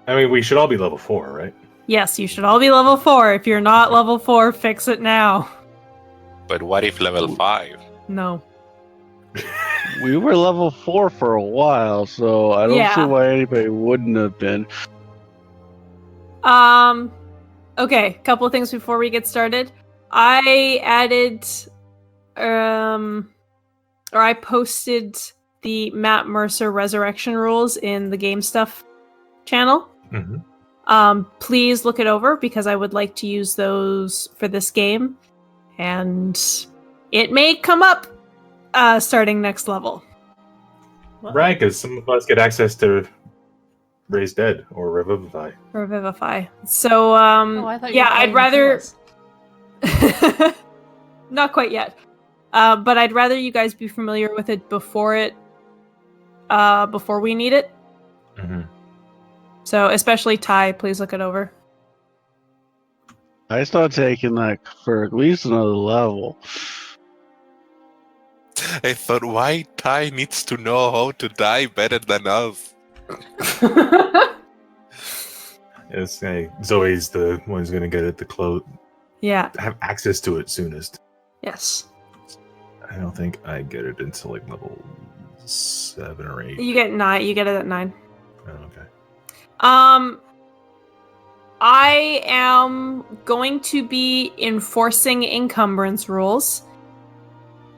I mean, we should all be level 4, right? Yes, you should all be level 4. If you're not level 4, fix it now. But what if level 5? No. We were level 4 for a while, so I don't see Yeah. why anybody wouldn't have been. Okay, couple of things before we get started. I added, or I posted the Matt Mercer resurrection rules in the Game Stuff channel. Mm-hmm. Please look it over because I would like to use those for this game, and it may come up starting next level. Right, because some of us get access to Raise Dead or Revivify. Revivify. So, I thought you yeah, were I'd playing rather... Sheras. Not quite yet. But I'd rather you guys be familiar with it before we need it. Mm-hmm. So, especially Ty, please look it over. I start taking that for at least another level. I thought, why Ty needs to know how to die better than us? It's, Zoe's the one who's going to get it the close, Yeah. have access to it soonest. Yes. I don't think I get it until like level 7 or 8. You get 9. You get it at 9. Oh, okay. I am going to be enforcing encumbrance rules.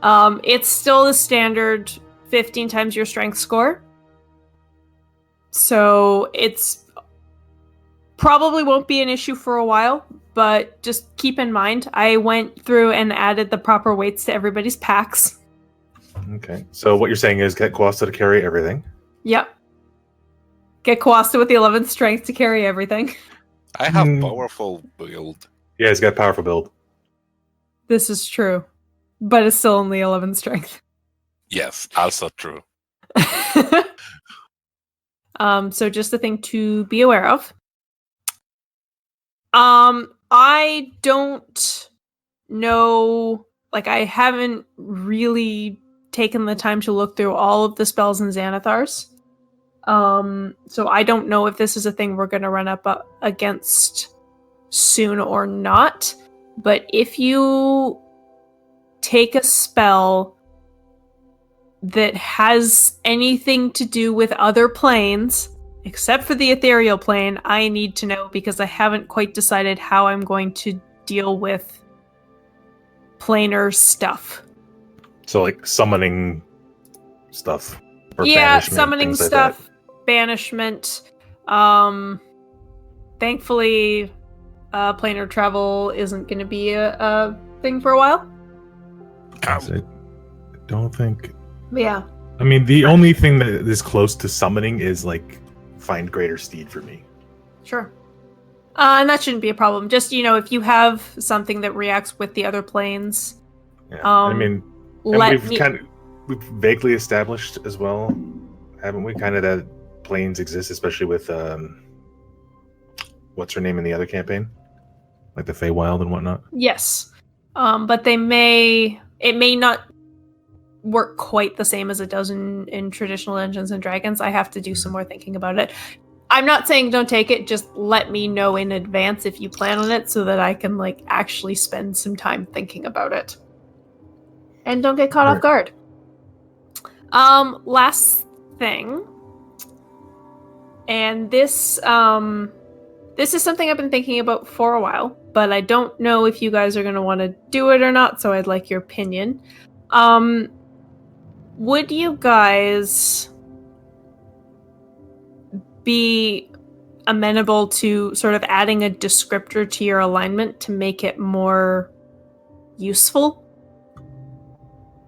It's still the standard 15 times your strength score. So it's probably won't be an issue for a while, but just keep in mind, I went through and added the proper weights to everybody's packs. Okay. So what you're saying is get Quasta to carry everything. Yep. Get Quasta with the 11th strength to carry everything. I have powerful build. Yeah, he's got a powerful build. This is true, but it's still only 11th strength. Yes, also true. So just a thing to be aware of. I don't know, like I haven't really taken the time to look through all of the spells in Xanathars. So I don't know if this is a thing we're going to run up against soon or not. But if you take a spell that has anything to do with other planes, except for the ethereal plane, I need to know because I haven't quite decided how I'm going to deal with planar stuff. So like summoning stuff. Or Yeah, banishment, summoning things like stuff, banishment. Thankfully, planar travel isn't going to be a thing for a while. that. I don't think... Yeah. I mean, the only thing that is close to summoning is like find greater steed for me. Sure. And that shouldn't be a problem. Just, if you have something that reacts with the other planes, Yeah. I mean, we've vaguely established as well, haven't we? Kind of that planes exist, especially with what's her name in the other campaign, like the Feywild and whatnot. Yes. But it may not work quite the same as it does in traditional Dungeons and Dragons. I have to do some more thinking about it. I'm not saying don't take it, just let me know in advance if you plan on it so that I can actually spend some time thinking about it. And don't get caught off guard. Last thing. And this is something I've been thinking about for a while, but I don't know if you guys are going to want to do it or not, so I'd like your opinion. Would you guys be amenable to sort of adding a descriptor to your alignment to make it more useful?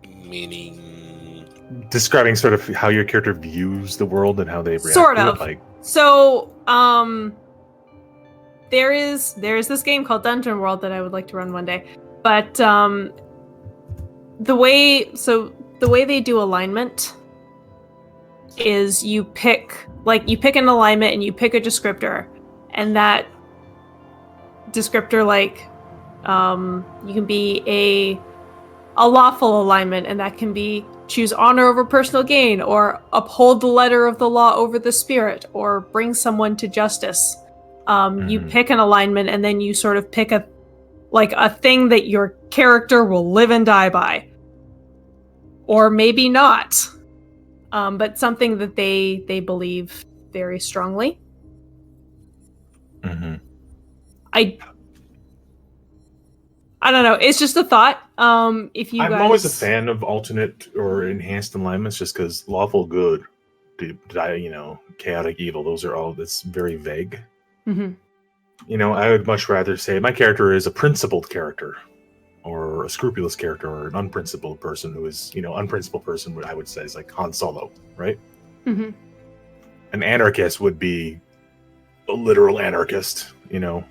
Meaning... Describing sort of how your character views the world and how they react sort to of. it, So, there is this game called Dungeon World that I would like to run one day. But the way they do alignment is you pick an alignment and you pick a descriptor, and that descriptor you can be a lawful alignment, and that can be choose honor over personal gain, or uphold the letter of the law over the spirit, or bring someone to justice. You pick an alignment, and then you sort of pick a thing that your character will live and die by. Or maybe not. But something that they believe very strongly. Mm-hmm. I don't know. It's just a thought. If you I'm guys... always a fan of alternate or enhanced alignments, just because lawful good, chaotic evil, those are all that's very vague. Mm-hmm. I would much rather say my character is a principled character, or a scrupulous character, or an unprincipled person who is, unprincipled person. What I would say is like Han Solo, right? Mm-hmm. An anarchist would be a literal anarchist. Those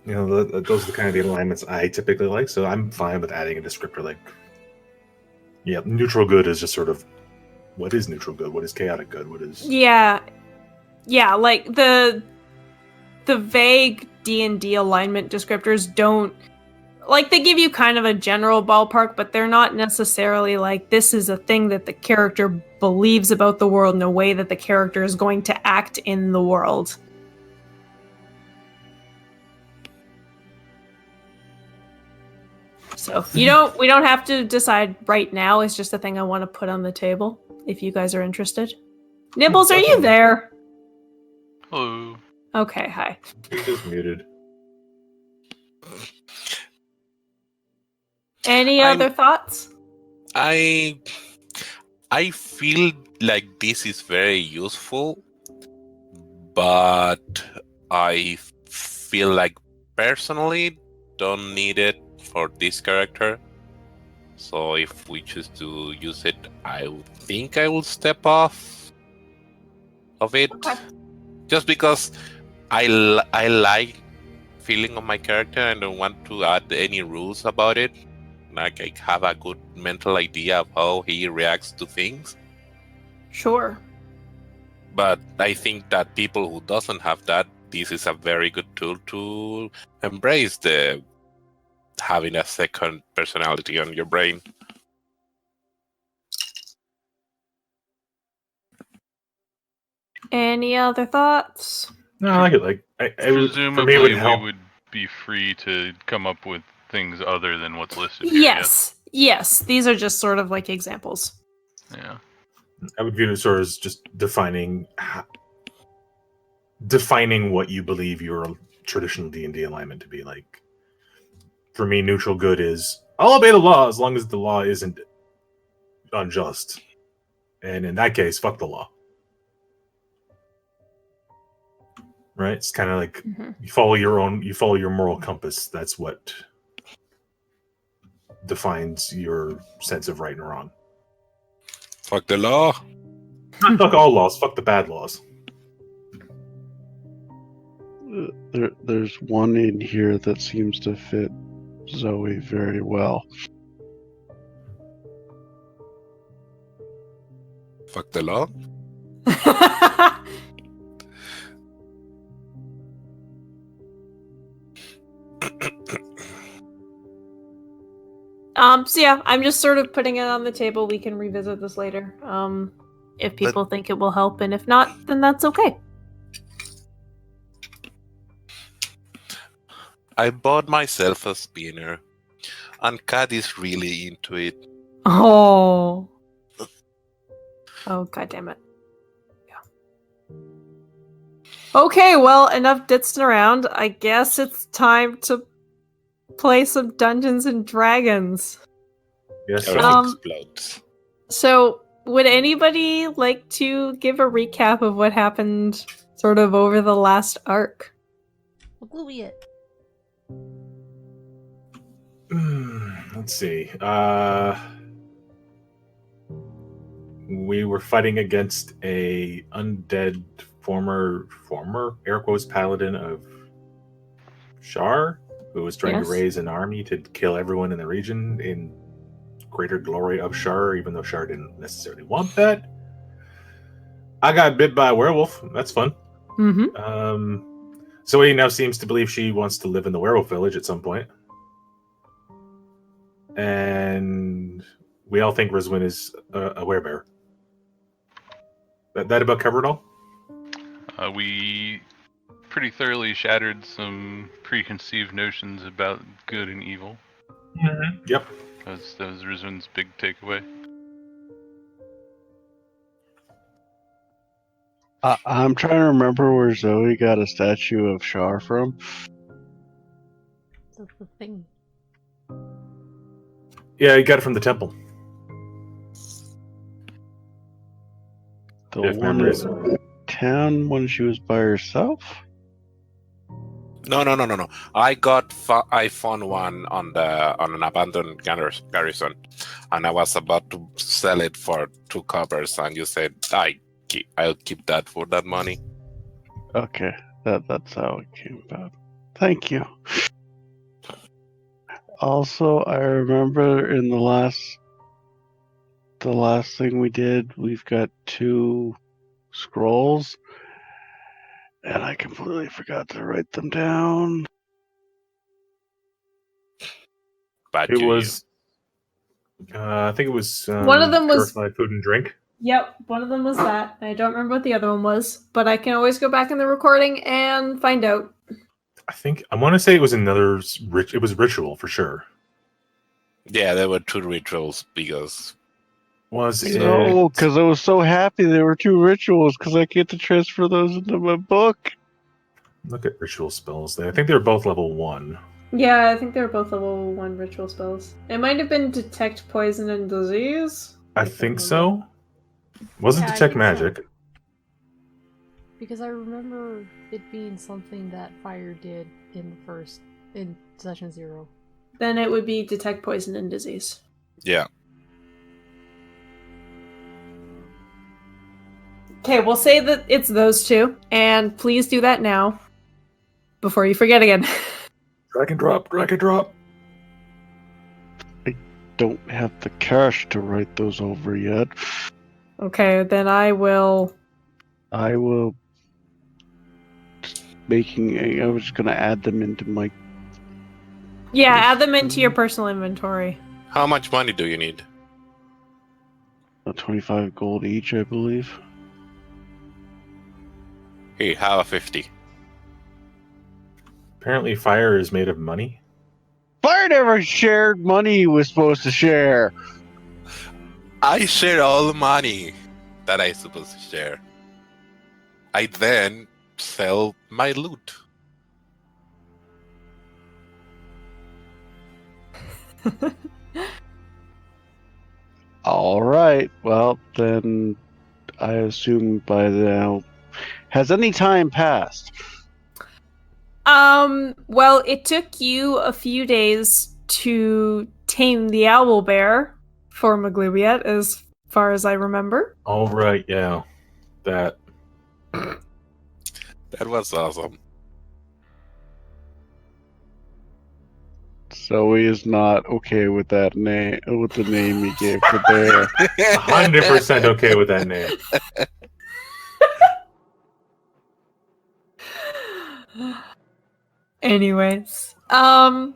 are the kind of the alignments I typically like, so I'm fine with adding a descriptor like, neutral good is just sort of, what is neutral good? What is chaotic good? What is... Yeah, like the vague D&D alignment descriptors don't, like, they give you kind of a general ballpark, but they're not necessarily like, this is a thing that the character believes about the world in a way that the character is going to act in the world. So we don't have to decide right now. It's just a thing I want to put on the table if you guys are interested. Nibbles, are you there? Hello. Okay, hi. He's just muted. Any other thoughts? I feel like this is very useful, but I feel like personally don't need it for this character. So if we choose to use it, I think I will step off of it. Okay. Just because I like feeling of my character and don't want to add any rules about it. Like, I have a good mental idea of how he reacts to things. Sure. But I think that people who doesn't have that, this is a very good tool to embrace the having a second personality on your brain. Any other thoughts? No, I like it. Like, for me, Presumably, it would we help. would be free to come up with things other than what's listed here. Yes. These are just sort of like examples. Yeah. I would view it sort of as just defining what you believe your traditional D&D alignment to be. Like, for me, neutral good is, I'll obey the law as long as the law isn't unjust. And in that case, fuck the law. Right? It's kind of like you follow your moral compass. That's what defines your sense of right and wrong. Fuck the law. Not fuck all laws, fuck the bad laws. There's one in here that seems to fit Zoe very well. Fuck the law. So yeah, I'm just sort of putting it on the table. We can revisit this later. If people think it will help, and if not, then that's okay. I bought myself a spinner, and Kat is really into it. Oh, god damn it. Yeah. Okay, well, enough ditzing around. I guess it's time to play some Dungeons and Dragons. Yes. Everything explodes. So, would anybody like to give a recap of what happened sort of over the last arc? What we it? Let's see. We were fighting against a undead former air quotes paladin of Shar, who was trying to raise an army to kill everyone in the region in greater glory of Shar, even though Shar didn't necessarily want that. I got bit by a werewolf. That's fun. Mm-hmm. Zoe now seems to believe she wants to live in the werewolf village at some point. and we all think Rizwin is a werebear. That about cover it all? We pretty thoroughly shattered some preconceived notions about good and evil. Mm-hmm. Yep. That was Rizwin's big takeaway. I'm trying to remember where Zoe got a statue of Shar from. That's the thing. Yeah, you got it from the temple. The If one memories. in town when she was by herself? No. I found one on an abandoned garrison, and I was about to sell it for 2 covers, and you said I'll keep that for that money. Okay, that's how it came about. Thank you. Also, I remember in the last thing we did, we've got 2 scrolls, and I completely forgot to write them down. But It was. I think it was. One of them was purified food and drink. Yep, one of them was that. I don't remember what the other one was, but I can always go back in the recording and find out. I want to say it was another. It was ritual for sure. Yeah, there were 2 rituals because Was it? No, because I was so happy there were 2 rituals because I get to transfer those into my book. Look at ritual spells. I think they were both level 1. Yeah, I think they were both level 1 ritual spells. It might have been detect poison and disease. I think so. Wasn't Yeah, I detect think magic. so. Because I remember it being something that fire did in session 0. Then it would be detect poison and disease. yeah. Okay, we'll say that it's those 2, and please do that now before you forget again. Drag and drop. Don't have the cash to write those over yet. Okay, then I will. I was just gonna add them into my. Yeah, add them into your personal inventory. How much money do you need? 25 gold each, I believe. Here, have a 50. Apparently, fire is made of money. Fire never shared money he was supposed to share. I share all the money that I supposed to share. I then sell my loot. All right. Well, then I assume by now. Has any time passed? Well, it took you a few days to tame the owl bear for Maglubiet, as far as I remember. All right, yeah. That. That was awesome. Zoe is not okay with that name, with the name he gave the bear. 100% okay with that name. Anyways, so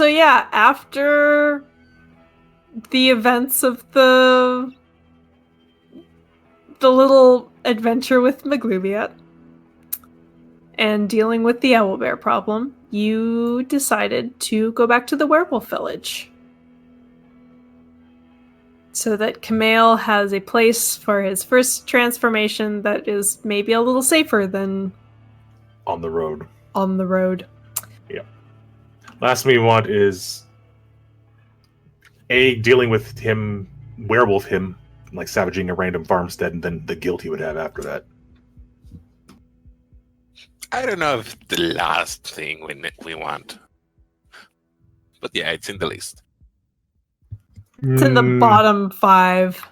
yeah, after the events of the little adventure with Maglubiet and dealing with the owlbear problem, you decided to go back to the werewolf village so that Kamal has a place for his first transformation that is maybe a little safer than On the road. on the road. Yeah. Last thing we want is dealing with him, werewolf him, like savaging a random farmstead, and then the guilt he would have after that. I don't know if the last thing we want. But yeah, it's in the list. It's in the bottom 5.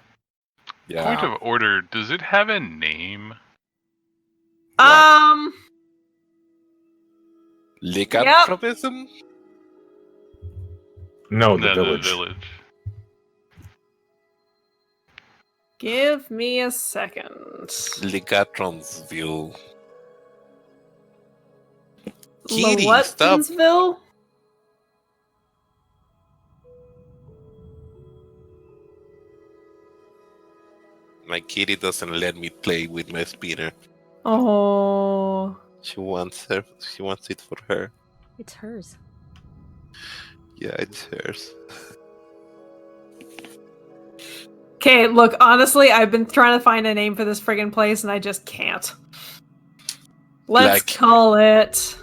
Yeah. Point of order, does it have a name? Lycanthropism? No, the No, village. the village. Give me a second. Lycatronsville. Kitty, stop. Lawetonsville? My kitty doesn't let me play with my spinner. Oh. She wants her. She wants it for her. It's hers. Yeah, it's hers. Okay, look, honestly, I've been trying to find a name for this friggin' place and I just can't. Let's call it...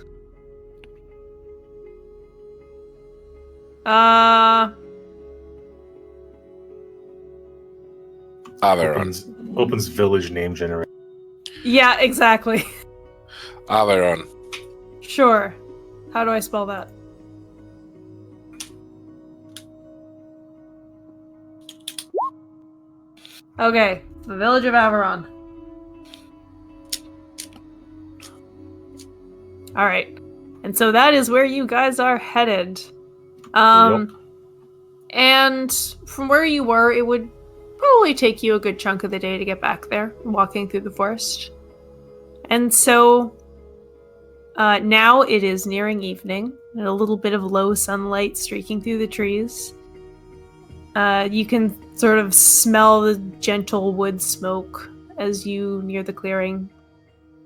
Averon. Opens village name generator. Yeah, exactly. Averon. Sure. How do I spell that? Okay, the village of Averon. Alright. And so that is where you guys are headed. Yep. And from where you were, it would probably take you a good chunk of the day to get back there, walking through the forest. And so now it is nearing evening, and a little bit of low sunlight streaking through the trees. You can sort of smell the gentle wood smoke as you near the clearing.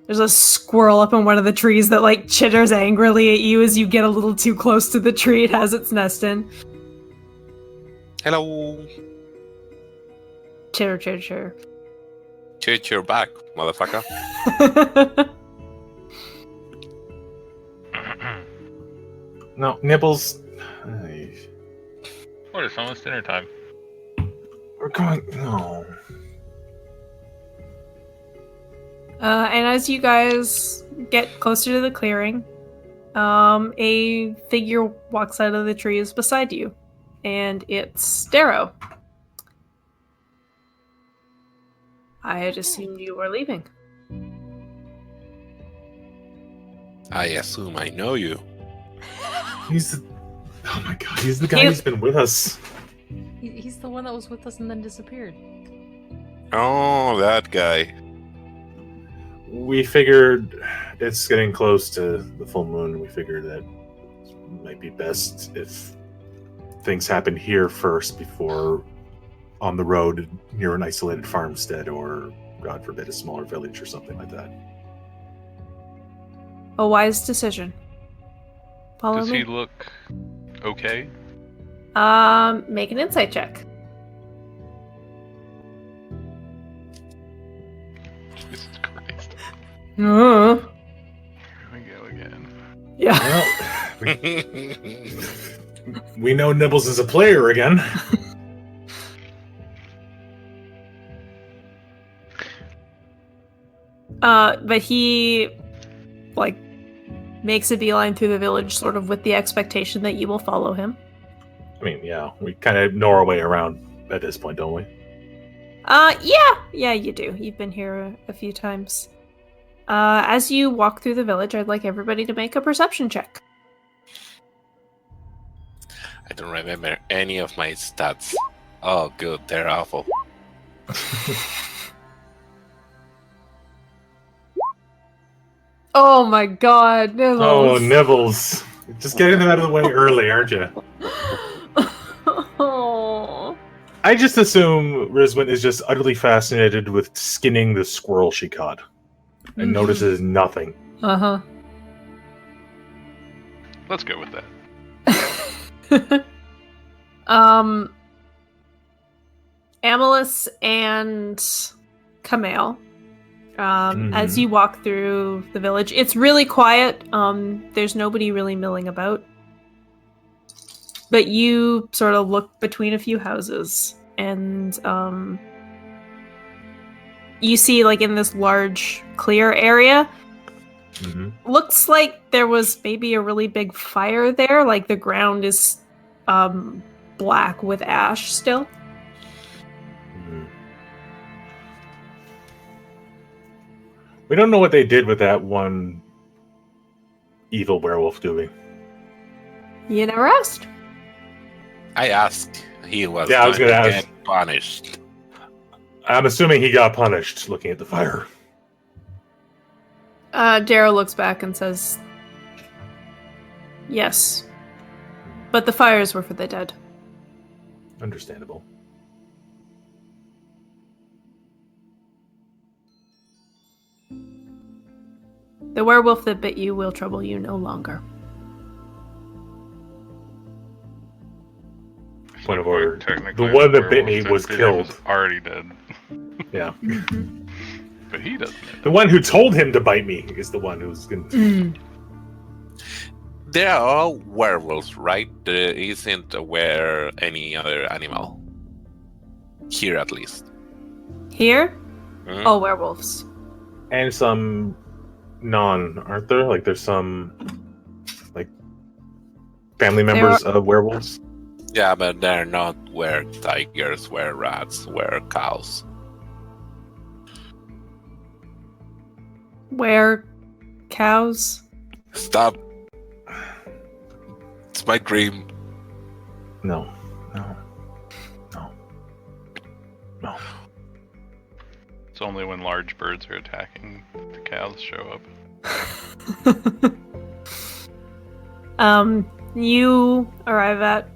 There's a squirrel up in one of the trees that like chitters angrily at you as you get a little too close to the tree it has its nest in. Hello. Chitter, chitter, chitter. Cheer back, motherfucker. No, Nibbles. What? It's almost dinner time. We're going. No. And as you guys get closer to the clearing, a figure walks out of the trees beside you, and it's Darrow. I had assumed you were leaving. I assume I know you. He's the. Oh my god, he's the guy who's been with us. He's the one that was with us and then disappeared. Oh, that guy. We figured it's getting close to the full moon. We figured that it might be best if things happen here first before on the road near an isolated farmstead or, God forbid, a smaller village or something like that. A wise decision. Follow Does me. he look okay? Make an insight check. Jesus Christ. Uh, Here we go again. yeah. Well, we know Nibbles is a player again. But he, like, makes a beeline through the village, sort of with the expectation that you will follow him. I mean, yeah, we kind of know our way around at this point, don't we? Yeah, you do. You've been here a few times. As you walk through the village, I'd like everybody to make a perception check. I don't remember any of my stats. Oh, good, they're awful. Oh my god, Nibbles. Oh, Nibbles. Just getting them out of the way early, aren't you? Oh. I just assume Rizwin is just utterly fascinated with skinning the squirrel she caught and notices nothing. Uh-huh. Let's go with that. Amalus and Kamel, as you walk through the village, it's really quiet. There's nobody really milling about. But you sort of look between a few houses, and you see, like, in this large, clear area, looks like there was maybe a really big fire there. Like, the ground is black with ash still. We don't know what they did with that one evil werewolf, do we? You never asked. I asked. He was Yeah, I was going gonna to ask. get punished. I'm assuming he got punished looking at the fire. Darrow looks back and says, yes. But the fires were for the dead. Understandable. The werewolf that bit you will trouble you no longer. Point of order. Technically, The one that bit werewolf me was bit him killed. was already dead, Yeah. but he doesn't know. The one who told him to bite me is the one who's going to... They are all werewolves, right? There isn't any other animal. Here, at least. Here? Mhm. All werewolves. And some aren't there? Like, there's some, like, family members of werewolves? Yeah, but they're not tigers, rats, cows. Cows? Stop. It's my dream. No. It's only when large birds are attacking the cows show up. You arrive at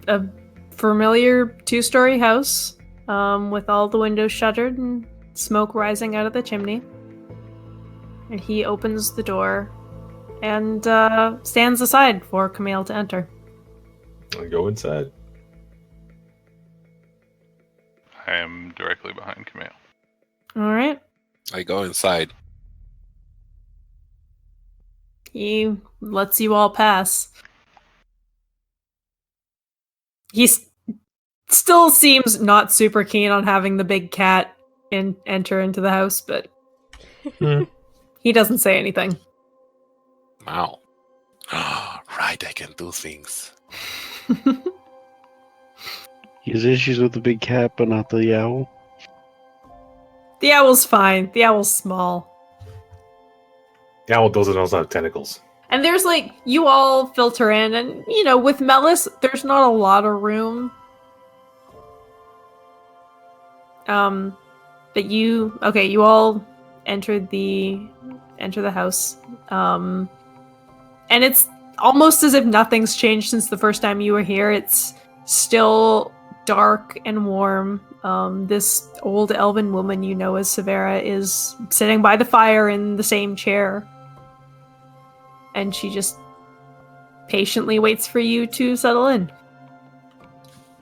a familiar 2-story house, with all the windows shuttered and smoke rising out of the chimney. And he opens the door and stands aside for Camille to enter. I go inside. I am directly behind Camille. All right. I go inside. He lets you all pass. He still seems not super keen on having the big cat enter into the house, but he doesn't say anything. Wow. Right, I can do things. He has issues with the big cat, but not the owl. The owl's fine. The owl's small. The owl doesn't also have tentacles. And there's you all filter in, and with Melis, there's not a lot of room. But you all enter the house. And it's almost as if nothing's changed since the first time you were here. It's still dark and warm. This old elven woman you know as Severa is sitting by the fire in the same chair. And she just patiently waits for you to settle in.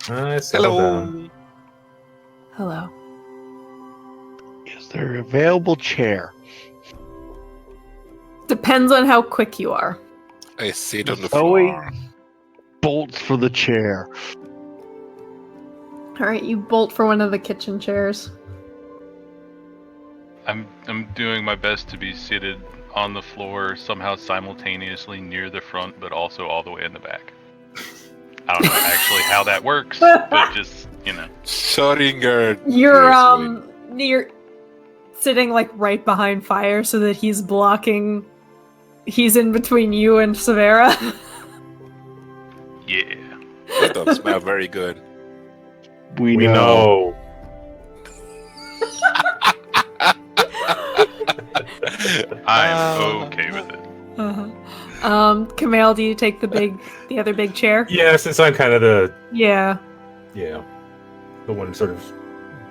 Hello. Hello. Is there an available chair? Depends on how quick you are. I sit on the Zoe floor. bolts for the chair. Alright, you bolt for one of the kitchen chairs. I'm doing my best to be seated on the floor, somehow simultaneously near the front, but also all the way in the back. I don't know actually how that works, but just Schrödinger. You're sitting right behind fire so that he's in between you and Severa. Yeah. That does smell very good. We know. I'm okay with it. Camille, do you take the other big chair? Yeah, since I'm kind of the one sort of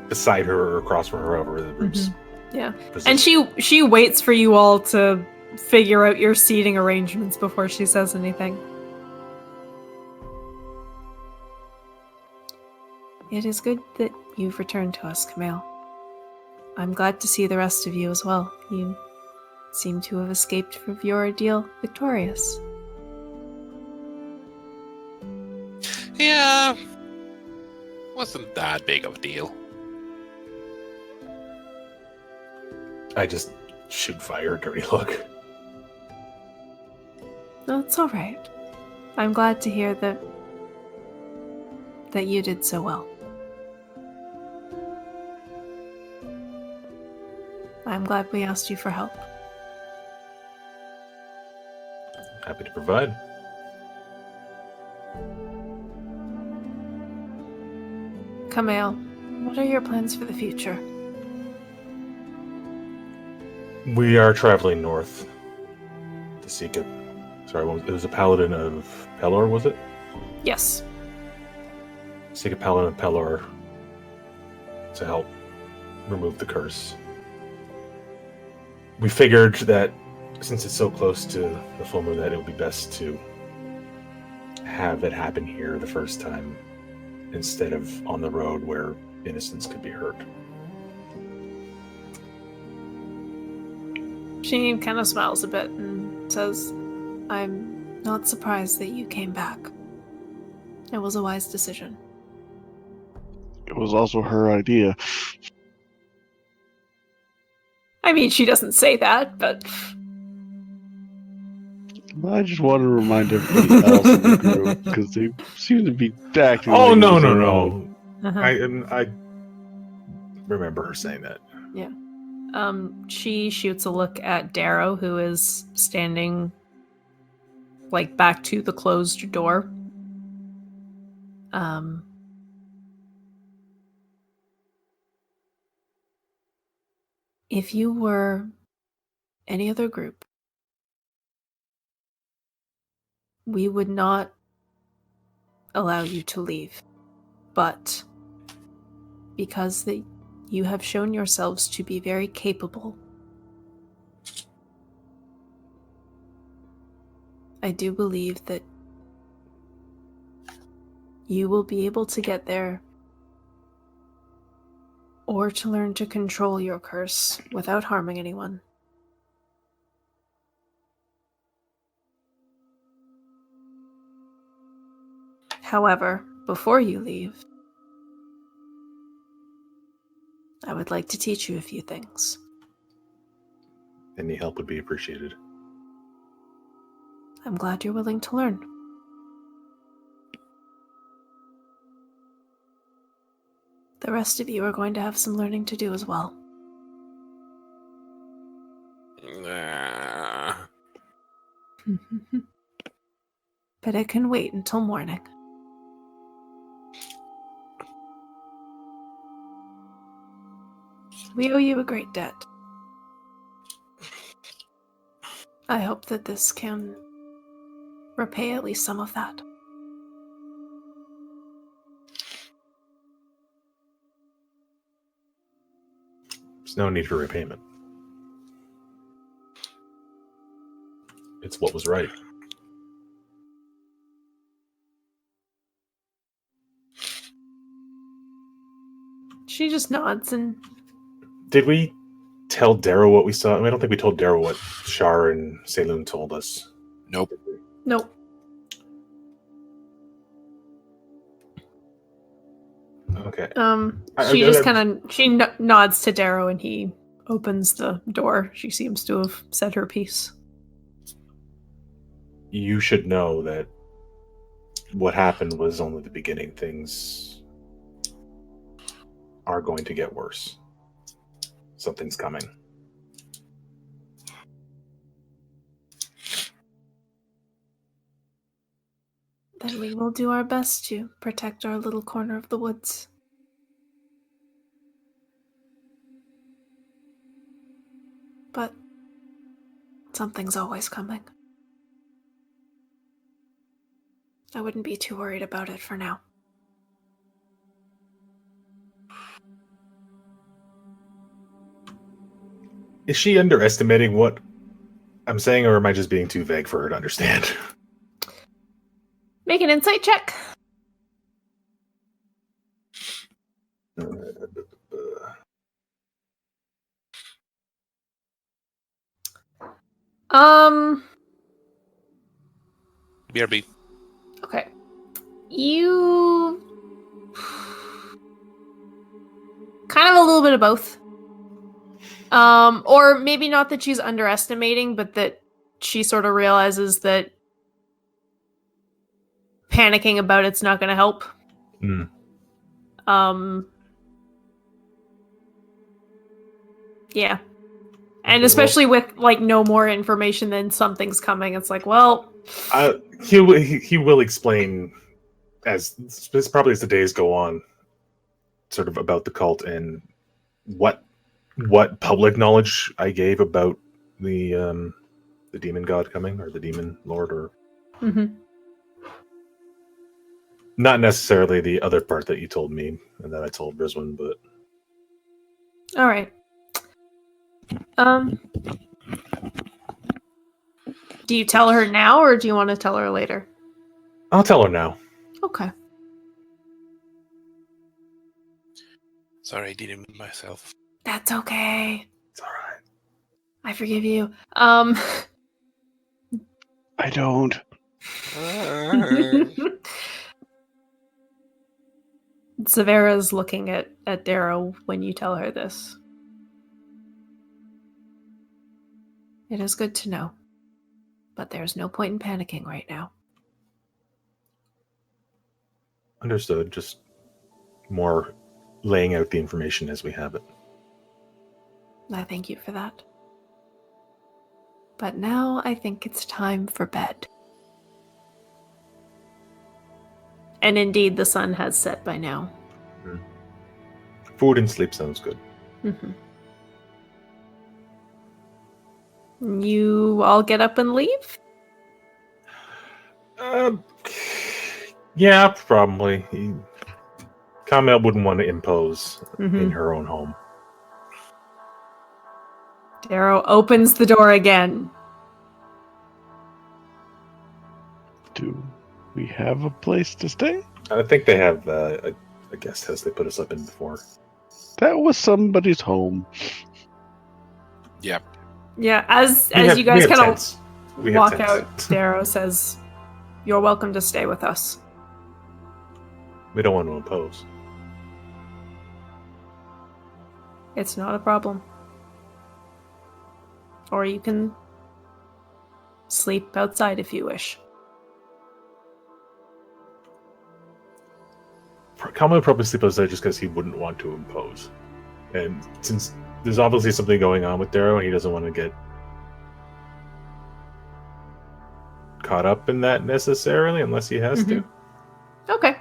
beside her or across from her over the room's Yeah. position. And she waits for you all to figure out your seating arrangements before she says anything. It is good that you've returned to us, Camille. I'm glad to see the rest of you as well. You seem to have escaped from your ordeal victorious. Yeah. Wasn't that big of a deal. I just shoot fire, dirty look. No, it's all right. I'm glad to hear that you did so well. I'm glad we asked you for help. Happy to provide. Camille, what are your plans for the future? We are traveling north to seek it. Sorry, it was a paladin of Pelor, was it? Yes. Seek a paladin of Pelor to help remove the curse. We figured that since it's so close to the full moon, that it would be best to have it happen here the first time instead of on the road where innocents could be hurt. She kind of smiles a bit and says, I'm not surprised that you came back. It was a wise decision. It was also her idea. I mean, she doesn't say that, but... I just want to remind everybody else in the group, because they seem to be acting Oh, like it no, was no, their no. own. I remember her saying that. Yeah. She shoots a look at Darrow, who is standing, like, back to the closed door. If you were any other group, we would not allow you to leave. But because you have shown yourselves to be very capable, I do believe that you will be able to get there or to learn to control your curse without harming anyone. However, before you leave, I would like to teach you a few things. Any help would be appreciated. I'm glad you're willing to learn. The rest of you are going to have some learning to do as well. But it can wait until morning. We owe you a great debt. I hope that this can repay at least some of that. There's no need for repayment. It's what was right. She just nods and... Did we tell Darrow what we saw? I don't think we told Darrow what Shar and Saloon told us. Nope. Nope. Okay. She just kind of... She nods to Darrow and he opens the door. She seems to have said her piece. You should know that what happened was only the beginning. Things are going to get worse. Something's coming. Then we will do our best to protect our little corner of the woods. But something's always coming. I wouldn't be too worried about it for now. Is she underestimating what I'm saying, or am I just being too vague for her to understand? Make an insight check. BRB. Okay. You... kind of a little bit of both. Or maybe not that she's underestimating, but that she sort of realizes that panicking about it's not going to help. Yeah. And especially with, like, no more information than something's coming, it's like, well... He will explain, as probably as the days go on, sort of about the cult and what public knowledge I gave about the demon god coming, or the demon lord, or... Mm-hmm. Not necessarily the other part that you told me and that I told Rizwan, but... All right. Do you tell her now, or do you want to tell her later? I'll tell her now. Okay. Sorry, I didn't mean myself. That's okay. It's all right. I forgive you. I don't. Severa's looking at Darrow when you tell her this. It is good to know, but there's no point in panicking right now. Understood. Just more laying out the information as we have it. I thank you for that. But now I think it's time for bed. And indeed, the sun has set by now. Food and sleep sounds good. Mm-hmm. You all get up and leave? Yeah, probably. Kamel wouldn't want to impose in her own home. Darrow opens the door again. Do we have a place to stay? I think they have a guest house they put us up in before. That was somebody's home. Yep. Yeah, as you guys kind of walk out, tents. Darrow says, "You're welcome to stay with us." We don't want to impose. It's not a problem. Or you can sleep outside if you wish. Kamel would probably sleep outside just because he wouldn't want to impose. And since there's obviously something going on with Darrow and he doesn't want to get caught up in that necessarily unless he has to. Okay.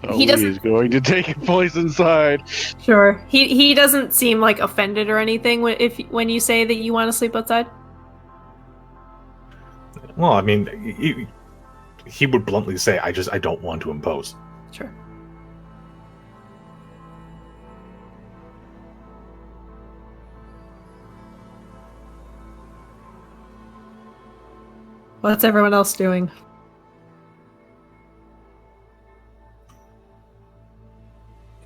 So He doesn't- he's going to take a place inside. Sure. He doesn't seem like offended or anything when you say that you want to sleep outside. Well, I mean, he would bluntly say, I don't want to impose. Sure. What's everyone else doing?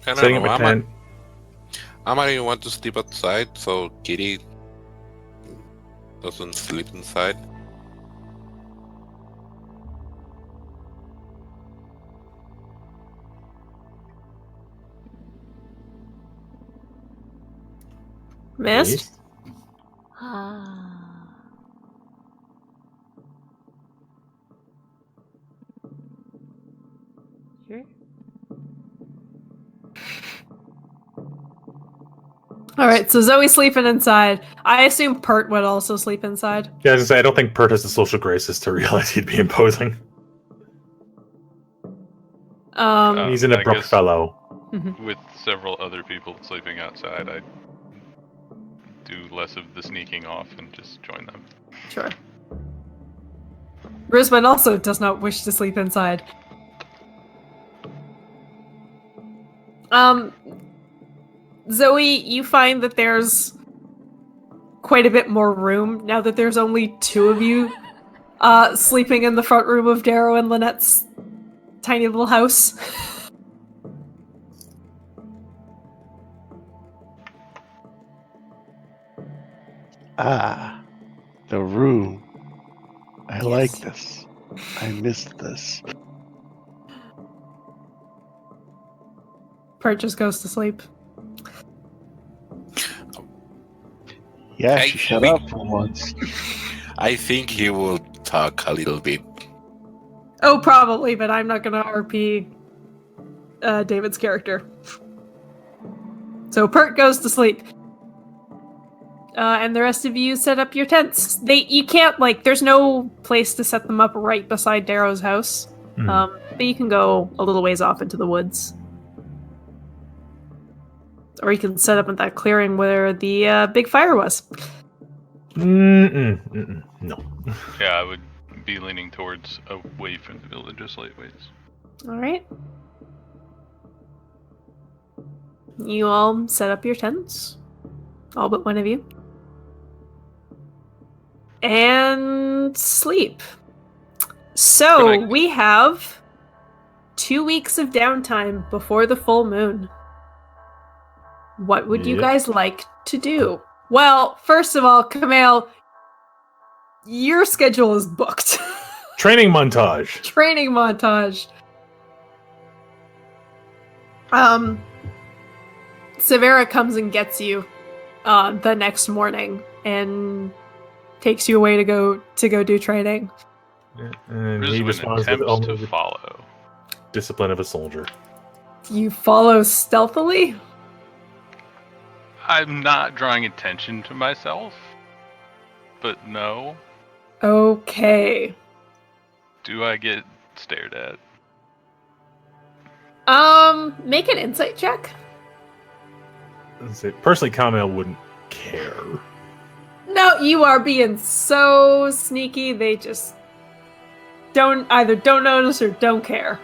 I don't Setting know. up a tent. I might even want to sleep outside, so Kitty doesn't sleep inside. Mist? Sure. Alright, so Zoe's sleeping inside. I assume Pert would also sleep inside. Yeah, as I say, I don't think Pert has the social graces to realize he'd be imposing. He's an I abrupt guess- fellow. With several other people sleeping outside, I do less of the sneaking off and just join them. Sure. Brisbane also does not wish to sleep inside. Zoe, you find that there's quite a bit more room now that there's only two of you sleeping in the front room of Darrow and Lynette's tiny little house. Ah, the room. I Yes. like this. I missed this. Pert just goes to sleep. Yeah, Hey, she shut we- up for once. I think he will talk a little bit. Oh, probably, but I'm not gonna RP David's character. So Pert goes to sleep. And the rest of you set up your tents. You can't, there's no place to set them up right beside Darrow's house. But you can go a little ways off into the woods. Or you can set up in that clearing where the big fire was. No. Yeah, I would be leaning towards away from the village, just lightways. Alright. you all set up your tents. All but one of you. And sleep. So we have 2 weeks of downtime before the full moon. What would you guys like to do? Well, first of all, Camille, your schedule is booked. Training montage. Training montage. Severa comes and gets you the next morning and takes you away to go do training. And he Rizwin responds with attempts to only the follow. discipline of a soldier. You follow stealthily? I'm not drawing attention to myself, but no. Okay. Do I get stared at? Make an insight check. Personally, Kamel wouldn't care. No, you are being so sneaky, they just don't notice or don't care.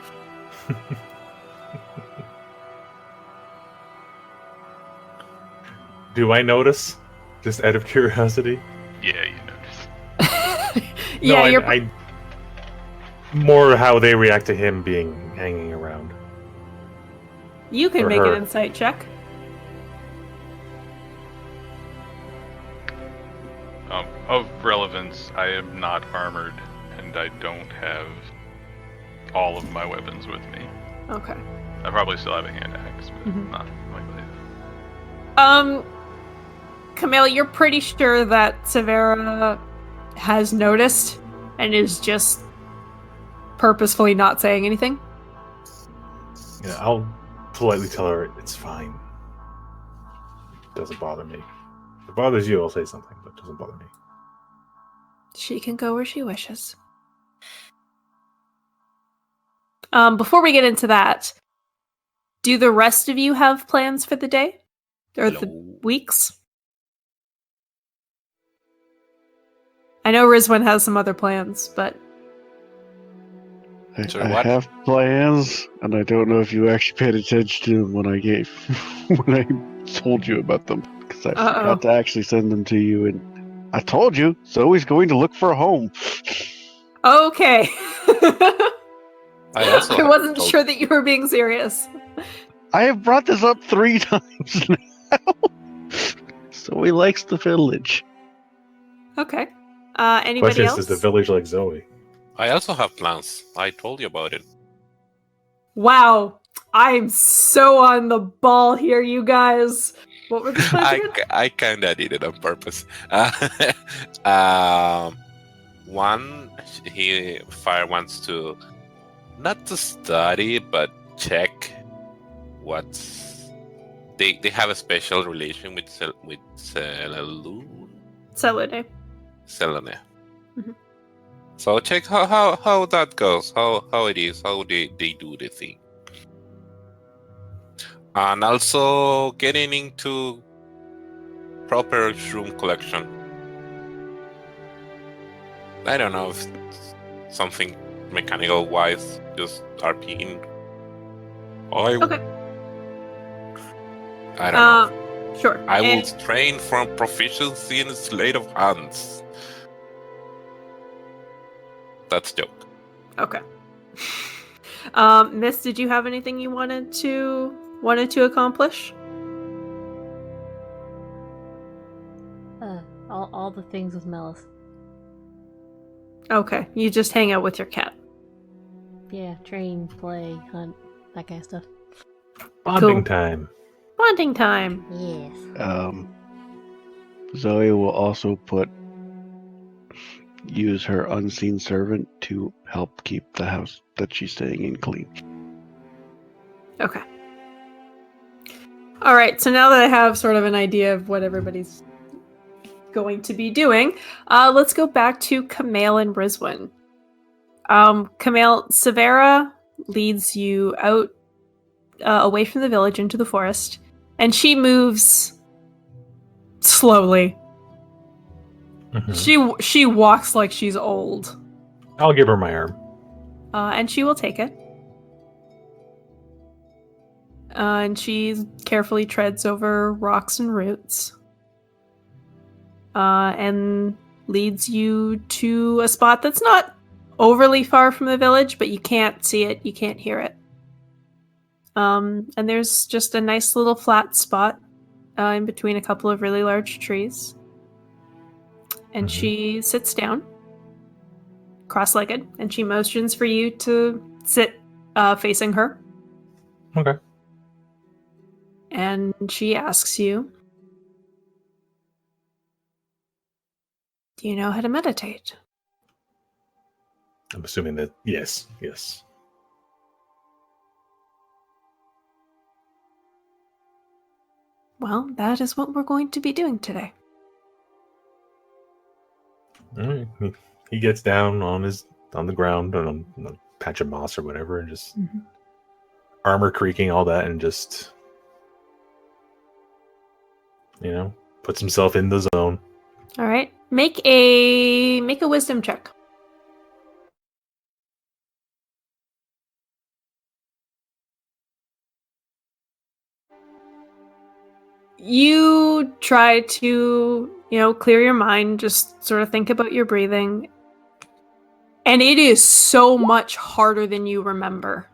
Do I notice? Just out of curiosity? Yeah, you notice. Yeah, no, you're... I more how they react to him hanging around. You can Or make her. an insight check. Of relevance, I am not armored, and I don't have all of my weapons with me. Okay. I probably still have a hand axe, but Mhm. not like that. Camille, you're pretty sure that Severa has noticed and is just purposefully not saying anything? Yeah, I'll politely tell her it's fine. It doesn't bother me. If it bothers you, I'll say something, but it doesn't bother me. She can go where she wishes. Before we get into that, do the rest of you have plans for the day? Or the weeks? I know Rizwan has some other plans, but... Sorry, I what? have plans, and I don't know if you actually paid attention to them when I told you about them, because I forgot to actually send them to you, and I told you, Zoe's going to look for a home. Okay. I I wasn't sure that you were being serious. I have brought this up 3 times now. Zoe likes the village. Okay. Anybody Question else? is, does the village like Zoe? I also have plans. I told you about it. Wow. I'm so on the ball here, you guys. What were the plans again? I kind of did it on purpose. One, Fire wants to not to study, but check what's they have a special relation with Selene. Mm-hmm. So check how that goes, how it is, how they do the thing. And also getting into proper shroom collection. I don't know if it's something mechanical wise, just RPing. Okay. I don't know. Sure. I will train from proficiency in sleight of hands. That's a joke. Okay. Miss, did you have anything you wanted to accomplish? All the things with Melis. Okay. You just hang out with your cat. Yeah, train, play, hunt, that kind of stuff. Bonding time. Bonding time. Yes. Zoe will also use her unseen servant to help keep the house that she's staying in clean. Okay. All right. So now that I have sort of an idea of what everybody's going to be doing, let's go back to Camille and Rizwan. Camille, Severa leads you out away from the village into the forest, and she moves slowly. Mm-hmm. She walks like she's old. I'll give her my arm. And she will take it. And she carefully treads over rocks and roots. And leads you to a spot that's not overly far from the village, but you can't see it, you can't hear it. And there's just a nice little flat spot in between a couple of really large trees. And she sits down, cross-legged, and she motions for you to sit facing her. Okay. And she asks you, do you know how to meditate? I'm assuming that yes. Well, that is what we're going to be doing today. All right. He gets down on the ground on a patch of moss or whatever, and just armor creaking, all that, and just puts himself in the zone. All right, make a wisdom check. You try to, clear your mind, just sort of think about your breathing. And it is so much harder than you remember.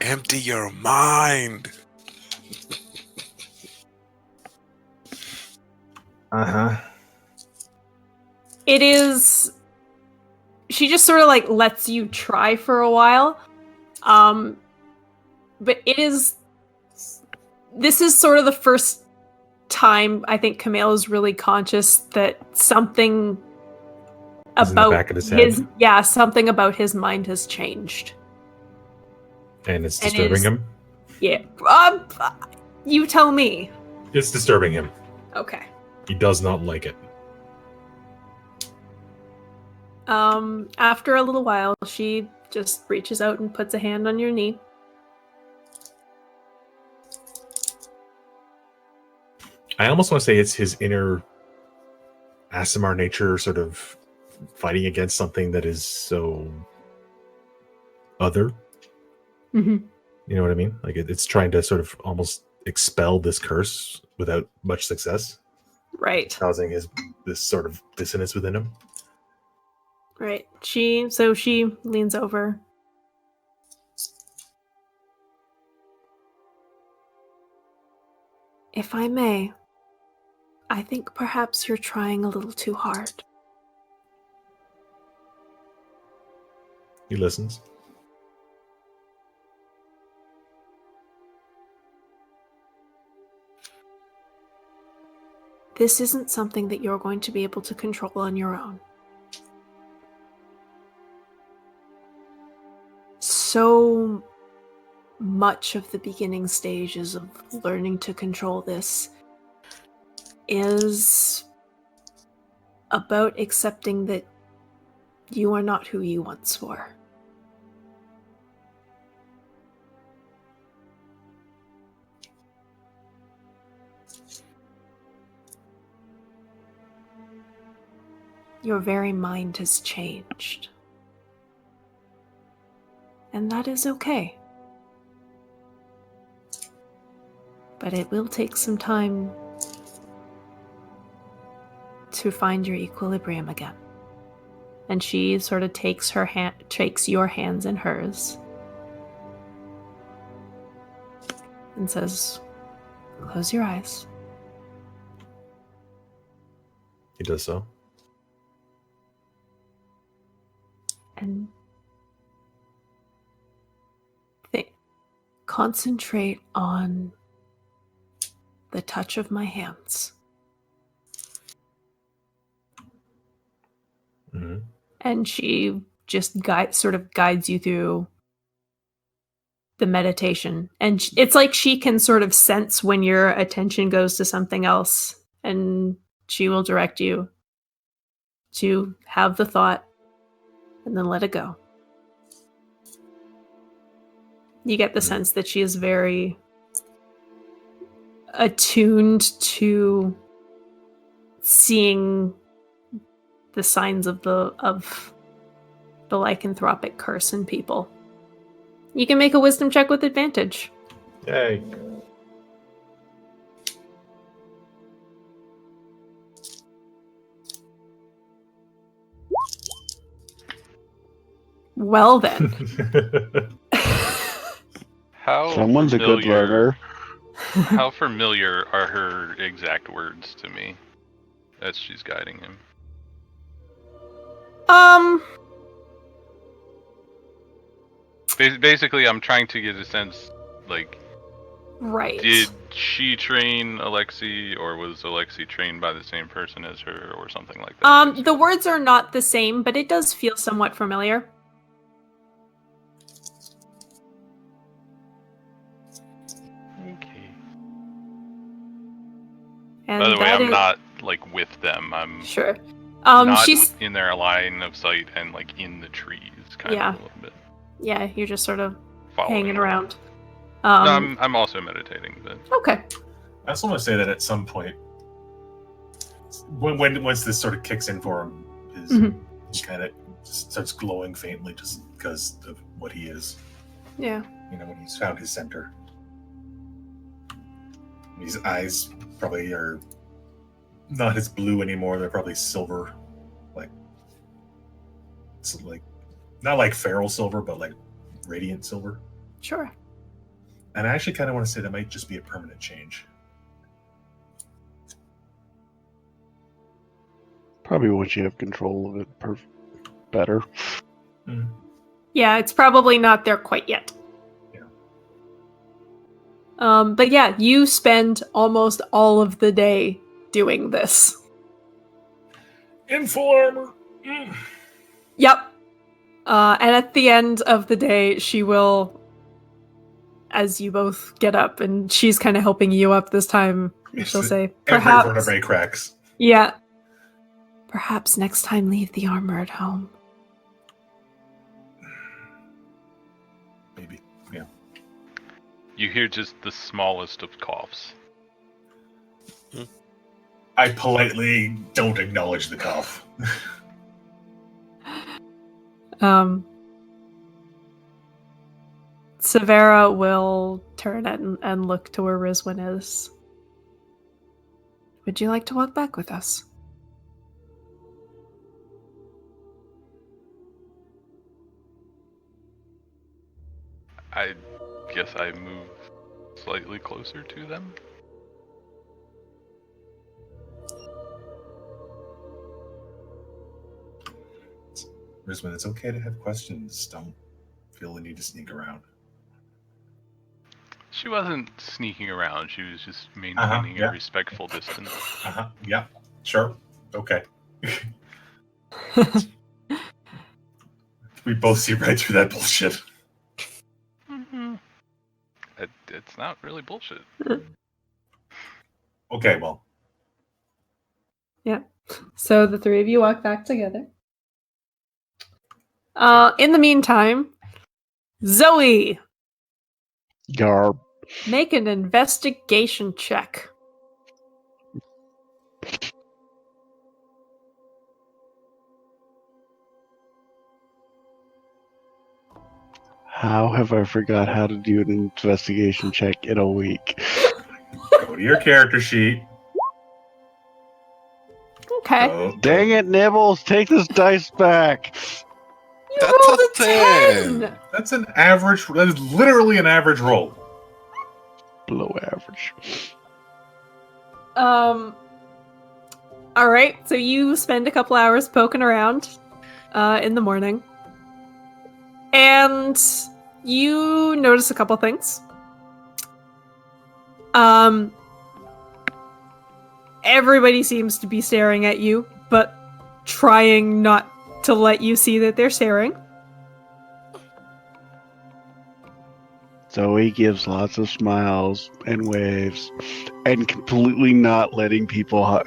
Empty your mind. It is... She just sort of lets you try for a while. But it is... This is sort of the first time I think Camille is really conscious that something about in the back of his head. Something about his mind has changed. And it's disturbing him? Yeah. You tell me. It's disturbing him. Okay. He does not like it. After a little while, she just reaches out and puts a hand on your knee. I almost want to say it's his inner Aasimar nature sort of fighting against something that is so other. Mm-hmm. You know what I mean? Like it's trying to sort of almost expel this curse without much success. Right. Causing this sort of dissonance within him. Right. She leans over. If I may, I think perhaps you're trying a little too hard. He listens. This isn't something that you're going to be able to control on your own. So much of the beginning stages of learning to control this is about accepting that you are not who you once were. Your very mind has changed. And that is okay. But it will take some time to find your equilibrium again. And she sort of takes your hands in hers and says, "Close your eyes." He does so. And concentrate on the touch of my hands. Mm-hmm. And she just guides you through the meditation. And it's like she can sort of sense when your attention goes to something else, and she will direct you to have the thought and then let it go. You get the sense that she is very attuned to seeing the signs of the lycanthropic curse in people. You can make a wisdom check with advantage. Yay. Well then. How Someone's a good familiar- learner. How familiar are her exact words to me as she's guiding him? Basically, I'm trying to get a sense, like, Right. did she train Alexi, or was Alexi trained by the same person as her, or something like that? The words are not the same, but it does feel somewhat familiar. Okay. And By the way, that I'm is- not, like, with them. I'm Sure. not She's in their line of sight and, like, in the trees, kind Yeah. of, a little bit. Yeah, you're just sort of Following hanging them. around. No, I'm also meditating, but... Okay. I also want to say that at some point, once this sort of kicks in for him, he kind of starts glowing faintly just because of what he is. Yeah. You know, when he's found his center. His eyes probably are not as blue anymore. They're probably silver, like not like feral silver, but like radiant silver. Sure. And I actually kind of want to say that might just be a permanent change. Probably once you have control of it, better. Yeah, it's probably not there quite yet. Yeah. But yeah, you spend almost all of the day doing this. In full armor. Yep. And at the end of the day, she will, as you both get up, and she's kind of helping you up this time, she'll say, perhaps... Every vertebrae cracks. Yeah. Perhaps next time leave the armor at home. Maybe, yeah. You hear just the smallest of coughs. I politely don't acknowledge the cough. Severa will turn and look to where Rizwin is. Would you like to walk back with us? I guess I move slightly closer to them. Rizwin, it's okay to have questions. Don't feel the need to sneak around. She wasn't sneaking around. She was just maintaining yeah. a respectful distance. Yeah, sure. Okay. We both see right through that bullshit. Mm-hmm. It's not really bullshit. Okay, well. Yeah. So the three of you walk back together. In the meantime, Zoe, Garb. make an investigation check. How have I forgot how to do an investigation check in a week? Go to your character sheet. Okay. Dang it, Nibbles! Take this dice back! You That's rolled a a 10! 10. That's an average. That is literally an average roll. Below average. Alright, so you spend a couple hours poking around in the morning. And you notice a couple things. Everybody seems to be staring at you, but trying not to let you see that they're staring. Zoe gives lots of smiles and waves, and completely not letting people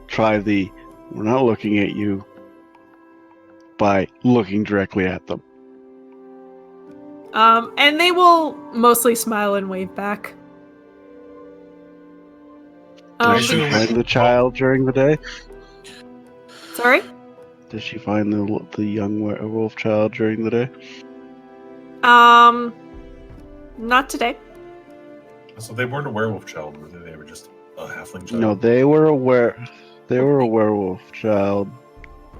try the "we're not looking at you" by looking directly at them. And they will mostly smile and wave back. Does she find the child during the day? Sorry? Does she find the young werewolf child during the day? Not today. So they weren't a werewolf child, were they? They were just a halfling child? No, they were aware. They were a werewolf child.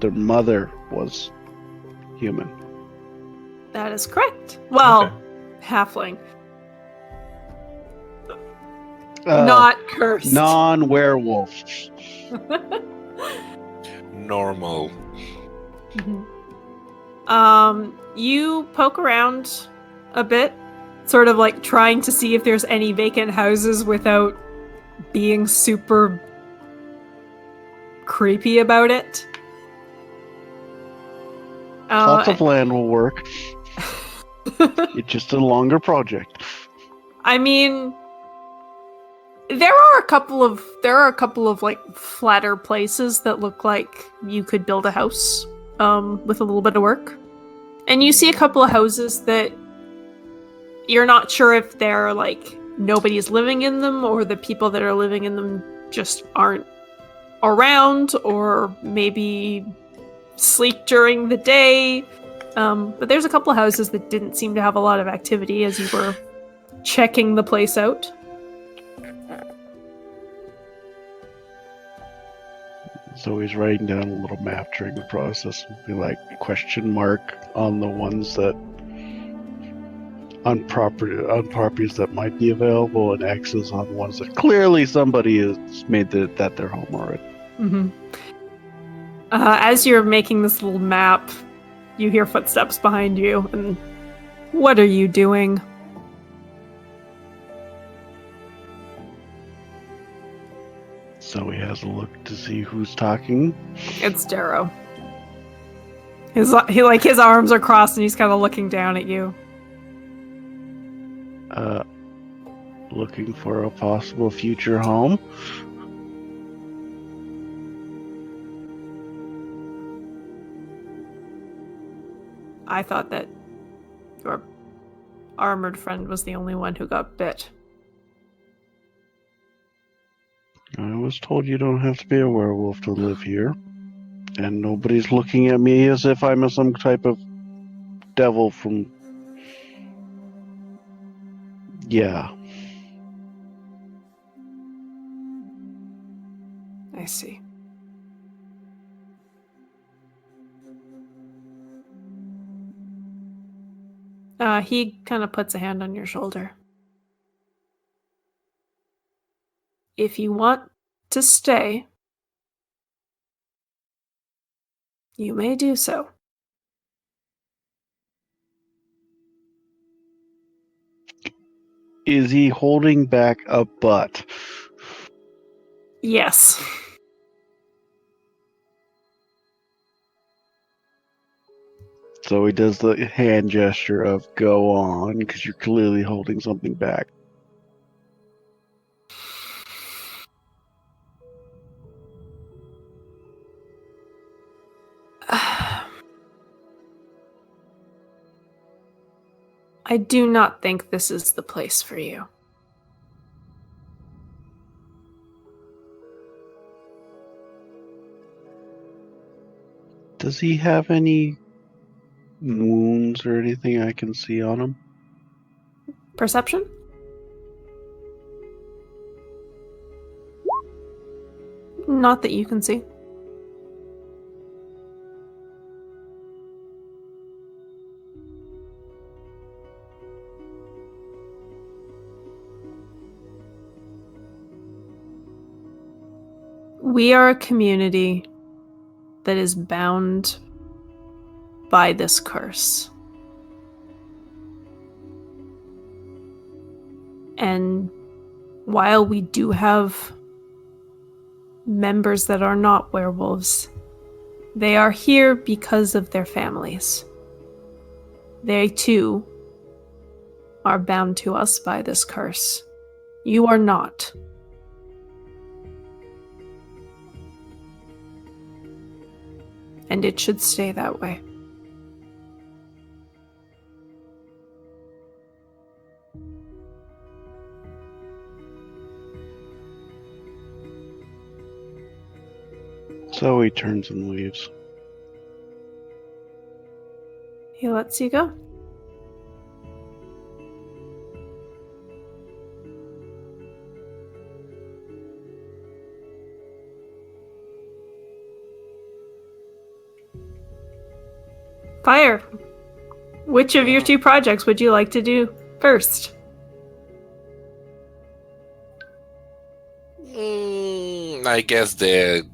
Their mother was human. That is correct. Well, Okay. halfling. Not cursed. Non-werewolf. Normal. You poke around a bit, sort of like trying to see if there's any vacant houses without being super creepy about it. Lots of land will work. It's just a longer project. I mean, there are a couple of like flatter places that look like you could build a house with a little bit of work. And you see a couple of houses that you're not sure if they're like nobody's living in them or the people that are living in them just aren't around or maybe sleep during the day. But there's a couple of houses that didn't seem to have a lot of activity as you were checking the place out. So he's writing down a little map during the process. Be like question mark on the ones that on properties that might be available, and X's on ones that clearly somebody has made that their home already. Mm-hmm. As you're making this little map, you hear footsteps behind you, and what are you doing? So he has a look to see who's talking. It's Darrow. His arms are crossed, and he's kind of looking down at you. Looking for a possible future home. I thought that your armored friend was the only one who got bit. I was told you don't have to be a werewolf to live here. And nobody's looking at me as if I'm some type of devil from... Yeah. I see. He kind of puts a hand on your shoulder. If you want to stay, you may do so. Is he holding back a butt? Yes. So he does the hand gesture of go on, because you're clearly holding something back. I do not think this is the place for you. Does he have any wounds or anything I can see on him? Perception? Not that you can see. We are a community that is bound by this curse. And while we do have members that are not werewolves, they are here because of their families. They too are bound to us by this curse. You are not. And it should stay that way. So he turns and leaves. He lets you go. Fire. Which of your 2 projects would you like to do first? I guess the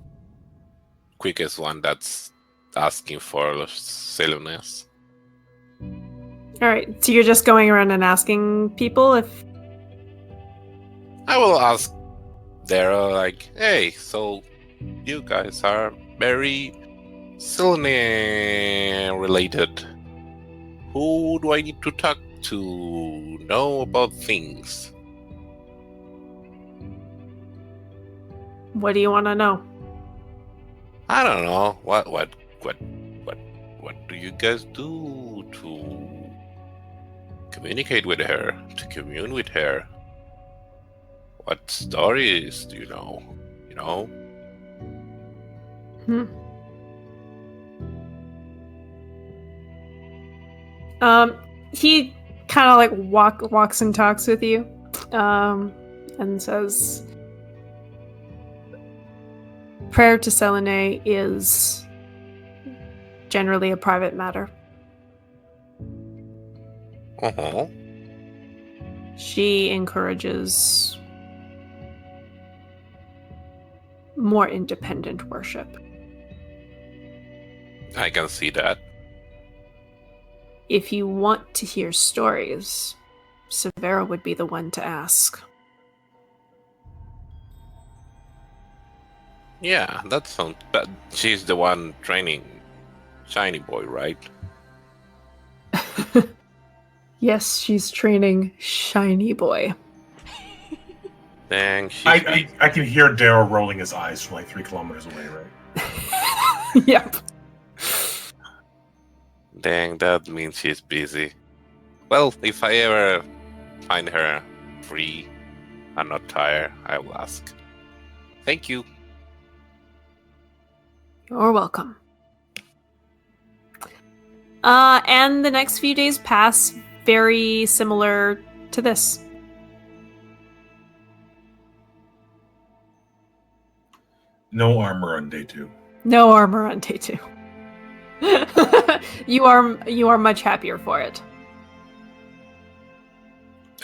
quickest one, that's asking for silliness. Alright, so you're just going around and asking people if... I will ask Daryl, like, hey, so you guys are very Selene related. Who do I need to talk to know about things? What do you want to know? I don't know. What do you guys do to communicate with her, to commune with her? What stories do you know? You know? He kind of like walks and talks with you, and says, prayer to Selene is generally a private matter. Uh-huh. She encourages more independent worship. I can see that. If you want to hear stories, Severa would be the one to ask. Yeah, that sounds bad. She's the one training Shiny Boy, right? Yes, she's training Shiny Boy. Dang, she's I can hear Daryl rolling his eyes from like 3 kilometers away, right? Yep. Dang, that means she's busy. Well, if I ever find her free and not tired, I will ask. Thank you. You're welcome. And the next few days pass very similar to this. No armor on day 2. No armor on day 2. You are much happier for it.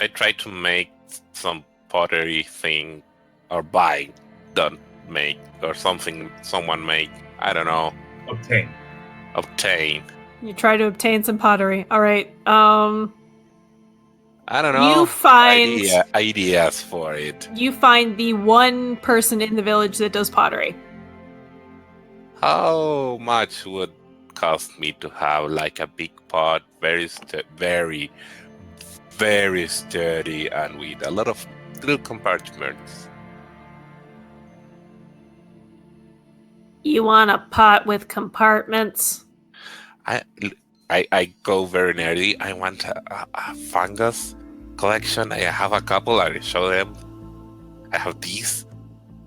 I try to make some pottery thing, or buy, don't make, or something someone make. I don't know. Obtain. You try to obtain some pottery. All right. I don't know. You find ideas for it. You find the one person in the village that does pottery. How much would cost me to have like a big pot, very sturdy, and with a lot of little compartments? You want a pot with compartments? I go very nerdy. I want a fungus collection. I have a couple. I show them. I have these,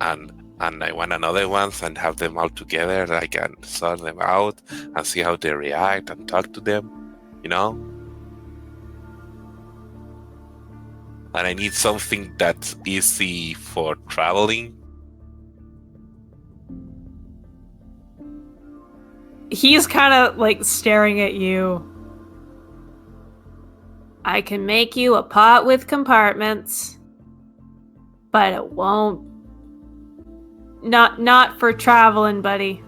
and I want another ones, and have them all together. I can sort them out and see how they react and talk to them. You know. And I need something that's easy for traveling. He's kind of like staring at you. I can make you a pot with compartments, but it won't. Not for traveling, buddy.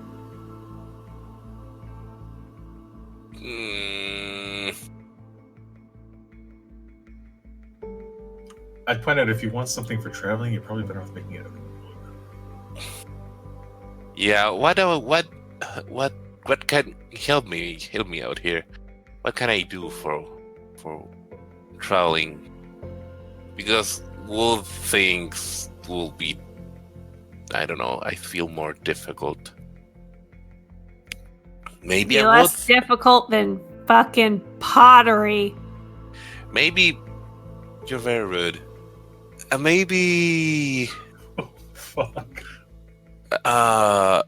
I'd point out if you want something for traveling, you're probably better off making it a Yeah. What can help me out here? What can I do for traveling? Because wood things will be, I don't know, I feel more difficult. Maybe be less difficult than fucking pottery. Maybe you're very rude. Maybe. Oh, fuck.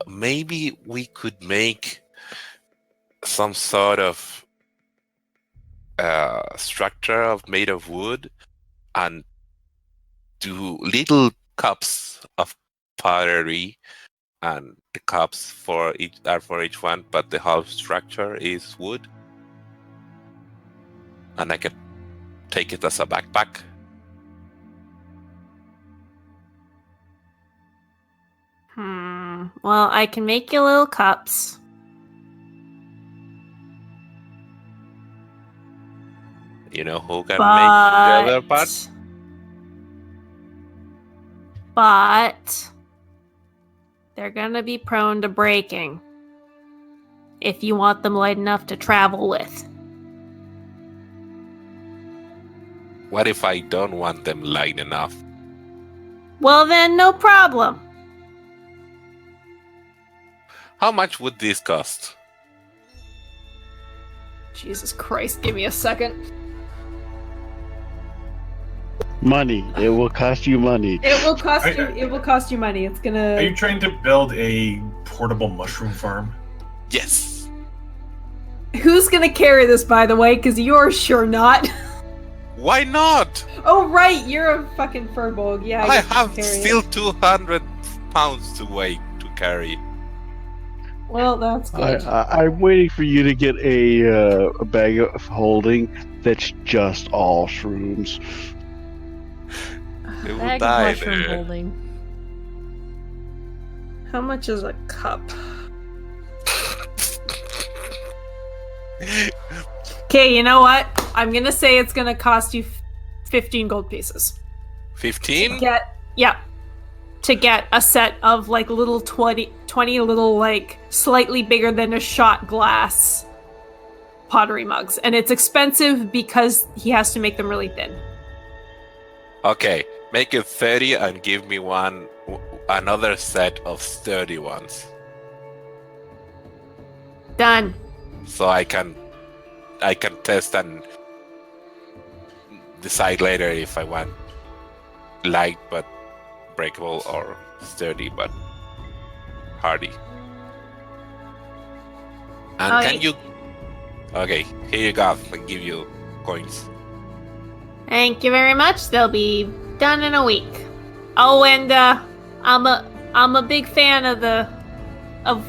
Maybe we could make some sort of structure made of wood and do little cups of pottery and the cups are for each one, but the whole structure is wood. And I can take it as a backpack. Well, I can make you little cups. You know who can make the other part? But they're gonna be prone to breaking if you want them light enough to travel with. What if I don't want them light enough? Well, then, no problem. How much would this cost? Jesus Christ, give me a second. Money. It will cost you money. It will cost you. It will cost you money. It's gonna. Are you trying to build a portable mushroom farm? Yes. Who's gonna carry this, by the way? Because you're sure not. Why not? Oh right, you're a fucking furbog. Yeah, I guess you have can carry still it. 200 pounds to carry. Well, that's good. I'm waiting for you to get a bag of holding that's just all shrooms. It will Bag of die mushroom there. holding. How much is a cup? Okay, you know what? I'm gonna say it's gonna cost you 15 gold pieces. 15? To get a set of like little 20 little like slightly bigger than a shot glass pottery mugs. And it's expensive because he has to make them really thin. Okay, make it 30 and give me another set of 30 ones. Done. So I can test and decide later if I want light but breakable or sturdy but hardy. And can you... Okay, here you go. I'll give you coins. Thank you very much. They'll be done in a week. Oh, and I'm a big fan of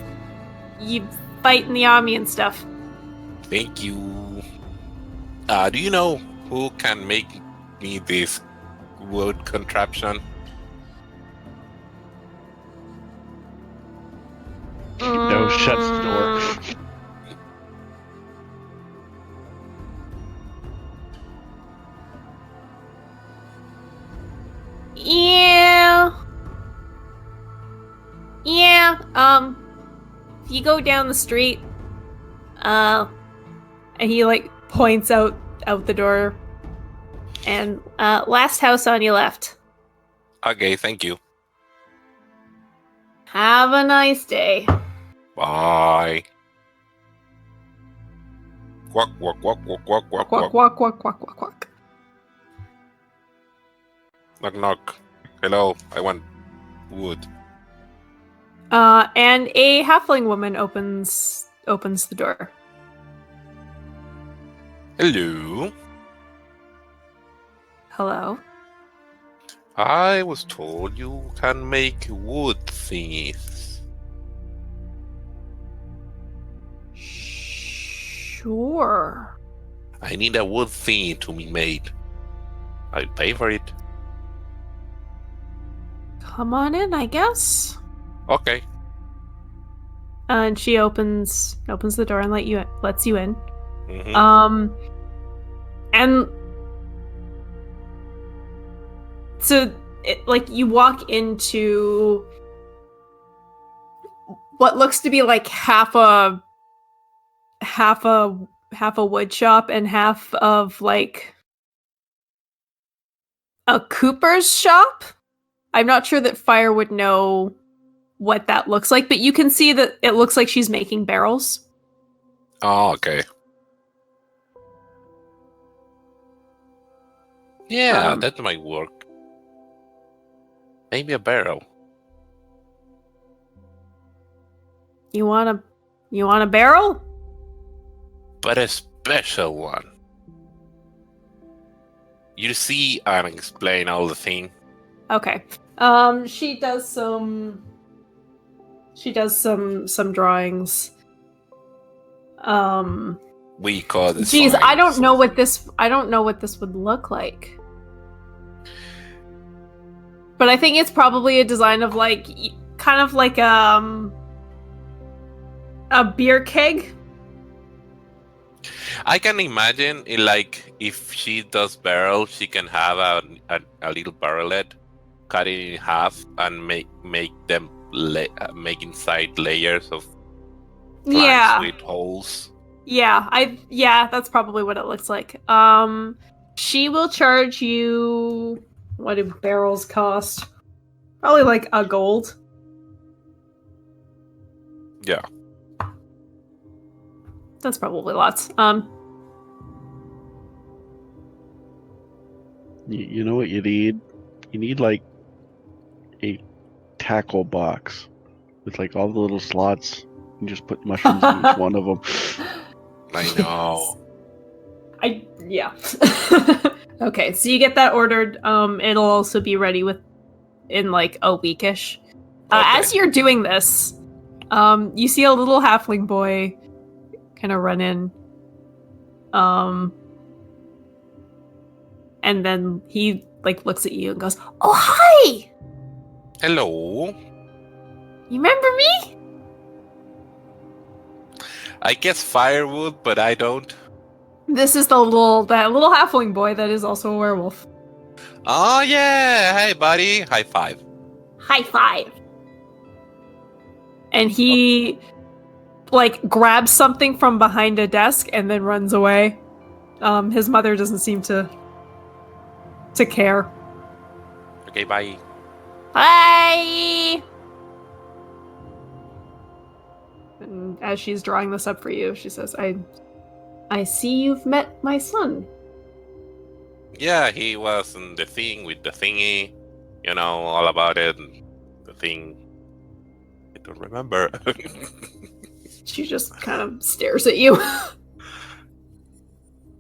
you fighting the army and stuff. Thank you. Do you know who can make me this wood contraption? No, shuts the door. Yeah, if you go down the street, and he like points out the door, and last house on your left. Okay, thank you. Have a nice day. Bye. Quack, quack, quack, quack, quack, quack, Quack, quack. quack, quack, quack, quack, quack. Knock, knock. Hello, I want wood. And a halfling woman opens the door. Hello. Hello. I was told you can make wood thingies. Sure. I need a wood thingy to be made. I'll pay for it. Come on in, I guess. Okay. And she opens the door and lets you in. Mm-hmm. And so like you walk into what looks to be like half a wood shop and half of like a cooper's shop. I'm not sure that Fire would know what that looks like, but you can see that it looks like she's making barrels. Oh, okay. Yeah, that might work. Maybe a barrel. You want a barrel? But a special one. You see and explain all the thing. Okay. She does some She does some drawings. We call this. Geez, I don't know what this would look like. But I think it's probably a design of like kind of like a beer keg. I can imagine like if she does barrel, she can have a little barrelet, cut it in half, and make them make inside layers of planks with holes. Yeah, that's probably what it looks like. She will charge you. What do barrels cost? Probably like a gold. Yeah. That's probably lots. You know what you need? You need like a tackle box with like all the little slots. You just put mushrooms in each one of them. I know. Yeah. Okay, so you get that ordered. It'll also be ready in like a weekish. Okay. As you're doing this, you see a little halfling boy kind of run in. And then he like looks at you and goes, "Oh, hi! Hello. You remember me?" I guess firewood, but I don't. This is that little halfling boy that is also a werewolf. Oh yeah! Hey, buddy! High five. High five. And he like grabs something from behind a desk and then runs away. His mother doesn't seem to care. Okay, bye. Bye. And as she's drawing this up for you, she says, I see you've met my son." Yeah, he was in the thing with the thingy. You know, all about it. The thing. I don't remember. She just kind of stares at you.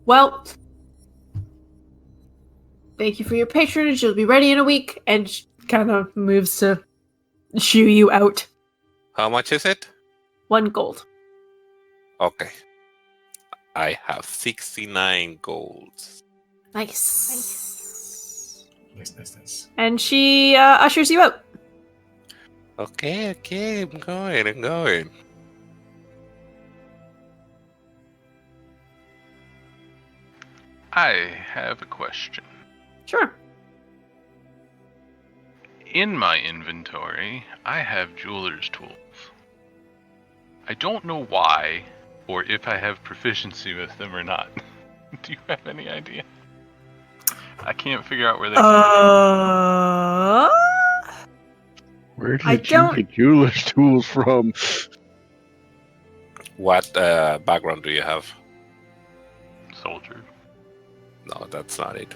Well, thank you for your patronage. You'll be ready in a week. And she kind of moves to shoo you out. How much is it? 1 gold. Okay. I have 69 golds. Nice. Nice. And she ushers you out. Okay, I'm going. I have a question. Sure. In my inventory, I have jeweler's tools. I don't know why, or if I have proficiency with them or not. Do you have any idea? I can't figure out where they Where did you get jeweler's tools from? What background do you have? Soldier. No, that's not it.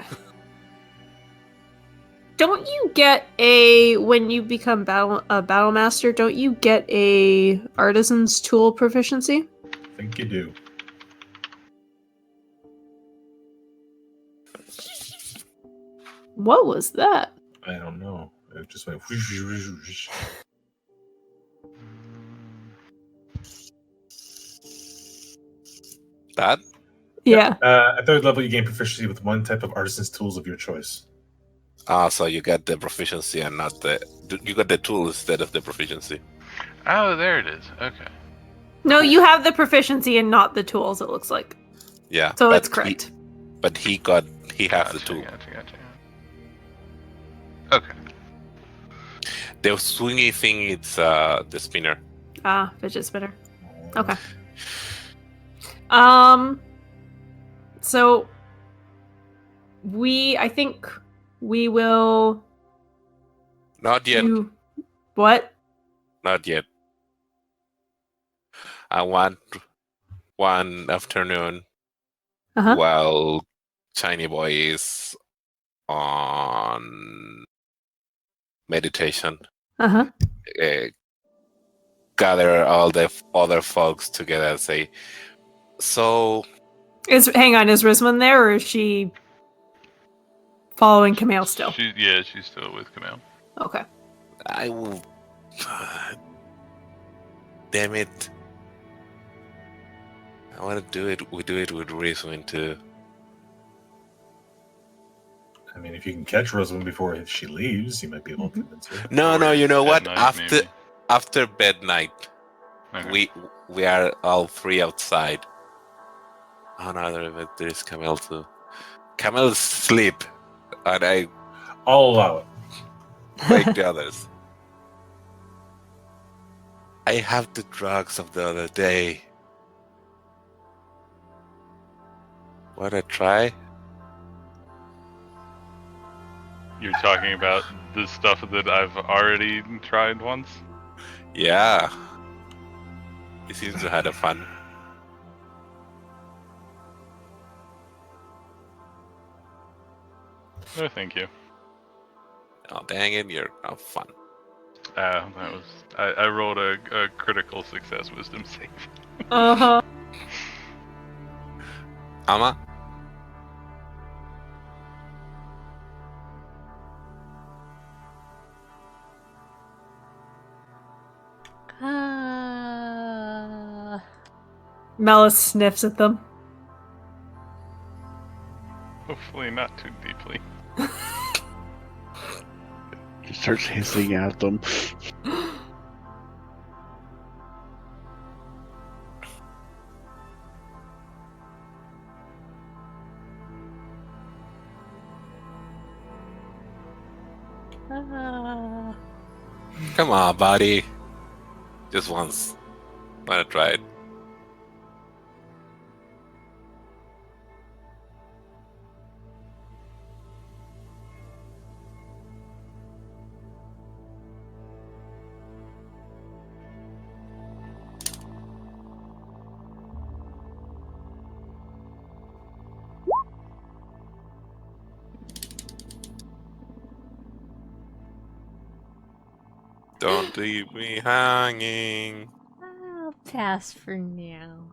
Don't you get when you become a battle master, don't you get a artisan's tool proficiency? I think you do. What was that? I don't know. It just went. That? Yeah. At 3rd level, you gain proficiency with one type of artisan's tools of your choice. So you get the proficiency and not you got the tool instead of the proficiency. Oh, there it is. Okay. No, you have the proficiency and not the tools, it looks like. Yeah. So it's correct. He has the tool. Gotcha. Okay. The swingy thing, it's the spinner. Fidget spinner. Okay. So I think we will Not yet. What? Not yet. I want one afternoon while Tiny Boy is on meditation. Gather all the other folks together and say, so... Hang on, is Rizwan there, or is she following Kamel still? She's still with Kamel. Okay. I will... Damn it. I want to do it. We do it with Rizwin too. I mean, if you can catch Rosamund before she leaves, you might be able to convince her. No, you know what? Maybe. After bed night, Okay. we are all three outside. Oh no, there is Camille too. Camille's sleep, and I I'll allow it. wake the others. I have the drugs of the other day. Wanna try? You're talking about the stuff that I've already tried once? Yeah. He seems to have had fun. No, thank you. Oh, dang it, you're not fun. That was I rolled a critical success wisdom save. Uh-huh. Ama? Mellis sniffs at them. Hopefully not too deeply. He starts hissing at them. Come on, buddy. Just once. Wanna try it? Don't leave me hanging. I'll pass for now.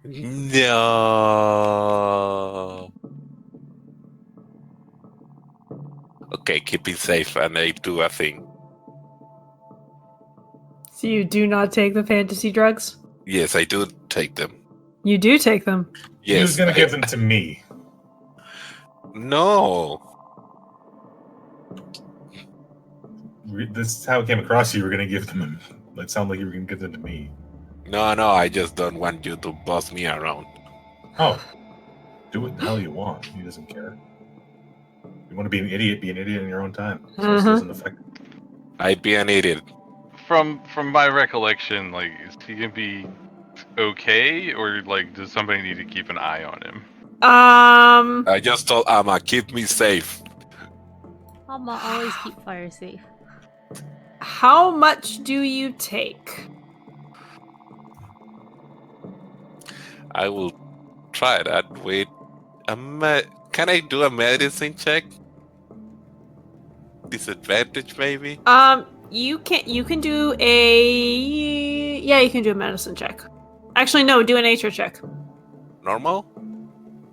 No. Okay, keep it safe, and I do a thing. So you do not take the fantasy drugs? Yes, I do take them. You do take them. Yes. He was going to give them to me. No. This is how it came across. You were going to give them. It sounded like you were going to give them to me. No, I just don't want you to boss me around. Oh, do what the hell you want. He doesn't care. You want to be an idiot in your own time. So this doesn't affect. I'd be an idiot. From my recollection, like, is he gonna be okay, or like, does somebody need to keep an eye on him? I just told Amma, keep me safe. I'ma always keep fire safe. How much do you take? I will try that. Wait, can I do a medicine check? Disadvantage, maybe? You can do you can do a medicine check. Actually, no, do a nature check. Normal?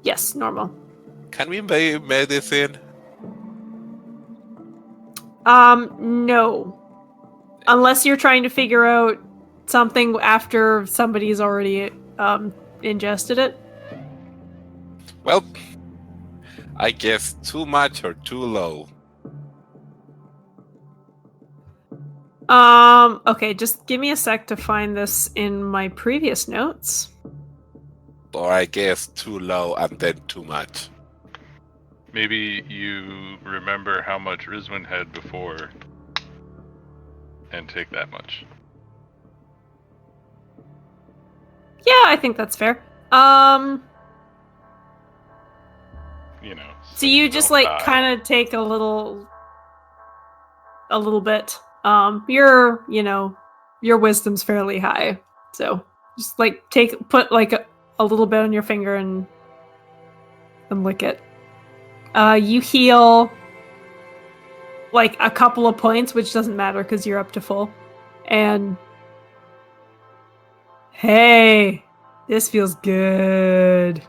Yes, normal. Can we make medicine? No. Unless you're trying to figure out something after somebody's already ingested it. Well, I guess too much or too low. Okay, just give me a sec to find this in my previous notes. Or I guess too low and then too much. Maybe you remember how much Rizwin had before and take that much. Yeah, I think that's fair. You know. So you just like kind of take a little bit. Your wisdom's fairly high. So just like put like a little bit on your finger and lick it. You heal like a couple of points, which doesn't matter because you're up to full. And hey, this feels good.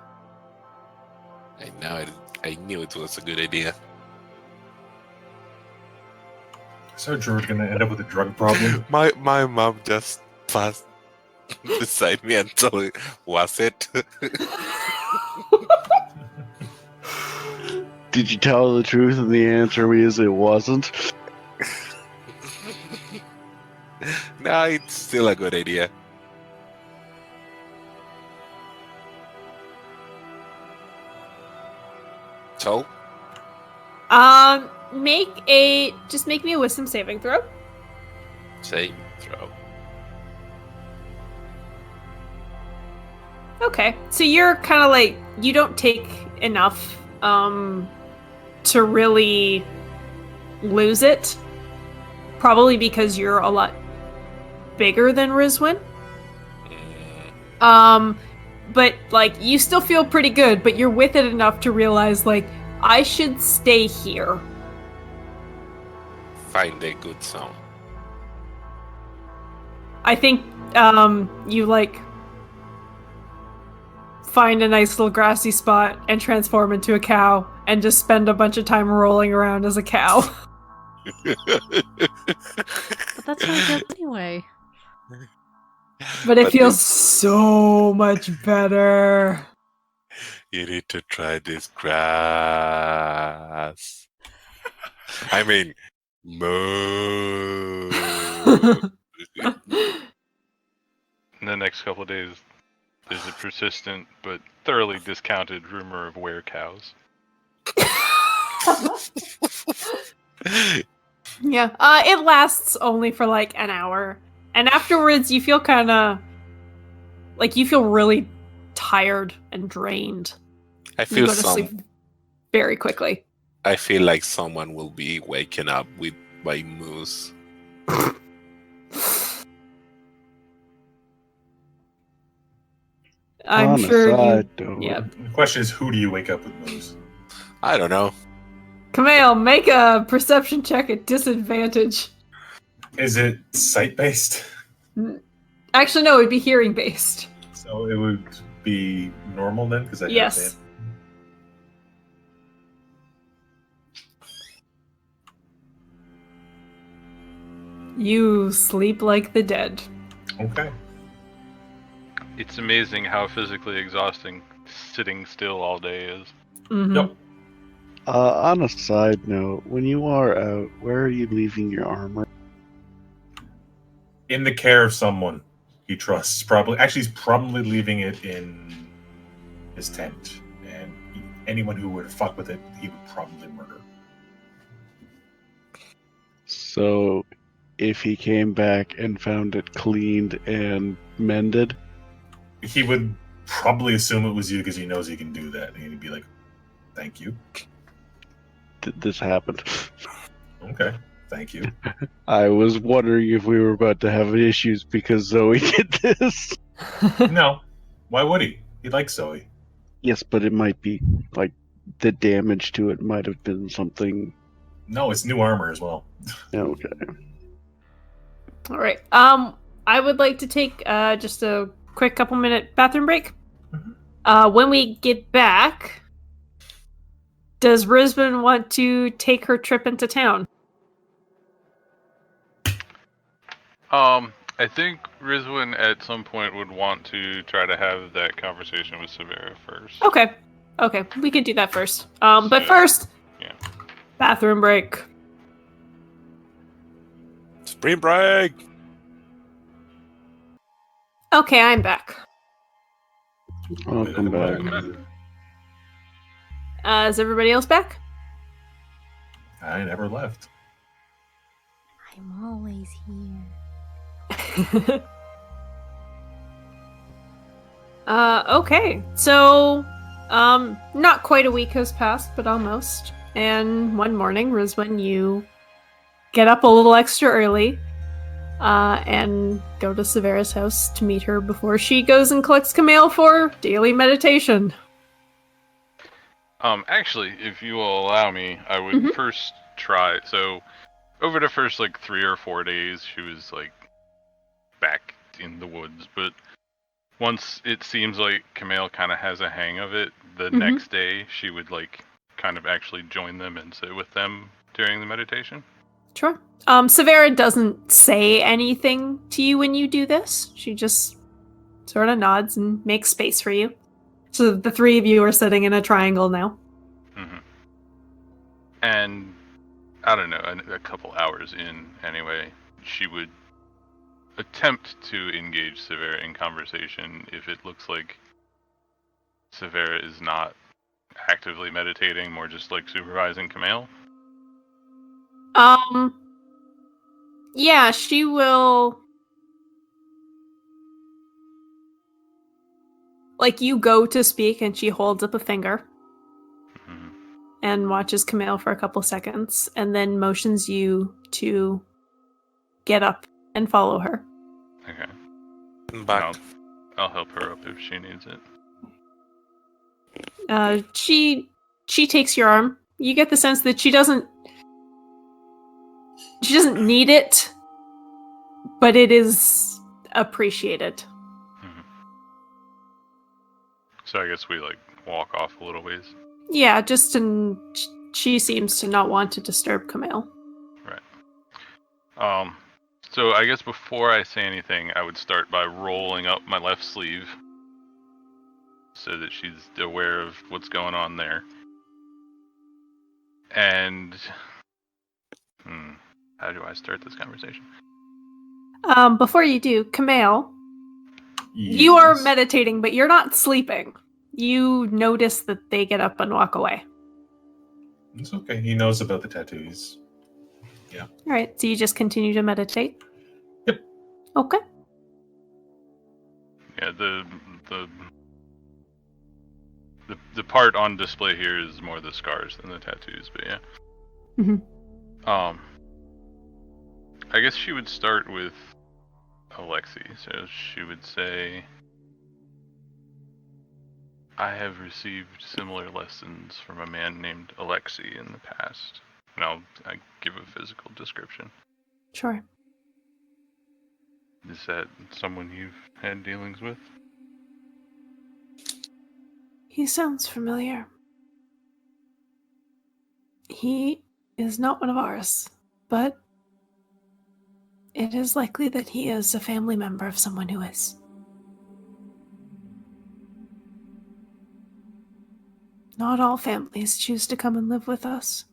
I knew it was a good idea. So George gonna end up with a drug problem? My mom just fast beside me until it was it. Did you tell the truth? And the answer is it wasn't. No, it's still a good idea. So, make me a wisdom saving throw. save throw. Okay, so you're kind of like, you don't take enough to really lose it, probably because you're a lot bigger than Rizwin. But like, you still feel pretty good, but you're with it enough to realize, like, I should stay here. Find a good zone. I think you like find a nice little grassy spot and transform into a cow and just spend a bunch of time rolling around as a cow. But that's not good anyway. But it feels so much better. You need to try this grass. I mean, moo. In the next couple of days, there's a persistent but thoroughly discounted rumor of were-cows. Yeah, it lasts only for like an hour. And afterwards, you feel kind of like you feel really tired and drained. I You feel go to sleep very quickly. I feel like someone will be waking up with my moose. I'm On sure a side you. note, Yeah. The question is, who do you wake up with moose? I don't know. Camille, make a perception check at disadvantage. Is it sight based? Actually, no, it would be hearing based. So it would be normal then, because I Yes. You sleep like the dead. Okay. It's amazing how physically exhausting sitting still all day is. Mm-hmm. Yep. on a side note, when you are out, where are you leaving your armor? In the care of someone he trusts. He's probably leaving it in his tent. And anyone who would fuck with it, he would probably murder. So, if he came back and found it cleaned and mended, He would probably assume it was you because he knows he can do that. And he'd be like, thank you. this happened. Okay. Thank you. I was wondering if we were about to have issues because Zoe did this. No. Why would he? He likes Zoe. Yes, but it might be, like, the damage to it might have been something. No, it's new armor as well. Okay. All right. I would like to take just a quick couple minute bathroom break. When we get back, does Risbon want to take her trip into town? I think Rizwin at some point would want to try to have that conversation with Severa first. Okay, we can do that first. But first, yeah. Bathroom break. Spring break! Okay, I'm back. Welcome back. Is everybody else back? I never left. I'm always here. Okay. So, not quite a week has passed, but almost. And one morning, Rizwin, you get up a little extra early, and go to Severa's house to meet her before she goes and collects Camille for daily meditation. Actually, if you will allow me, I would first try. So, over the first 3 or 4 days, she was back in the woods. But once it seems like Camille kind of has a hang of it, the next day she would kind of actually join them and sit with them during the meditation. Sure. Severa doesn't say anything to you when you do this. She just sort of nods and makes space for you. So the three of you are sitting in a triangle now. Mm-hmm. And I don't know, a couple hours in anyway, she would attempt to engage Severa in conversation if it looks like Severa is not actively meditating, more just like supervising Camille. Yeah, she will. Like, you go to speak and she holds up a finger and watches Camille for a couple seconds and then motions you to get up and follow her. Okay. But I'll help her up if she needs it. She takes your arm. You get the sense that she doesn't need it, but it is appreciated. So I guess we like walk off a little ways. Yeah, she seems to not want to disturb Camille. Right. So I guess before I say anything, I would start by rolling up my left sleeve so that she's aware of what's going on there. And how do I start this conversation? Before you do, Camille, Yes. you are meditating, but you're not sleeping. You notice that they get up and walk away. It's okay. He knows about the tattoos. Yeah. All right, so you just continue to meditate? Yep. Okay. Yeah, the part on display here is more the scars than the tattoos, but yeah. Mm-hmm. I guess she would start with Alexi. So she would say, I have received similar lessons from a man named Alexi in the past. And I give a physical description. Sure. Is that someone you've had dealings with? He sounds familiar. He is not one of ours, but it is likely that he is a family member of someone who is. Not all families choose to come and live with us.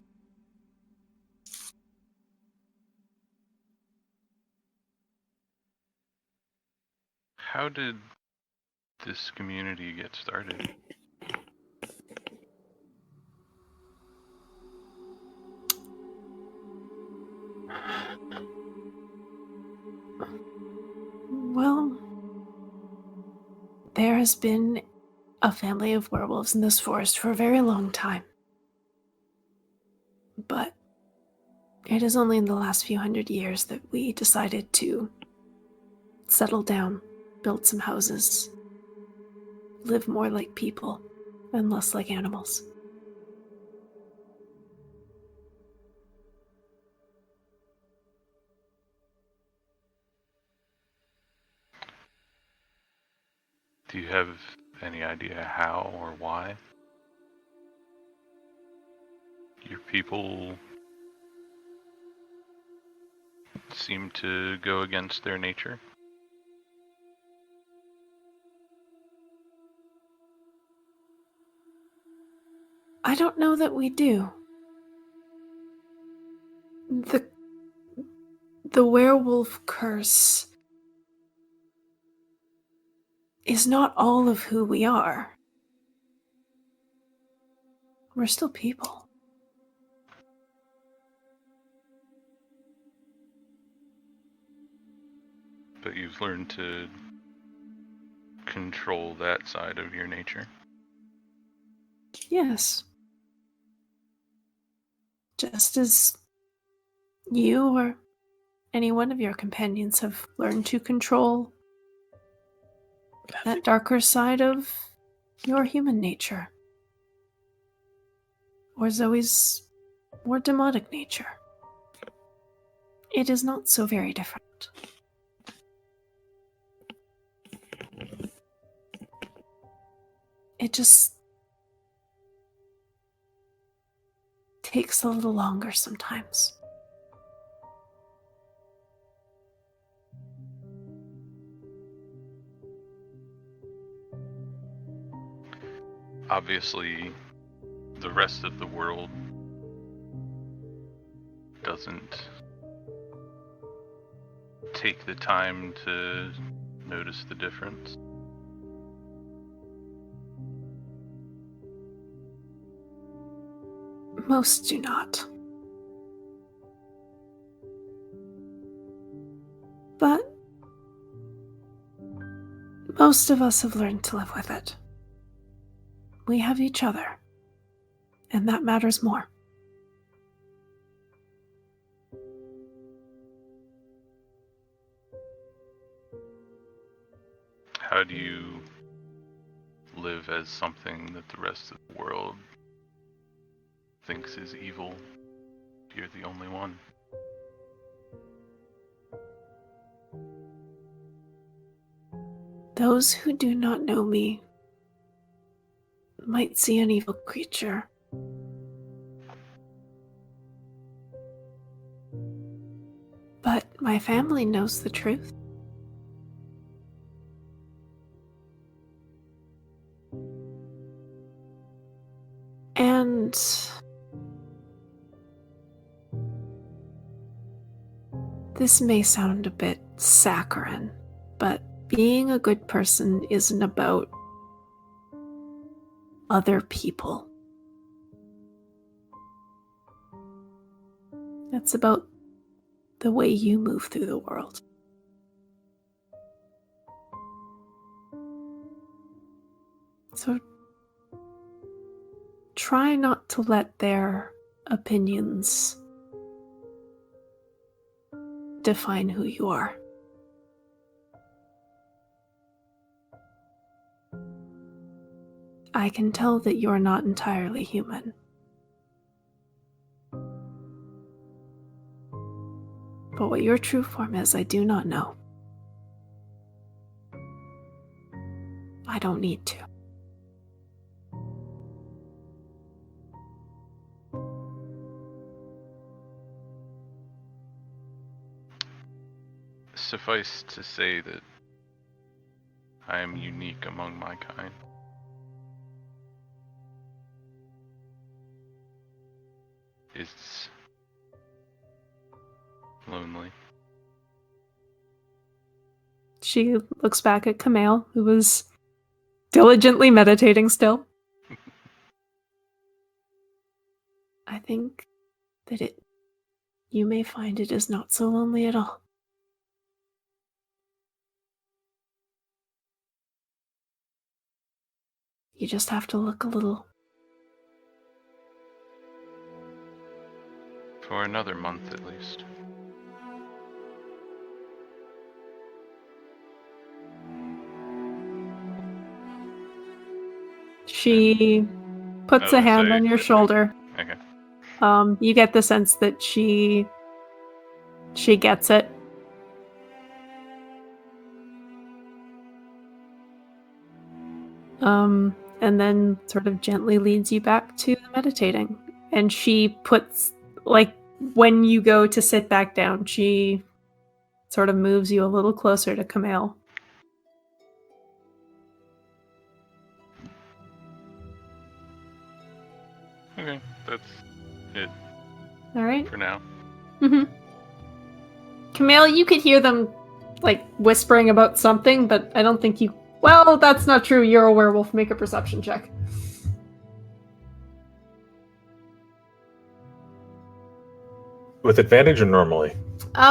How did this community get started? Well, there has been a family of werewolves in this forest for a very long time. But it is only in the last few hundred years that we decided to settle down, build some houses, live more like people and less like animals. Do you have any idea how or why your people seem to go against their nature? I don't know that we do. The werewolf curse is not all of who we are. We're still people. But you've learned to control that side of your nature. Yes. Just as you or any one of your companions have learned to control that darker side of your human nature. Or Zoe's more demonic nature. It is not so very different. It just takes a little longer sometimes. obviously the rest of the world doesn't take the time to notice the difference. Most do not. But most of us have learned to live with it. We have each other, and that matters more. How do you live as something that the rest of the world thinks is evil? You're the only one. Those who do not know me might see an evil creature. But my family knows the truth. And this may sound a bit saccharine, but being a good person isn't about other people. It's about the way you move through the world. So try not to let their opinions define who you are. I can tell that you're not entirely human. But what your true form is, I do not know. I don't need to. Suffice to say that I am unique among my kind. It's lonely. She looks back at Camille, who was diligently meditating still. I think that you may find it is not so lonely at all. You just have to look a little. For another month at least. She puts a hand on your shoulder. Okay. You get the sense that she gets it. And then sort of gently leads you back to meditating. And she puts, like, when you go to sit back down, she sort of moves you a little closer to Camille. Okay, that's it. All right. For now. Mm-hmm. Camille, you could hear them, like, whispering about something, but I don't think you... Well, that's not true. You're a werewolf. Make a perception check. With advantage or normally?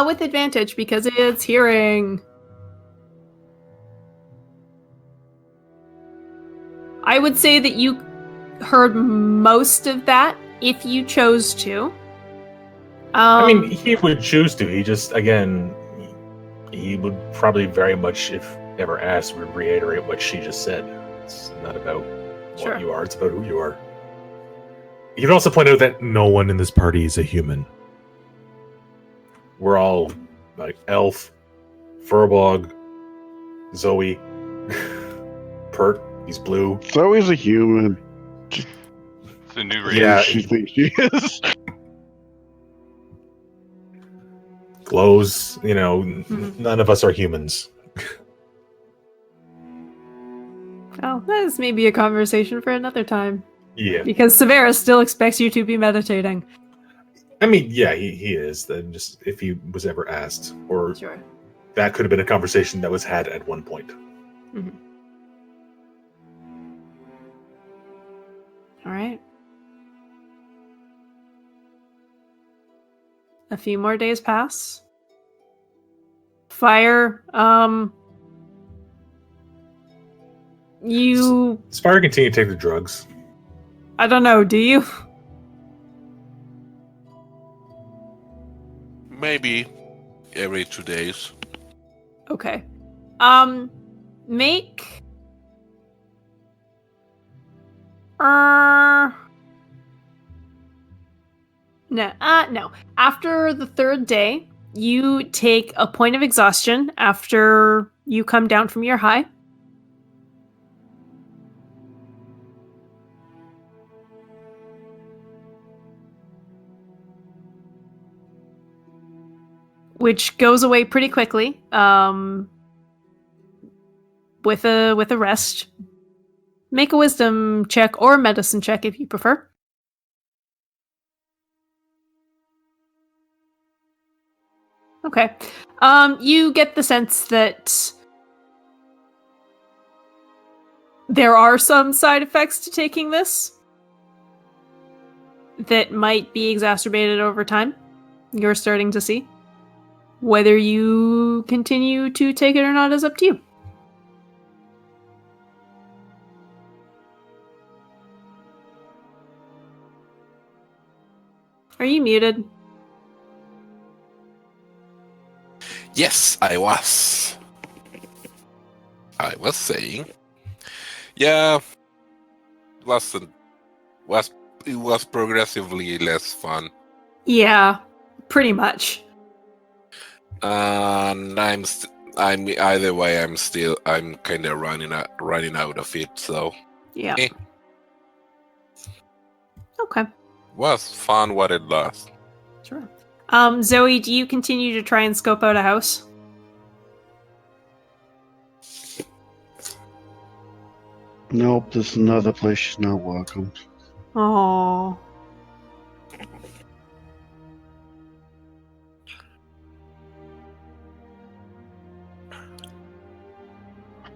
With advantage, because it's hearing. I would say that you heard most of that if you chose to. I mean, he would choose to. He just, again, he would probably very much, if ever asked, would reiterate what she just said. It's not about what you are, it's about who you are. You can also point out that no one in this party is a human. We're all, like, Elf, Furbog, Zoe, Pert, he's blue. Zoe's a human. It's a new race. Yeah, She thinks she is. Glows, you know, none of us are humans. Well, this may be a conversation for another time. Yeah. Because Severus still expects you to be meditating. I mean, yeah, he is. Then just if he was ever asked, or Sure. that could have been a conversation that was had at one point. Mm-hmm. All right. A few more days pass. Fire, you... Spire continue to take the drugs. I don't know, do you? Maybe every 2 days. Okay. Make... No. After the third day, you take a point of exhaustion after you come down from your high. Which goes away pretty quickly. With a rest. Make a wisdom check or a medicine check if you prefer. Okay. You get the sense that there are some side effects to taking this that might be exacerbated over time. You're starting to see. Whether you continue to take it or not is up to you. Are you muted? Yes, I was. I was saying, yeah, it was progressively less fun. Yeah, pretty much. And I'm either way. I'm kind of running out of it. So Yeah. eh. Okay. Was fun what it lasts. Sure. Zoe, do you continue to try and scope out a house? Nope, this is another place she's not welcome. Oh.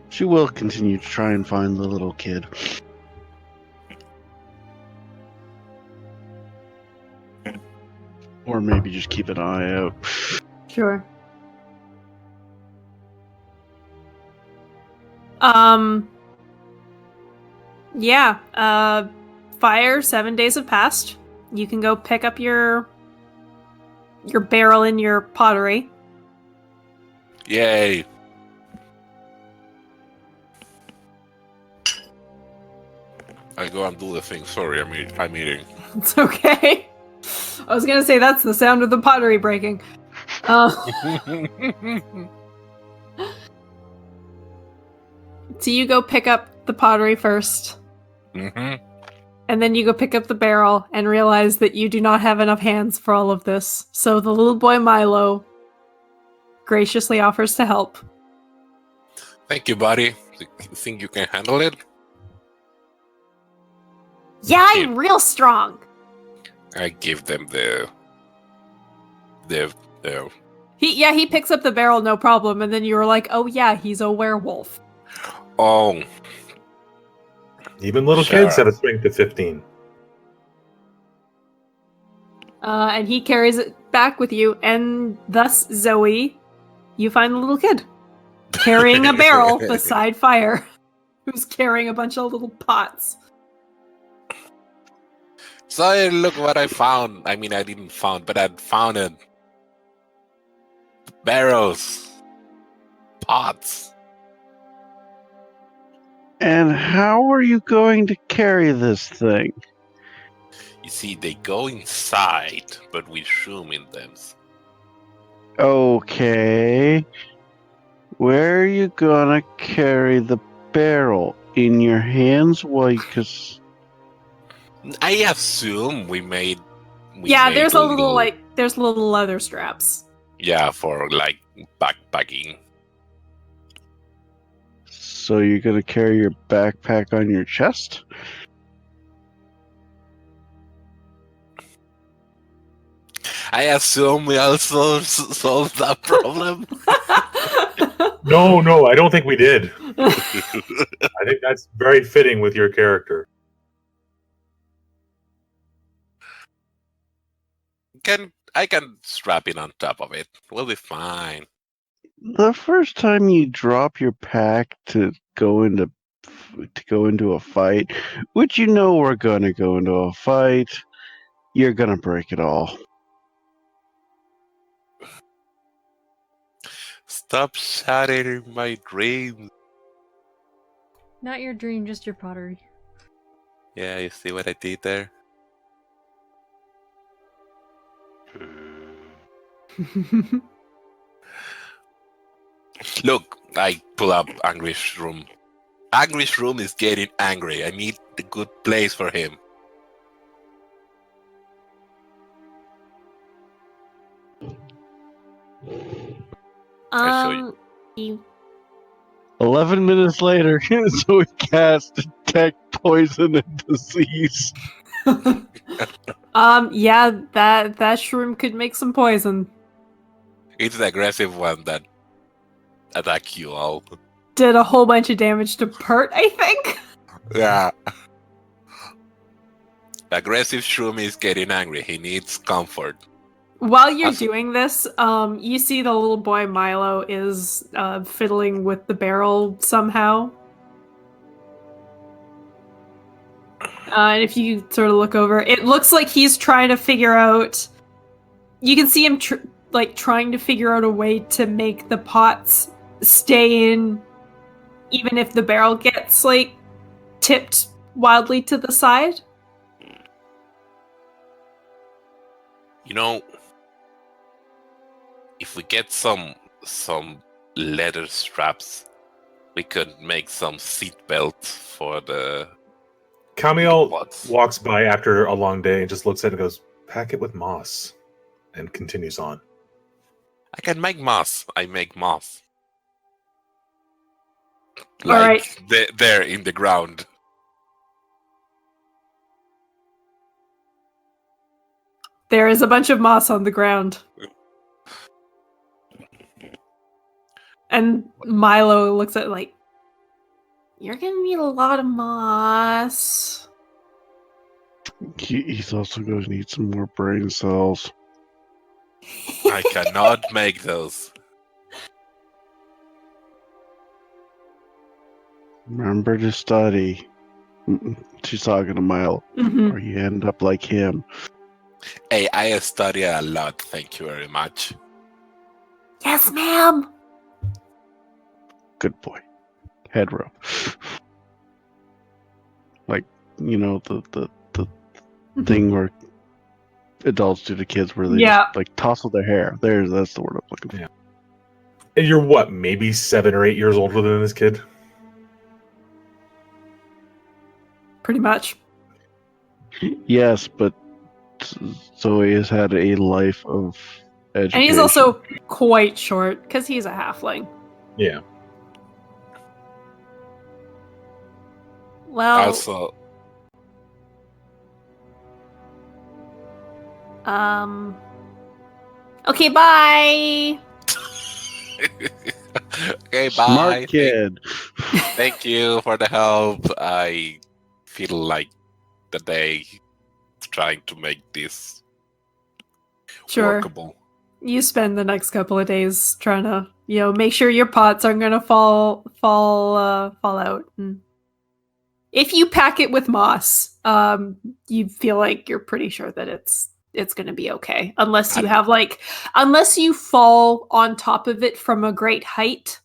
She will continue to try and find the little kid. Or maybe just keep an eye out. Sure. Yeah. Fire, 7 days have passed. You can go pick up your barrel in your pottery. Yay! I go and do the thing. Sorry, I'm eating. It's okay. I was gonna say that's the sound of the pottery breaking. So you go pick up the pottery first. Mm-hmm. And then you go pick up the barrel and realize that you do not have enough hands for all of this. So the little boy Milo graciously offers to help. Thank you, buddy. You think you can handle it? Yeah, I'm real strong. I give them the He picks up the barrel, no problem, and then you were like, oh yeah, he's a werewolf. Oh. Even little kids have a strength of 15. And he carries it back with you, and thus, Zoe, you find the little kid carrying a barrel beside Fire, who's carrying a bunch of little pots. So look what I found. I mean, I didn't found, but I found it. Barrels. Pots. And how are you going to carry this thing? You see, they go inside, but we zoom in them. Okay. Where are you gonna carry the barrel? In your hands? Why, because... I assume we made... there's little leather straps. Yeah, for like backpacking. So you're gonna carry your backpack on your chest? I assume we also solved that problem. No, I don't think we did. I think that's very fitting with your character. I can strap it on top of it. We'll be fine. The first time you drop your pack to go into a fight, which you know we're gonna go into a fight, you're gonna break it all. Stop shattering my dreams. Not your dream, just your pottery. Yeah, you see what I did there? Look, I pull up Angry's room. Angry's room is getting angry. I need the good place for him. I'll show you. 11 minutes later, so we cast Detect Poison and Disease. Yeah, that shroom could make some poison. It's the aggressive one that attack you all. Did a whole bunch of damage to Pert, I think. Yeah. The aggressive shroom is getting angry. He needs comfort. While you're doing this, you see the little boy Milo is fiddling with the barrel somehow. And if you sort of look over, it looks like he's trying to figure out... You can see him trying to figure out a way to make the pots stay in, even if the barrel gets tipped wildly to the side. You know, if we get some leather straps, we could make some seat belts for the Camille pots. walks by after a long day and just looks at it and goes, "Pack it with moss," and continues on. I can make moss. I make moss. All right. There in the ground. There is a bunch of moss on the ground. And Milo looks at it you're gonna need a lot of moss. He's also going to need some more brain cells. I cannot make those. Remember to study. She's talking to Milo. Mm-hmm. Or you end up like him. Hey, I study a lot. Thank you very much. Yes, ma'am. Good boy. Head rub. The thing where adults do to kids where they just tousle their hair. That's the word I'm looking for. Yeah. And you're what, maybe 7 or 8 years older than this kid? Pretty much. Yes, but Zoe has had a life of education. And he's also quite short, because he's a halfling. Yeah. Well... Also... Okay, bye! Okay, bye. Smart kid. Thank you for the help. I feel like the day trying to make this workable. You spend the next couple of days trying to, make sure your pots aren't going to fall out. And if you pack it with moss, you feel like you're pretty sure that it's going to be okay, unless you have unless you fall on top of it from a great height.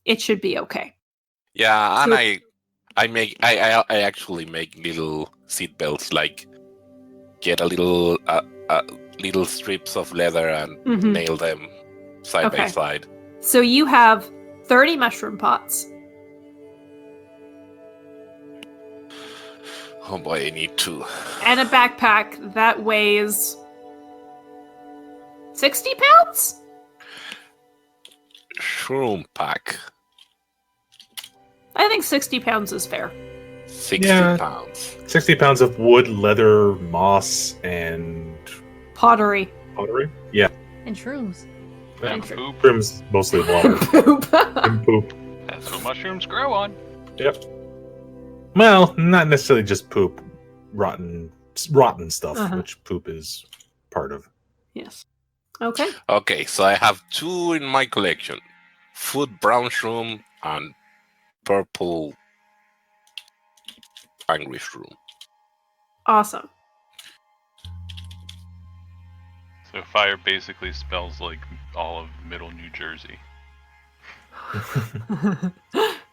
It should be okay. Yeah, and I actually make little seat belts, get a little little strips of leather and nail them side by side. So you have 30 mushroom pots. Oh boy, I need to. And a backpack that weighs 60 pounds? Shroom pack. I think 60 pounds is fair. 60 pounds. 60 pounds of wood, leather, moss, and Pottery. pottery? Yeah. And shrooms. And poop. Shrooms, mostly water. Poop. And poop. That's what mushrooms grow on. Yep. Well, not necessarily just poop. Rotten stuff, which poop is part of. Yes. Okay. Okay, so I have 2 in my collection. Food brown shroom and purple angry shroom. Awesome. So fire basically spells like all of middle New Jersey.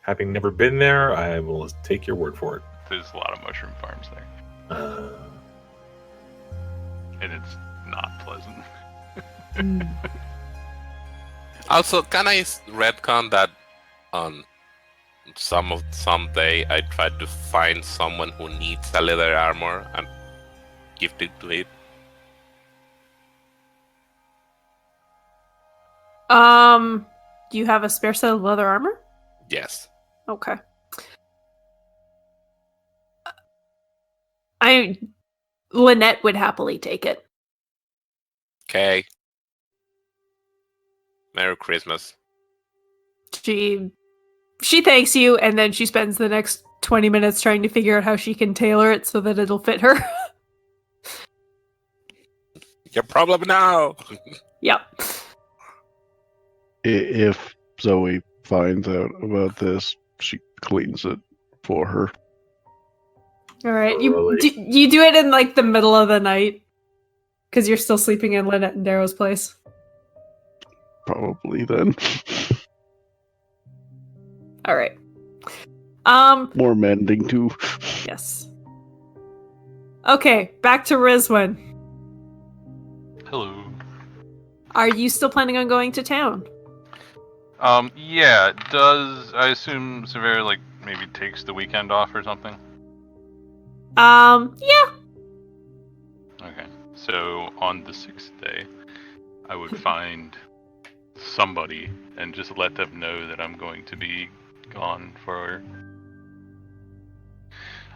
Having never been there, I will take your word for it. There's a lot of mushroom farms there. And it's not pleasant. Also, can I retcon that on someday I try to find someone who needs a leather armor and gift it to it? Do you have a spare set of leather armor? Yes. Okay. Lynette would happily take it. Okay. Merry Christmas. She thanks you, and then she spends the next 20 minutes trying to figure out how she can tailor it so that it'll fit her. Your problem now. Yep. If Zoe finds out about this, she cleans it for her. All right. Really? You do it in like the middle of the night because you're still sleeping in Lynette and Darrow's place. Probably then. All right. More mending too. Yes. Okay, back to Rizwan. Hello. Are you still planning on going to town? Yeah, I assume Severa, like, maybe takes the weekend off or something? Yeah. Okay, so on the 6th day, I would find somebody and just let them know that I'm going to be gone for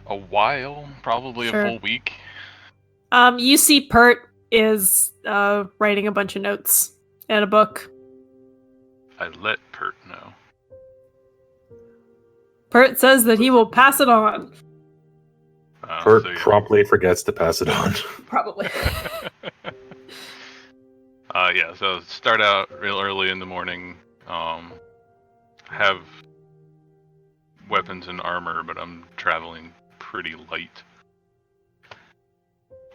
a while, probably Sure. a full week. You see Pert is writing a bunch of notes in a book. I let Pert know. Pert says that he will pass it on. Pert So, yeah. promptly forgets to pass it on. Probably. Yeah, so start out real early in the morning, have weapons and armor, but I'm traveling pretty light.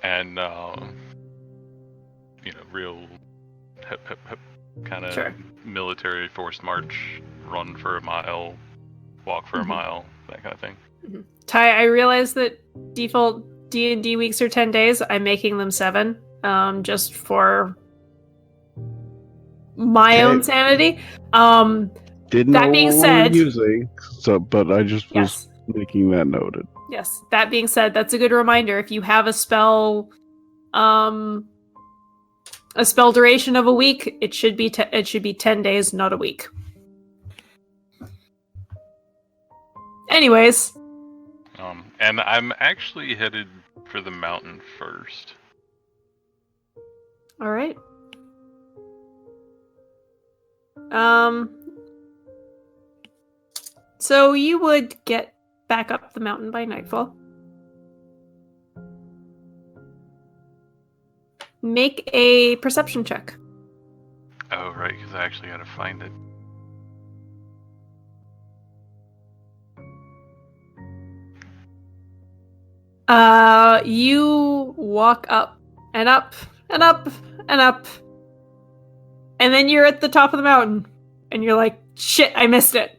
And, real kind of Sure. military forced march, run for a mile, walk for a mile, that kind of thing. Ty, I realize that default D&D weeks are 10 days. I'm making them 7, just for my own sanity. Didn't that know being what said, we were using, but I just was making that noted. Yes. That being said, that's a good reminder. If you have a spell duration of a week, it should be 10 days, not a week. Anyways, and I'm actually headed for the mountain first. all right. So you would get back up the mountain by nightfall. Make a perception check. Oh, right, because I actually got to find it. You walk up and up and up and up, and then you're at the top of the mountain, and you're like, shit, I missed it.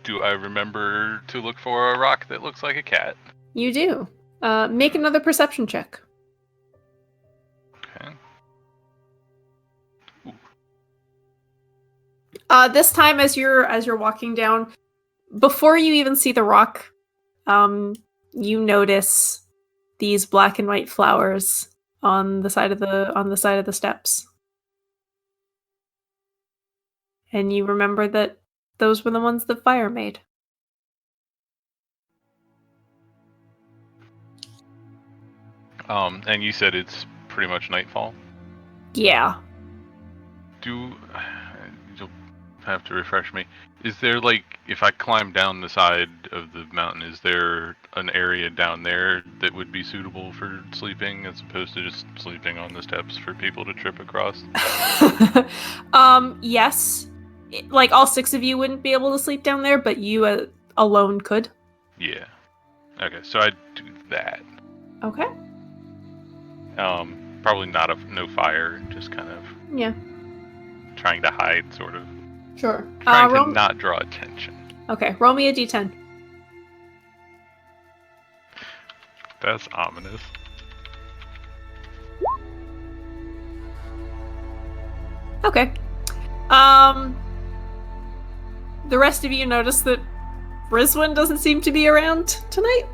Do I remember to look for a rock that looks like a cat? You do. Make another perception check. Okay. This time, as you're walking down, before you even see the rock, you notice these black and white flowers on the side of the steps. And you remember that those were the ones that fire made. And you said it's pretty much nightfall? Yeah. You'll have to refresh me. Is there, like, if I climb down the side of the mountain, is there an area down there that would be suitable for sleeping as opposed to just sleeping on the steps for people to trip across? Yes. Like, all 6 of you wouldn't be able to sleep down there, but you alone could. Yeah. Okay, so I'd do that. Okay. Probably no fire, just kind of Yeah. trying to hide, sort of. Sure. Trying to not draw attention. Okay, roll me a d10. That's ominous. Okay. The rest of you notice that Rizwin doesn't seem to be around tonight.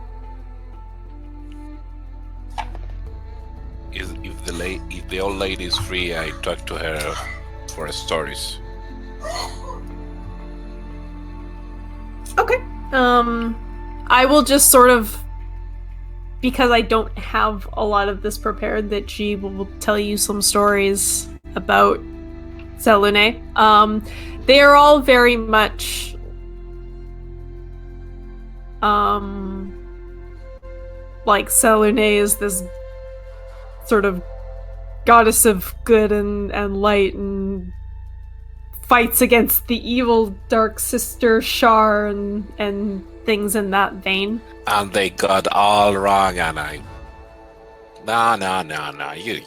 If the old lady is free, I talk to her for stories. Okay. I will just sort of, because I don't have a lot of this prepared, that she will tell you some stories about Selune. They are all very much like Selune is this sort of goddess of good and light and fights against the evil dark sister Shar and things in that vein. And they got all wrong, and I... No, you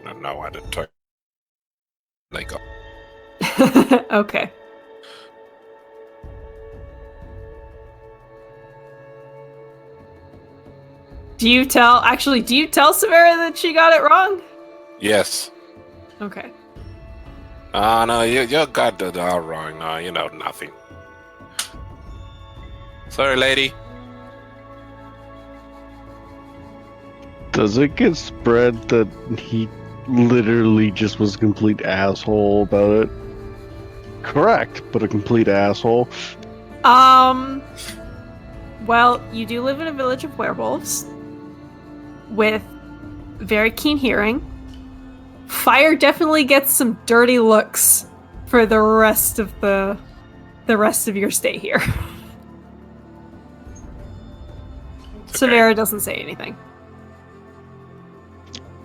don't know how to talk. They go. Okay. Do you tell Severa that she got it wrong? Yes. Okay. No, you got it all wrong. No, you know nothing. Sorry, lady. Does it get spread that he literally just was a complete asshole about it? Correct, but a complete asshole. Well, you do live in a village of werewolves with very keen hearing. Fire definitely gets some dirty looks for the rest of your stay here. Severa doesn't say anything.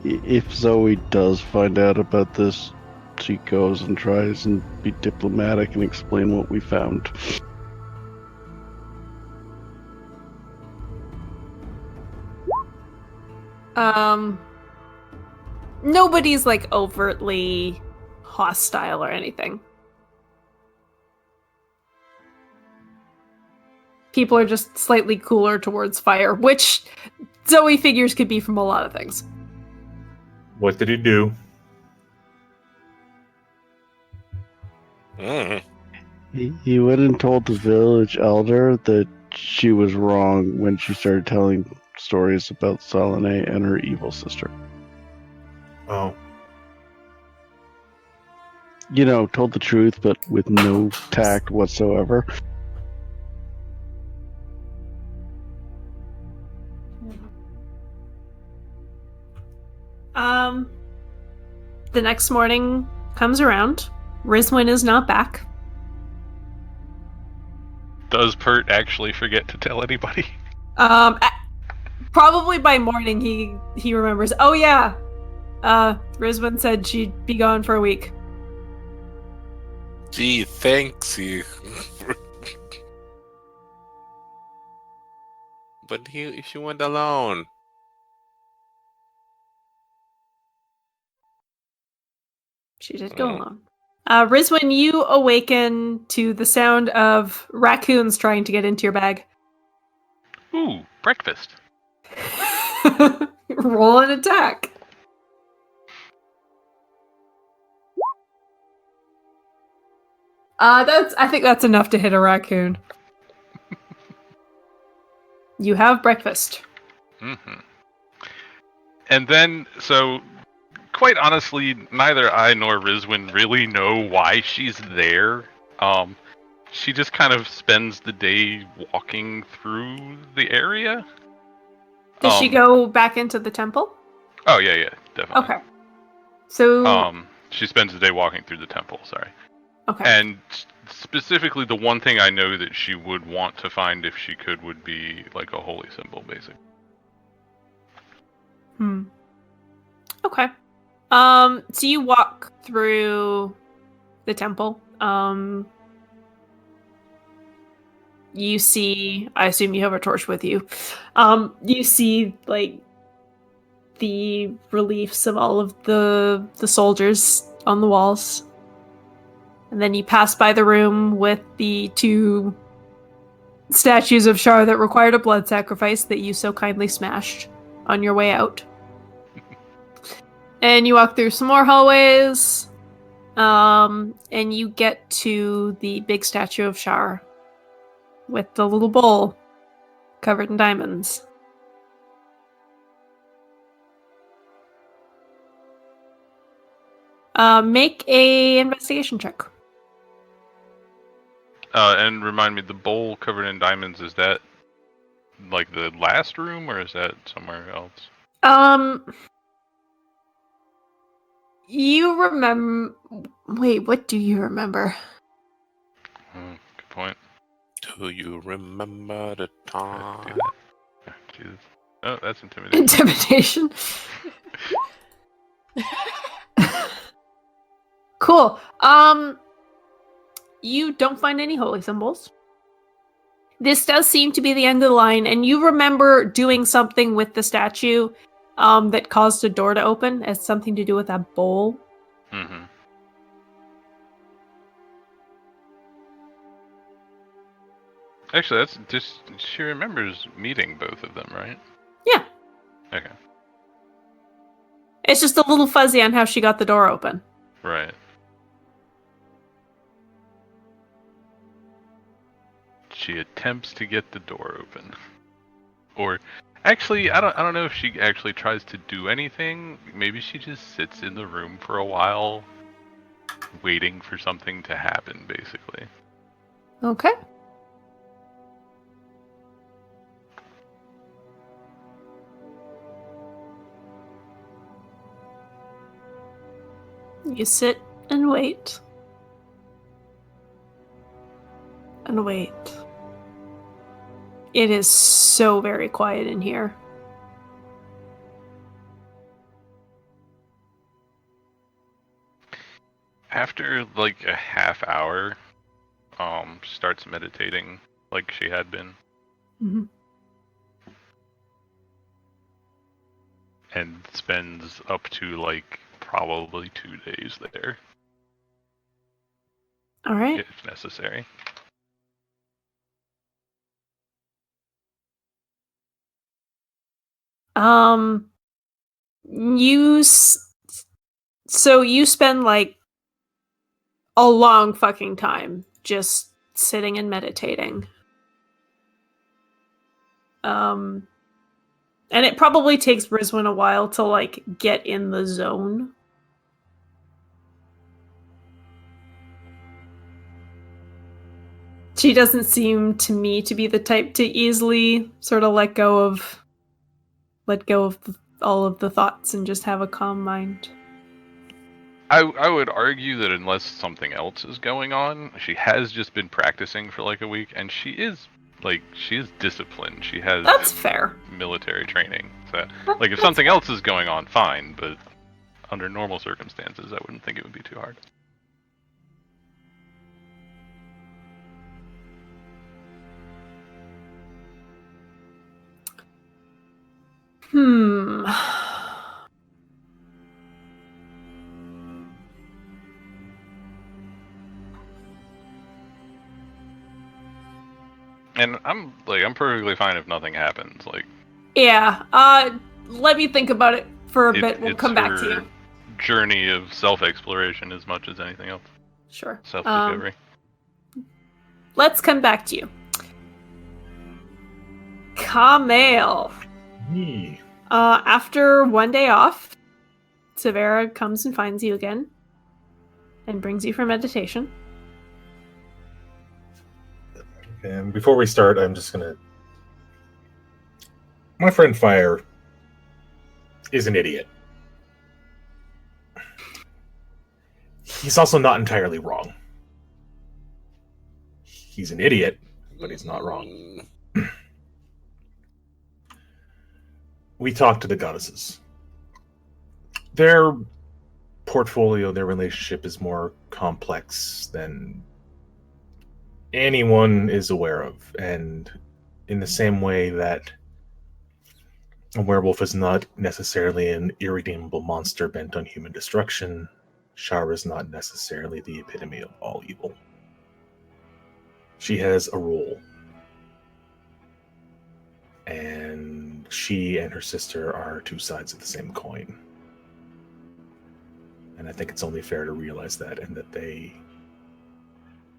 If Zoe does find out about this, she goes and tries and be diplomatic and explain what we found. Nobody's like overtly hostile or anything. People are just slightly cooler towards fire, which Zoe figures could be from a lot of things. What did he do? He went and told the village elder that she was wrong when she started telling stories about Selene and her evil sister. Oh. You know, told the truth, but with no tact whatsoever. The next morning comes around. Rizwin is not back. Does Pert actually forget to tell anybody? Probably by morning he remembers. Oh yeah, Rizwin said she'd be gone for a week. Gee, thanks you. But she went alone. She did go alone. Rizwin, you awaken to the sound of raccoons trying to get into your bag. Ooh, breakfast. Roll an attack. I think that's enough to hit a raccoon. You have breakfast. Mm-hmm. And then, so quite honestly, neither I nor Rizwin really know why she's there. She just kind of spends the day walking through the area. Does she go back into the temple? Oh yeah, definitely. Okay. So she spends the day walking through the temple, sorry. Okay. And specifically the one thing I know that she would want to find if she could would be like a holy symbol, basically. Okay. So you walk through the temple. You see, I assume you have a torch with you. You see like the reliefs of all of the soldiers on the walls. And then you pass by the room with the 2 statues of Shar that required a blood sacrifice that you so kindly smashed on your way out. And you walk through some more hallways, and you get to the big statue of Shar with the little bowl covered in diamonds. Make a investigation check. And remind me, the bowl covered in diamonds, is that like the last room or is that somewhere else? You remember... Wait, what do you remember? Good point. Do you remember the time? Jesus. Oh, that's intimidation. Intimidation. Cool. You don't find any holy symbols. This does seem to be the end of the line, and you remember doing something with the statue that caused a door to open. It's something to do with that bowl. Mm-hmm. Actually, that's just... She remembers meeting both of them, right? Yeah. Okay. It's just a little fuzzy on how she got the door open. Right. She attempts to get the door open. Or actually, I don't know if she actually tries to do anything. Maybe she just sits in the room for a while waiting for something to happen, basically. Okay. You sit and wait. And wait. It is so very quiet in here. After like a half hour, starts meditating like she had been. Mm-hmm. And spends up to like probably 2 days there. All right. If necessary. So you spend like a long fucking time just sitting and meditating. And it probably takes Rizwin a while to like get in the zone. She doesn't seem to me to be the type to easily sort of let go of all of the thoughts and just have a calm mind. I would argue that unless something else is going on, she has just been practicing for like a week, and she is disciplined. She has That's fair. Military training. So like if something else is going on, fine, but under normal circumstances, I wouldn't think it would be too hard. And I'm perfectly fine if nothing happens. Like, yeah. Let me think about it for a bit. We'll come back to you. Journey of self-exploration as much as anything else. Sure. Self-discovery. Let's come back to you. Kamel. Me. After one day off, Severa comes and finds you again and brings you for meditation. And before we start, I'm just gonna... My friend Fire is an idiot. He's also not entirely wrong. He's an idiot, but he's not wrong. We talked to the goddesses. Their portfolio, their relationship is more complex than anyone is aware of. And in the same way that a werewolf is not necessarily an irredeemable monster bent on human destruction, Sheras is not necessarily the epitome of all evil. She has a role. And she and her sister are two sides of the same coin. And I think it's only fair to realize that, and that they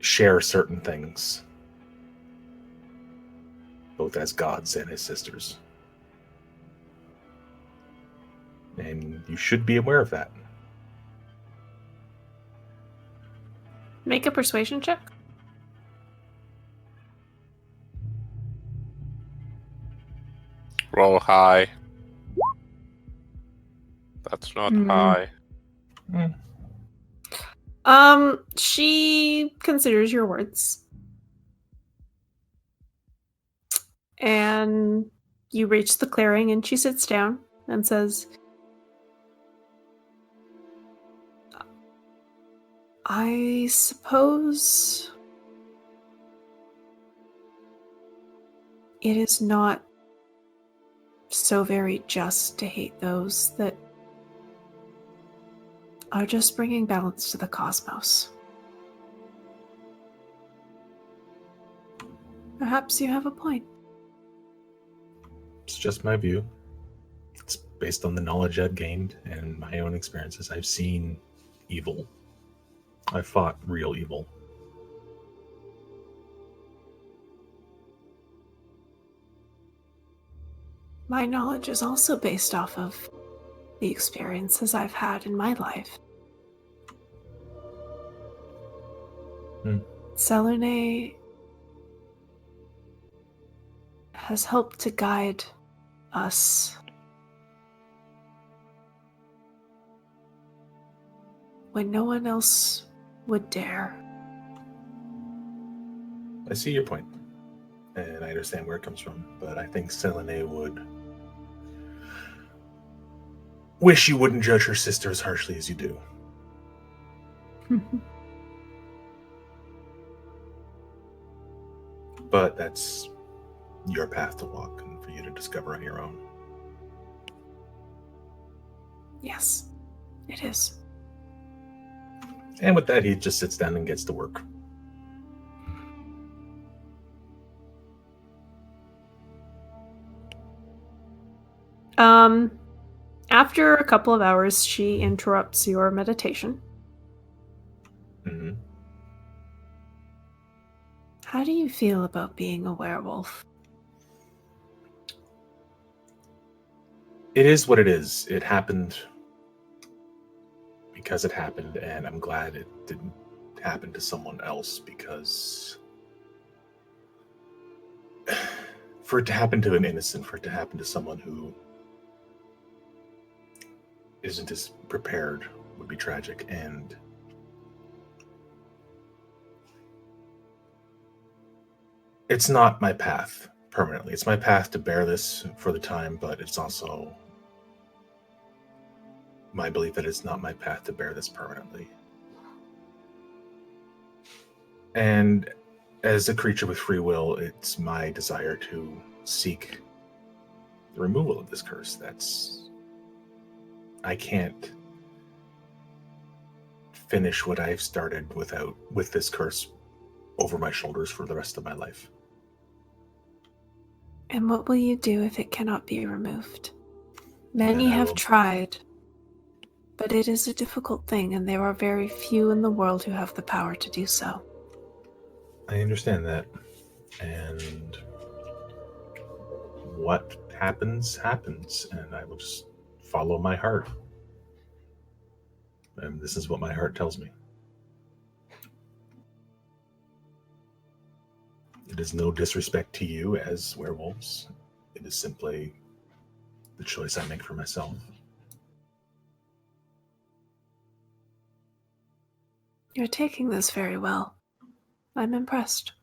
share certain things, both as gods and as sisters. And you should be aware of that. Make a persuasion check. Roll high. That's not high. She considers your words. And you reach the clearing and she sits down and says, I suppose it is not so very just to hate those that are just bringing balance to the cosmos. Perhaps you have a point. It's just my view. It's based on the knowledge I've gained and my own experiences. I've seen evil. I've fought real evil. My knowledge is also based off of the experiences I've had in my life. Selene has helped to guide us when no one else would dare. I see your point, and I understand where it comes from, but I think Selene would wish you wouldn't judge her sister as harshly as you do. But that's your path to walk and for you to discover on your own. Yes, it is. And with that, he just sits down and gets to work. After a couple of hours, she interrupts your meditation. Mm-hmm. How do you feel about being a werewolf? It is what it is. It happened because it happened, and I'm glad it didn't happen to someone else, because for it to happen to an innocent, for it to happen to someone who isn't as prepared would be tragic. And it's not my path permanently. It's my path to bear this for the time, but it's also my belief that it's not my path to bear this permanently. And as a creature with free will, it's my desire to seek the removal of this curse. I can't finish what I've started with this curse over my shoulders for the rest of my life. And what will you do if it cannot be removed? Many have tried, but it is a difficult thing, and there are very few in the world who have the power to do so. I understand that. And what happens, happens, and I will just follow my heart. and this is what my heart tells me. It is no disrespect to you as werewolves. It is simply the choice I make for myself. You're taking this very well. I'm impressed.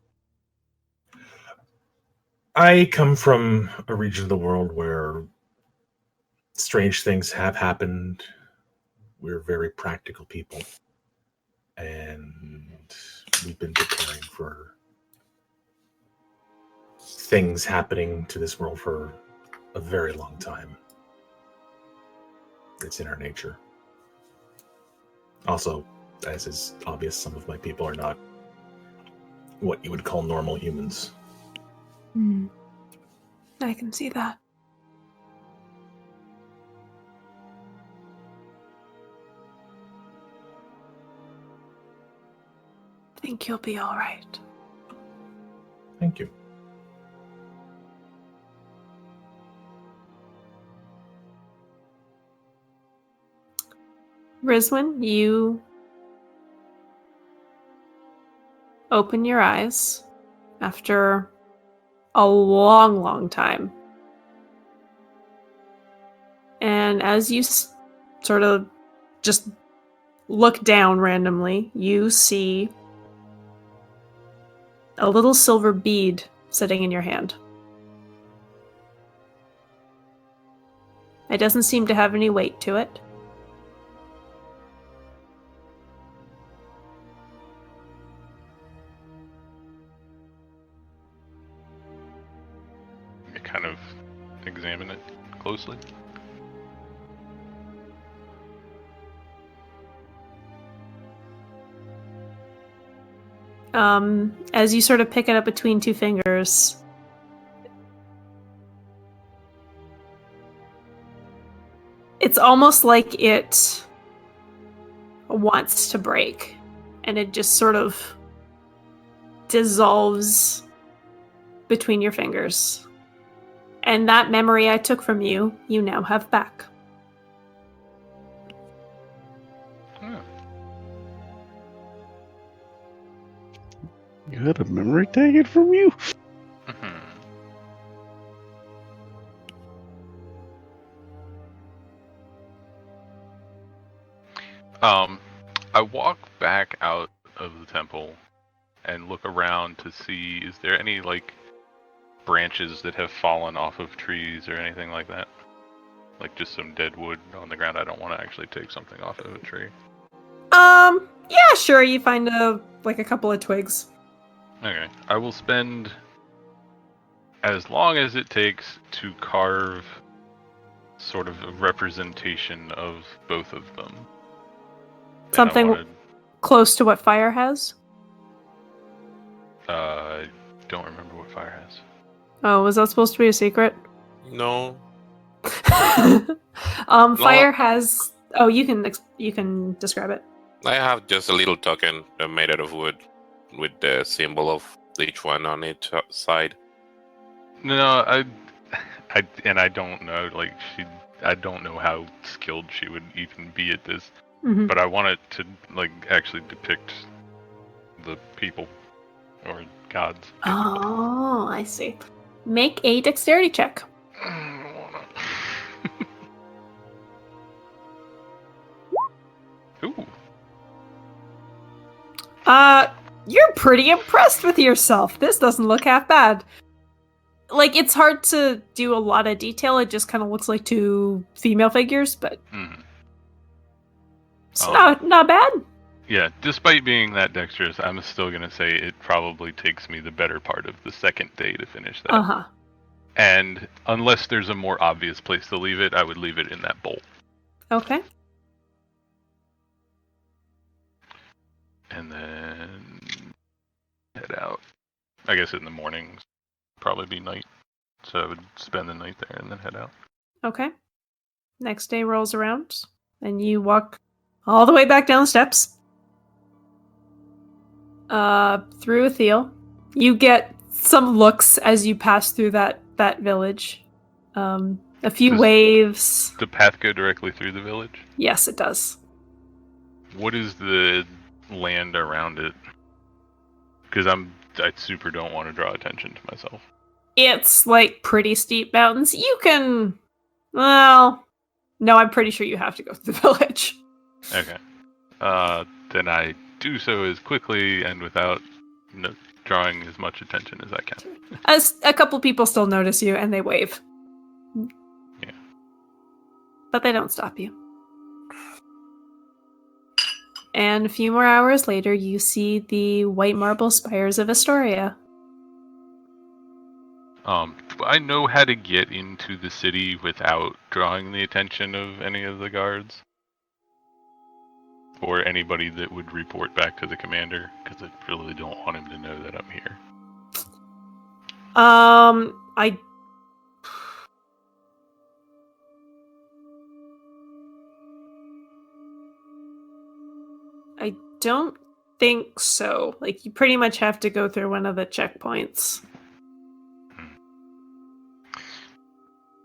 I come from a region of the world where strange things have happened. We're very practical people. And we've been preparing for things happening to this world for a very long time. It's in our nature. Also, as is obvious, some of my people are not what you would call normal humans. I can see that. I think you'll be all right. Thank you. Rizwin, you open your eyes after a long, long time. And as you sort of just look down randomly, you see a little silver bead sitting in your hand. It doesn't seem to have any weight to it. I kind of examine it closely. As you sort of pick it up between two fingers, it's almost like it wants to break, and it just sort of dissolves between your fingers. And that memory I took from you, you now have back. You had a memory taken from you? I walk back out of the temple and look around to see, is there any, like, branches that have fallen off of trees or anything like that? Like just some dead wood on the ground. I don't want to actually take something off of a tree. Yeah, sure. You find a couple of twigs. Okay. I will spend as long as it takes to carve sort of a representation of both of them. Something close to what fire has? I don't remember what fire has. Oh, was that supposed to be a secret? No. Fire has... Oh, you can describe it. I have just a little token made out of wood with the symbol of each one on each side. No, I don't know. Like I don't know how skilled she would even be at this. Mm-hmm. But I want it to like actually depict the people or gods. Oh, I see. Make a dexterity check. Ooh. You're pretty impressed with yourself. This doesn't look half bad. Like, it's hard to do a lot of detail. It just kind of looks like two female figures, but it's not bad. Yeah, despite being that dexterous, I'm still gonna say it probably takes me the better part of the second day to finish that. Uh-huh. And unless there's a more obvious place to leave it, I would leave it in that bowl. Okay. And then head out. I guess in the mornings, probably be night. So I would spend the night there and then head out. Okay. Next day rolls around, and you walk all the way back down the steps. Through Ethiel. You get some looks as you pass through that village. A few waves. The path go directly through the village? Yes, it does. What is the land around it? Because I super don't want to draw attention to myself. It's like pretty steep mountains. You can, well, no, I'm pretty sure you have to go to the village. Okay. Then I do so as quickly and without drawing as much attention as I can. As a couple people still notice you and they wave. Yeah. But they don't stop you. And a few more hours later, you see the white marble spires of Astoria. Do I know how to get into the city without drawing the attention of any of the guards? Or anybody that would report back to the commander? Because I really don't want him to know that I'm here. I don't think so. Like, you pretty much have to go through one of the checkpoints.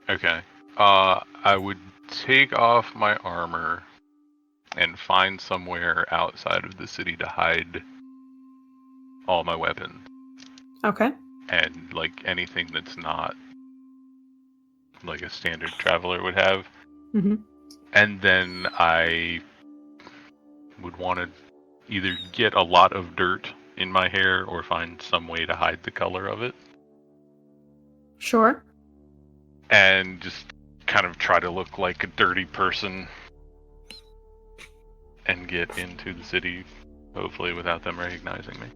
Okay. I would take off my armor and find somewhere outside of the city to hide all my weapons. Okay. And, like, anything that's not like a standard traveler would have. Mm-hmm. And then I would want to either get a lot of dirt in my hair or find some way to hide the color of it. Sure. And just kind of try to look like a dirty person and get into the city, hopefully without them recognizing me.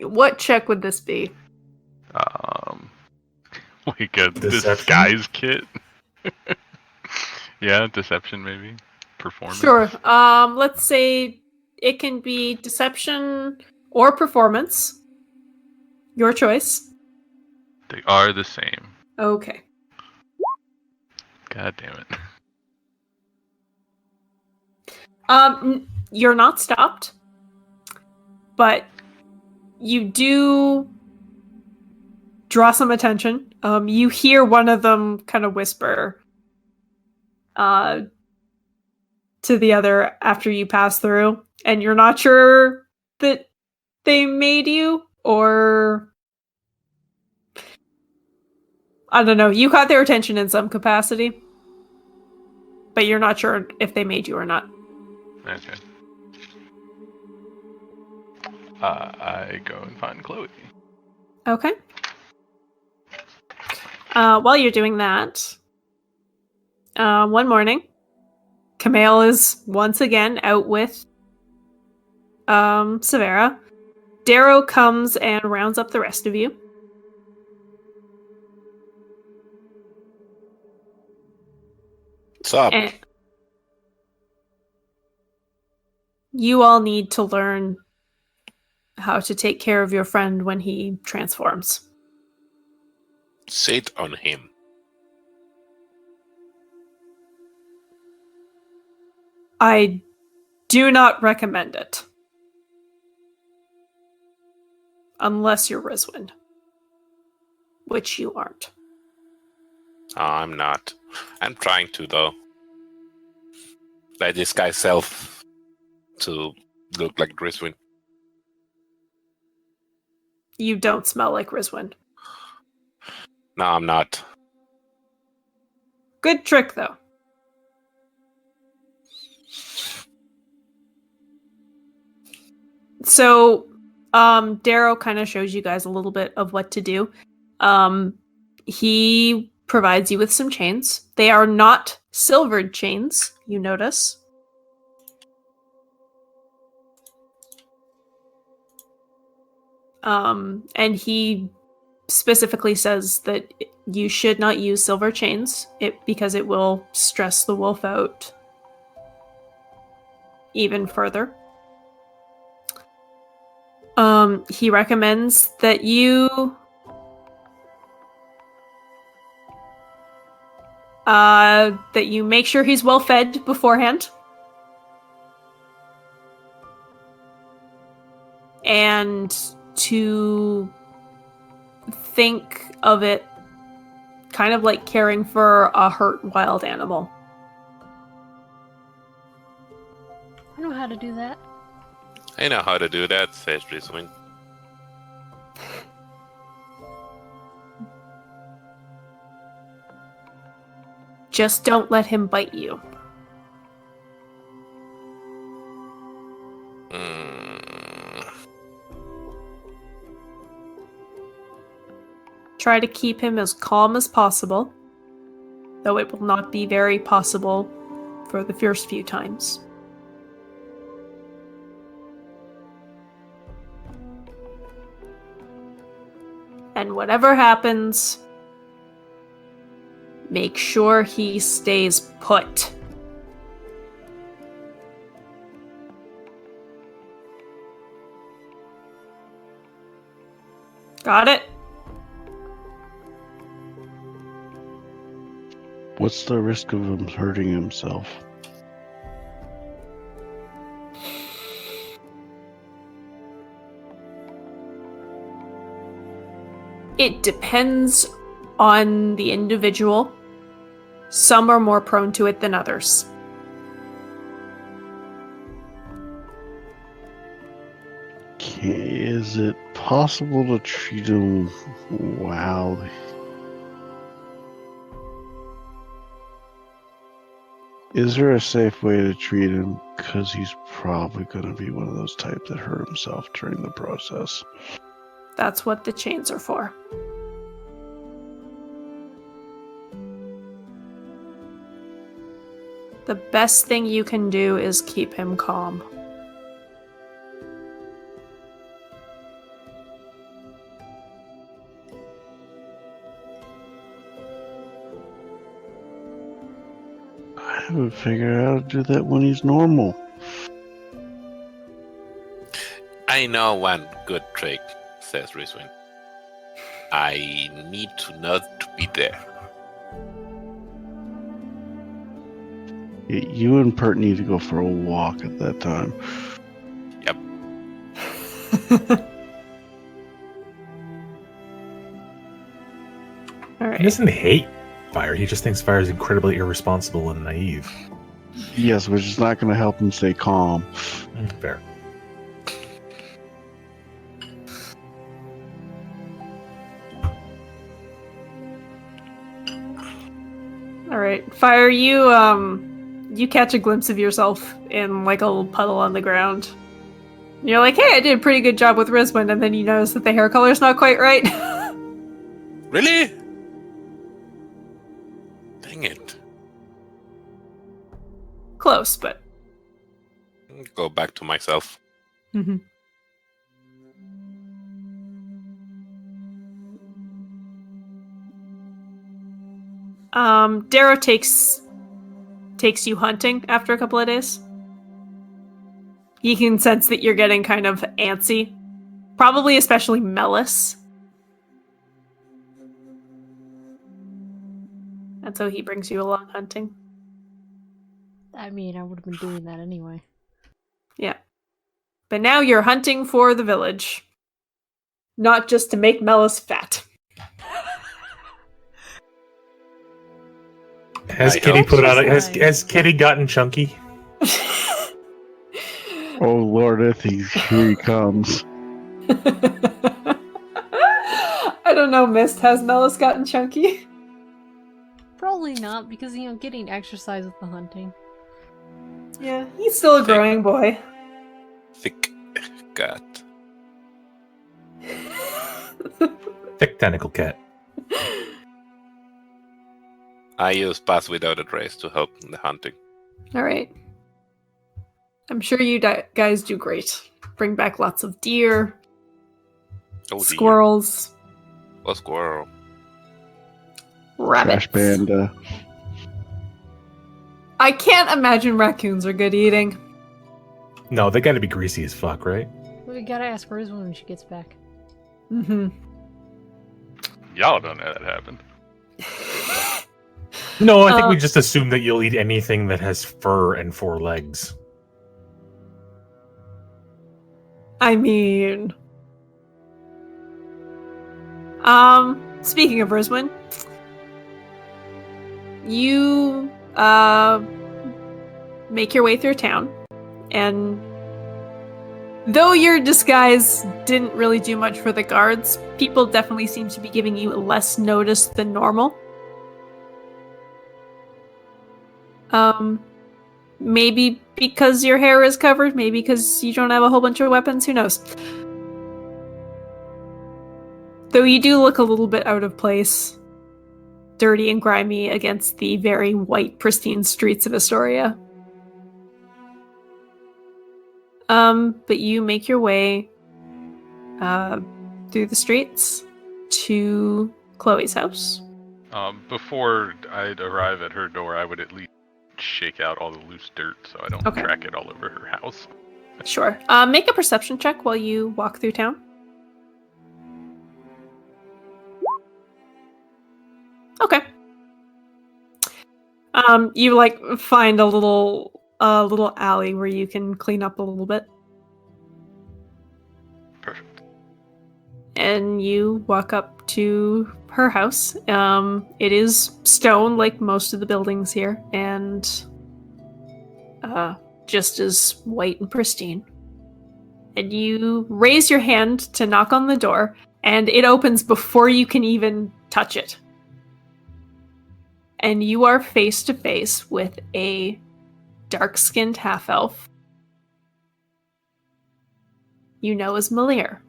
What check would this be? Like a Deception? disguise kit. Yeah, deception maybe. Performance. Sure. Let's say it can be deception or performance. Your choice. They are the same. Okay. God damn it. You're not stopped, but you do draw some attention. You hear one of them kind of whisper to the other after you pass through, and you're not sure that they made you, or I don't know. You caught their attention in some capacity, but you're not sure if they made you or not. Okay. I go and find Chloe. Okay. While you're doing that, one morning, Camille is once again out with Severa. Darrow comes and rounds up the rest of you. What's up? And you all need to learn how to take care of your friend when he transforms. Sit on him. I do not recommend it. Unless you're Rizwin. Which you aren't. I'm not. I'm trying to, though. Let this guy self to look like Griswin. You don't smell like Rizwin. No, I'm not. Good trick, though. So, Darrow kind of shows you guys a little bit of what to do. He provides you with some chains. They are not silvered chains, you notice. And he specifically says that you should not use silver chains because it will stress the wolf out even further. He recommends that you make sure he's well fed beforehand. And to think of it kind of like caring for a hurt wild animal. how to do that. I know how to do that, says Rizwin. Just don't let him bite you. Try to keep him as calm as possible, though it will not be very possible for the first few times. And whatever happens, make sure he stays put. Got it? What's the risk of him hurting himself? It depends on the individual. Some are more prone to it than others. Is it possible to treat him while... Is there a safe way to treat him? Because he's probably going to be one of those types that hurt himself during the process. That's what the chains are for. The best thing you can do is keep him calm. I haven't figured out how to do that when he's normal. I know one good trick, says Rizwin. I need to not to be there. You and Pert need to go for a walk at that time. Yep. All right. He doesn't hate fire. He just thinks fire is incredibly irresponsible and naive. Yes, which is not going to help him stay calm. Fair. All right, Fire. You catch a glimpse of yourself in like a little puddle on the ground. And you're like, "Hey, I did a pretty good job with Rizwind," and then you notice that the hair color's not quite right. Really? Dang it. Close, but. Go back to myself. Mm-hmm. Darrow takes you hunting after a couple of days. You can sense that you're getting kind of antsy. Probably especially Mellis. And so he brings you along hunting. I mean, I would have been doing that anyway. Yeah. But now you're hunting for the village. Not just to make Mellis fat. Has Kitty gotten chunky? Oh Lord, here he comes. I don't know, Mist. Has Mellis gotten chunky? Probably not, because, getting exercise with the hunting. Yeah, he's still a growing boy. Thick cat. Thick tentacle cat. I use Pass Without a Trace to help in the hunting. Alright. I'm sure you guys do great. Bring back lots of deer. Oh, squirrels. Deer. Oh, squirrel. Rabbits. Trash panda. I can't imagine raccoons are good eating. No, they gotta be greasy as fuck, right? We gotta ask Rizwan when she gets back. Mm-hmm. Y'all don't know that happened. No, I think we just assume that you'll eat anything that has fur and 4 legs. I mean... speaking of Rizwan, you, make your way through town, And though your disguise didn't really do much for the guards, people definitely seem to be giving you less notice than normal. Maybe because your hair is covered, maybe because you don't have a whole bunch of weapons, who knows? Though you do look a little bit out of place, dirty and grimy against the very white, pristine streets of Astoria. But you make your way through the streets to Chloe's house. Before I'd arrive at her door, I would at least shake out all the loose dirt so I don't track it all over her house. Sure. Make a perception check while you walk through town. Okay. You find a little alley where you can clean up a little bit. Perfect. And you walk up to her house. It is stone, like most of the buildings here, and just as white and pristine. And you raise your hand to knock on the door, and it opens before you can even touch it. And you are face to face with a dark-skinned half-elf you know as Malir.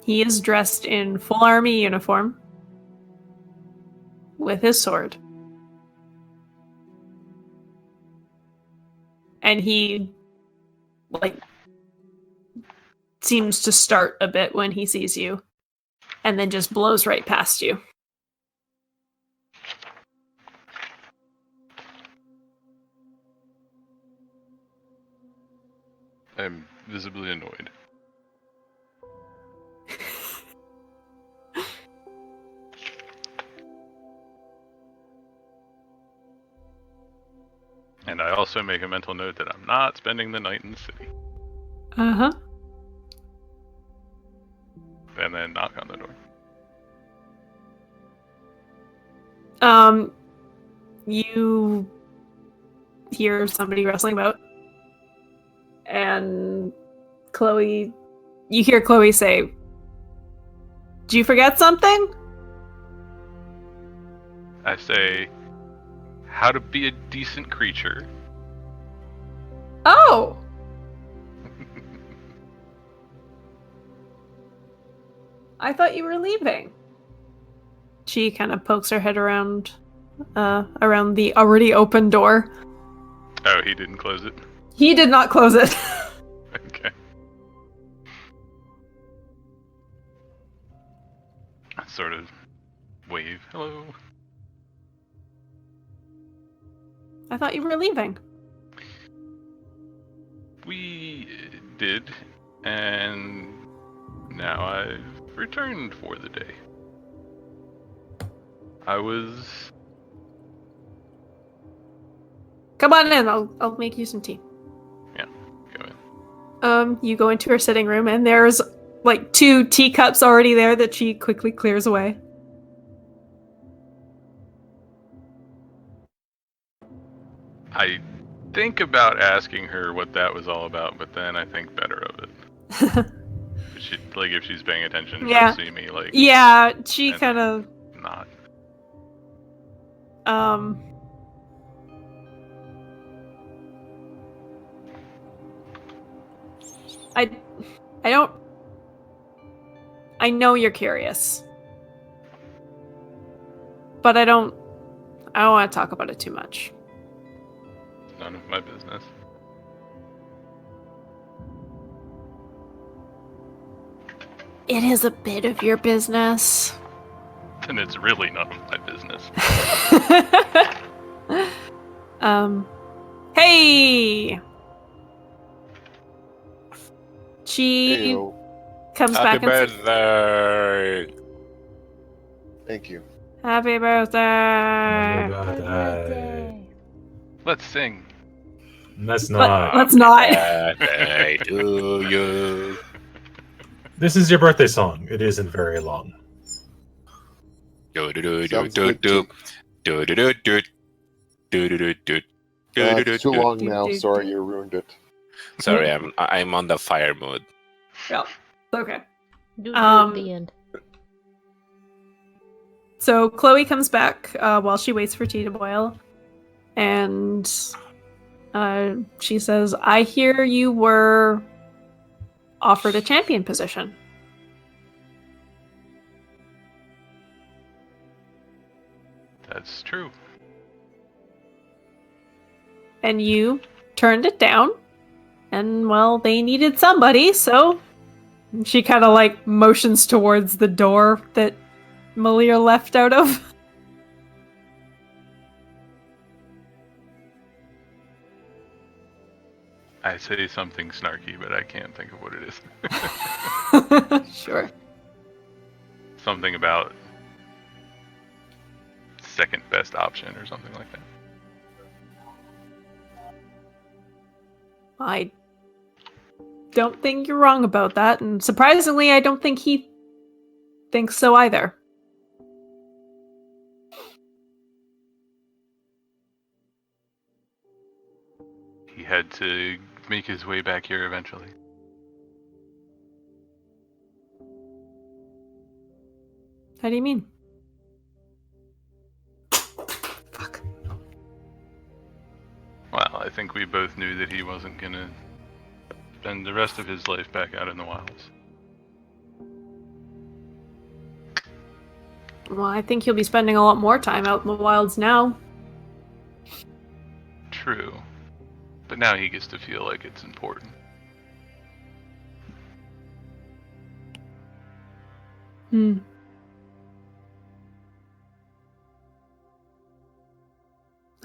He is dressed in full army uniform with his sword. And he, seems to start a bit when he sees you, and then just blows right past you. I'm visibly annoyed. And I also make a mental note that I'm not spending the night in the city. Uh-huh. And then knock on the door. You hear somebody wrestling about. And you hear Chloe say, "Do you forget something?" I say, how to be a decent creature. Oh! I thought you were leaving. She kind of pokes her head around the already open door. Oh, he didn't close it? He did not close it. Okay. I sort of wave, hello. I thought you were leaving. We did, and now I've returned for the day. I was... Come on in, I'll make you some tea. Yeah, go in. You go into her sitting room, and there's 2 teacups already there that she quickly clears away. I think about asking her what that was all about, but then I think better of it. If she's paying attention, she'll see me Yeah, she kind of not. I know you're curious. But I don't want to talk about it too much. None of my business. It is a bit of your business. And it's really none of my business. Hey! She Hey-o. comes back Happy and birthday! Thank you. Happy birthday! Happy Happy birthday. Let's sing. Let's not. Let's not. Birthday to you. This is your birthday song. It isn't very long. Do do do do Sounds do good do too. do do do do do do do. It's too long now. Sorry, you ruined it. Sorry, I'm on the fire mood. Yeah, okay. Do at the end. So Chloe comes back while she waits for tea to boil, and she says, "I hear you were offered a champion position." That's true. And you turned it down, and well, they needed somebody, so she kind of like motions towards the door that Malir left out of. I say something snarky, but I can't think of what it is. Sure. Something about second best option or something like that. I don't think you're wrong about that, and surprisingly, I don't think he thinks so either. He had to make his way back here eventually. How do you mean? Fuck. Well, I think we both knew that he wasn't gonna spend the rest of his life back out in the wilds. Well, I think he'll be spending a lot more time out in the wilds now. True. But now he gets to feel like it's important.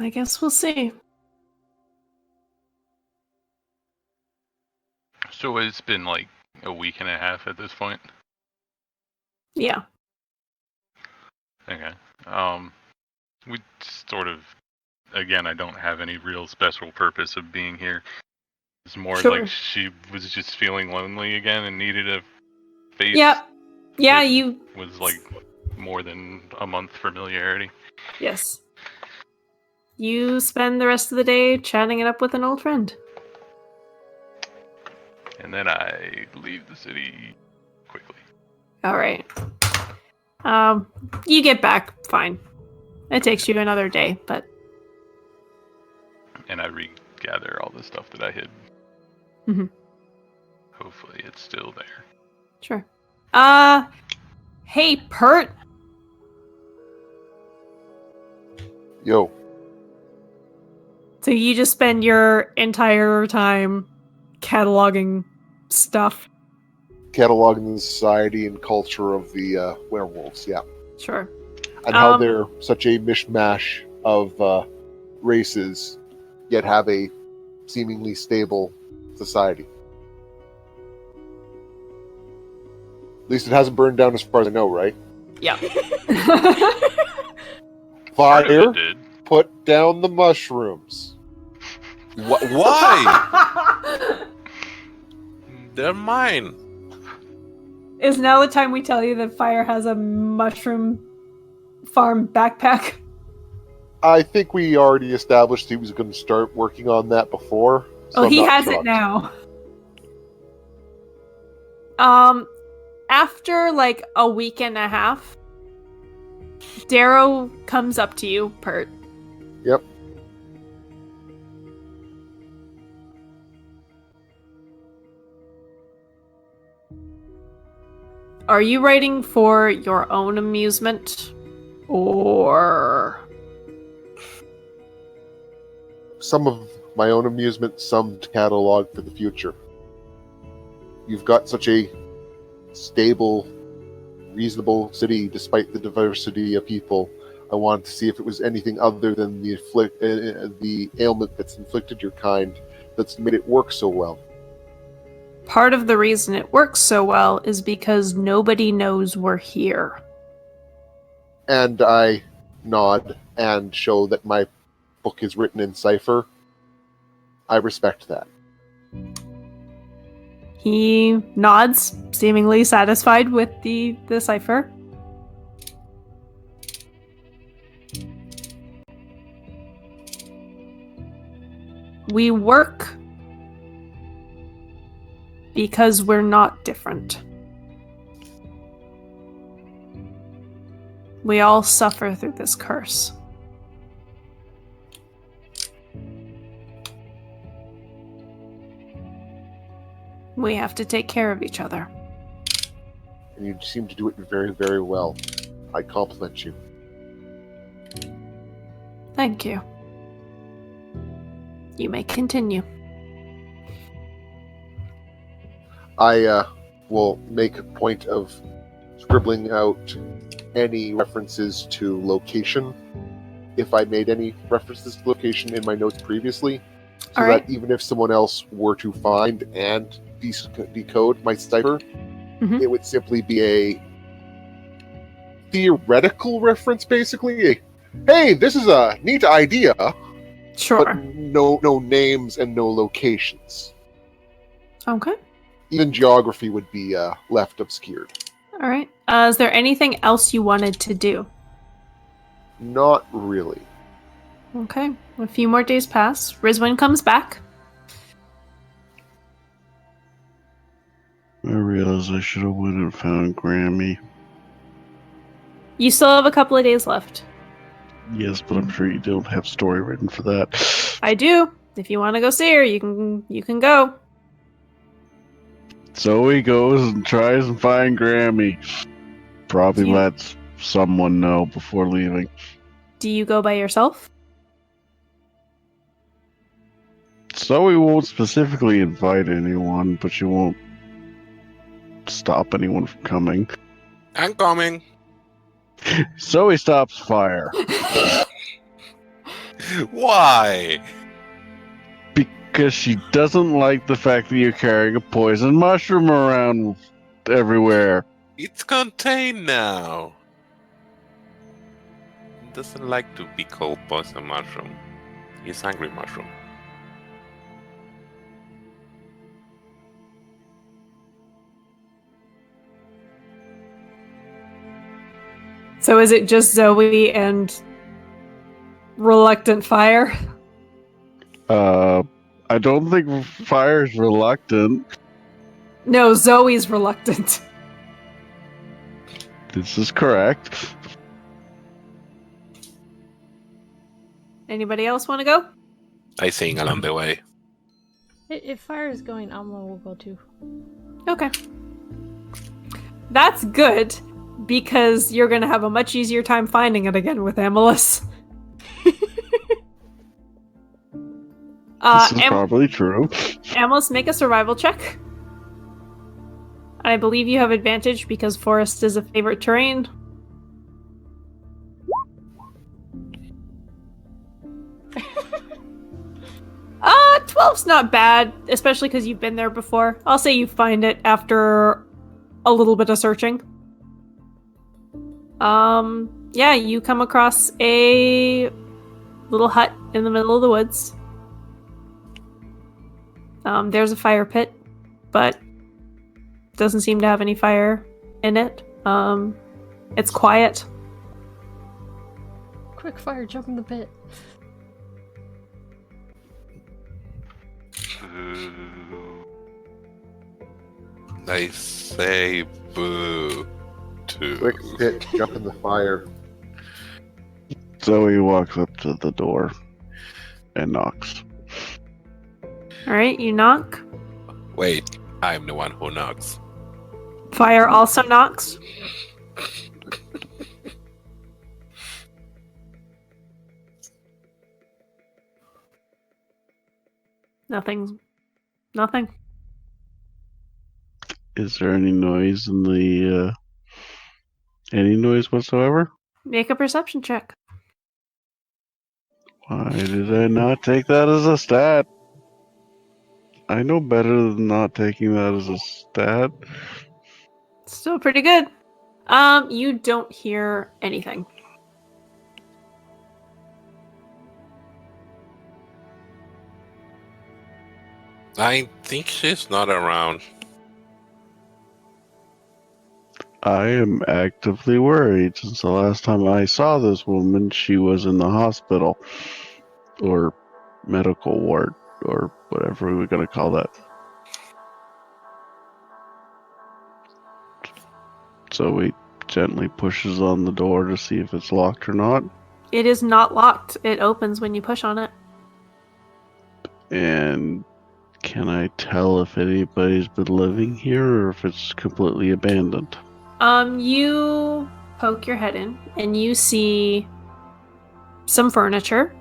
I guess we'll see. So it's been like a week and a half at this point? Yeah. Okay. We sort of, again, I don't have any real special purpose of being here. It's more Sure. like she was just feeling lonely again and needed a face. Yep. Yeah, that you... was like more than a month familiarity. Yes. You spend the rest of the day chatting it up with an old friend. And then I leave the city quickly. Alright. You get back fine. It takes you another day, but... And I regather all the stuff that I hid. Mm-hmm. Hopefully it's still there. Sure. Hey, Pert. Yo. So you just spend your entire time cataloging stuff? Cataloging the society and culture of the werewolves, yeah. Sure. And how they're such a mishmash of races, yet have a seemingly stable society. At least it hasn't burned down as far as I know, right? Yeah. Part of Fire, it did. put down the mushrooms. Why? They're mine. Is now the time we tell you that Fire has a mushroom farm backpack? I think we already established he was going to start working on that before. So He I'm not has it shocked. now. After like a week and a half, Darrow comes up to you, Pert. Yep. Are you writing for your own amusement? Or... Some of my own amusement, some to catalog for the future. You've got such a stable, reasonable city despite the diversity of people. I wanted to see if it was anything other than the ailment that's inflicted your kind that's made it work so well. Part of the reason it works so well is because nobody knows we're here. And I nod and show that my book is written in cipher. I respect that. He nods, seemingly satisfied with the cipher. We work because we're not different. We all suffer through this curse. We have to take care of each other. And you seem to do it very, very well. I compliment you. Thank you. You may continue. I will make a point of scribbling out any references to location, if I made any references to location in my notes previously, so that even if someone else were to find and decode my cipher, it would simply be a theoretical reference, basically. Hey, this is a neat idea. Sure. But no names and no locations. Okay. Even geography would be left obscured. All right. Is there anything else you wanted to do? Not really. Okay. A few more days pass. Rizwin comes back. I realized I should have went and found Grammy. You still have a couple of days left. Yes, but I'm sure you don't have story written for that. I do. If you want to go see her, you can go. Zoe goes and tries and find Grammy. Probably lets someone know before leaving. Do you go by yourself? Zoe won't specifically invite anyone, but she won't stop anyone from coming. I'm coming. Zoe stops fire. Why? Because she doesn't like the fact that you're carrying a poison mushroom around everywhere. It's contained now. It doesn't like to be called poison mushroom. It's angry mushroom. So is it just Zoe and reluctant fire? I don't think fire's reluctant. No, Zoe's reluctant. This is correct. Anybody else want to go? I sing along the way. If fire is going, Amla will go too. Okay. That's good, because you're going to have a much easier time finding it again with Amalus. This is probably true. Amalus, make a survival check. I believe you have advantage because forest is a favorite terrain. 12's not bad, especially because you've been there before. I'll say you find it after a little bit of searching. Yeah, you come across a little hut in the middle of the woods. There's a fire pit, but doesn't seem to have any fire in it. It's quiet. Quick fire, jump in the pit. I say boo too. Quick pit, jump in the fire. Zoe walks up to the door and knocks. Alright, you knock. Wait, I'm the one who knocks. Fire also knocks. Nothing. Is there any noise in the, any noise whatsoever? Make a perception check. Why did I not take that as a stat? I know better than not taking that as a stat. Still pretty good. You don't hear anything. I think she's not around. I am actively worried. Since the last time I saw this woman, she was in the hospital or medical ward. or whatever we're going to call that. So he gently pushes on the door to see if it's locked or not. It is not locked. It opens when you push on it. And can I tell if anybody's been living here or if it's completely abandoned? You poke your head in and you see some furniture,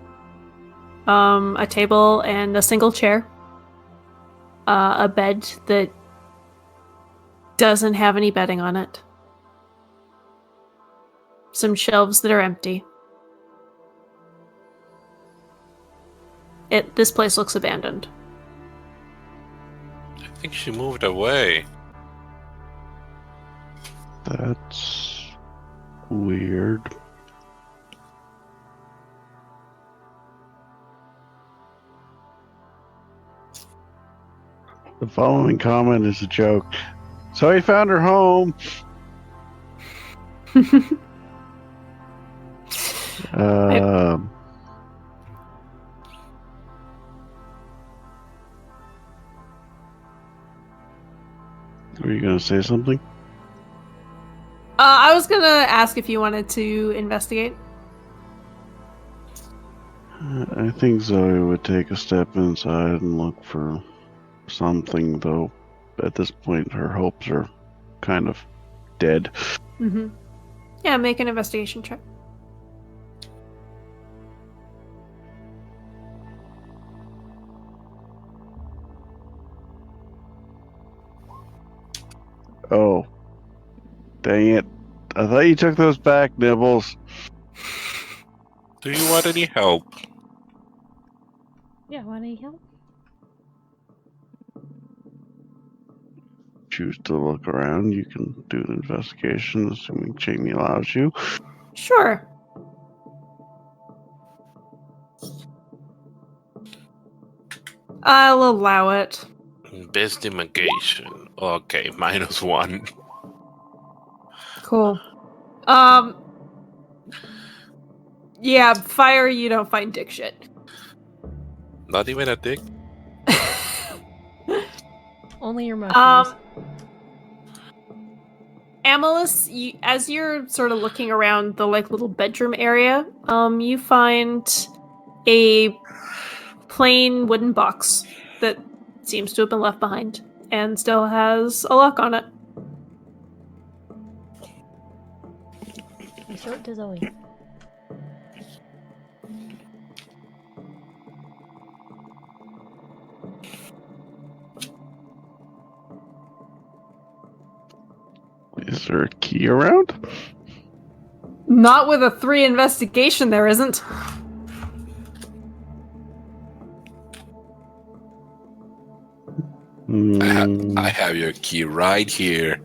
a table and a single chair, a bed that doesn't have any bedding on it, some shelves that are empty. This place looks abandoned. I think she moved away. That's weird. The following comment is a joke. So he found her home. Were you going to say something? I was gonna ask if you wanted to investigate. I think Zoe would take a step inside and look for something, though at this point her hopes are kind of dead. Mm-hmm. Yeah, make an investigation check. Oh. Dang it. I thought you took those back, Nibbles. Do you want any help? Yeah, want any help? Choose to look around. You can do an investigation, assuming Jamie allows you. Sure. I'll allow it. Investigation. Okay, -1. Cool. Yeah, fire, you don't find dick shit. Not even a dick? Only your mushrooms. Amalus, as you're sort of looking around the little bedroom area, you find a plain wooden box that seems to have been left behind and still has a lock on it. You show it to Zoe. Is there a key around? Not with a 3 investigation, there isn't. I have your key right here.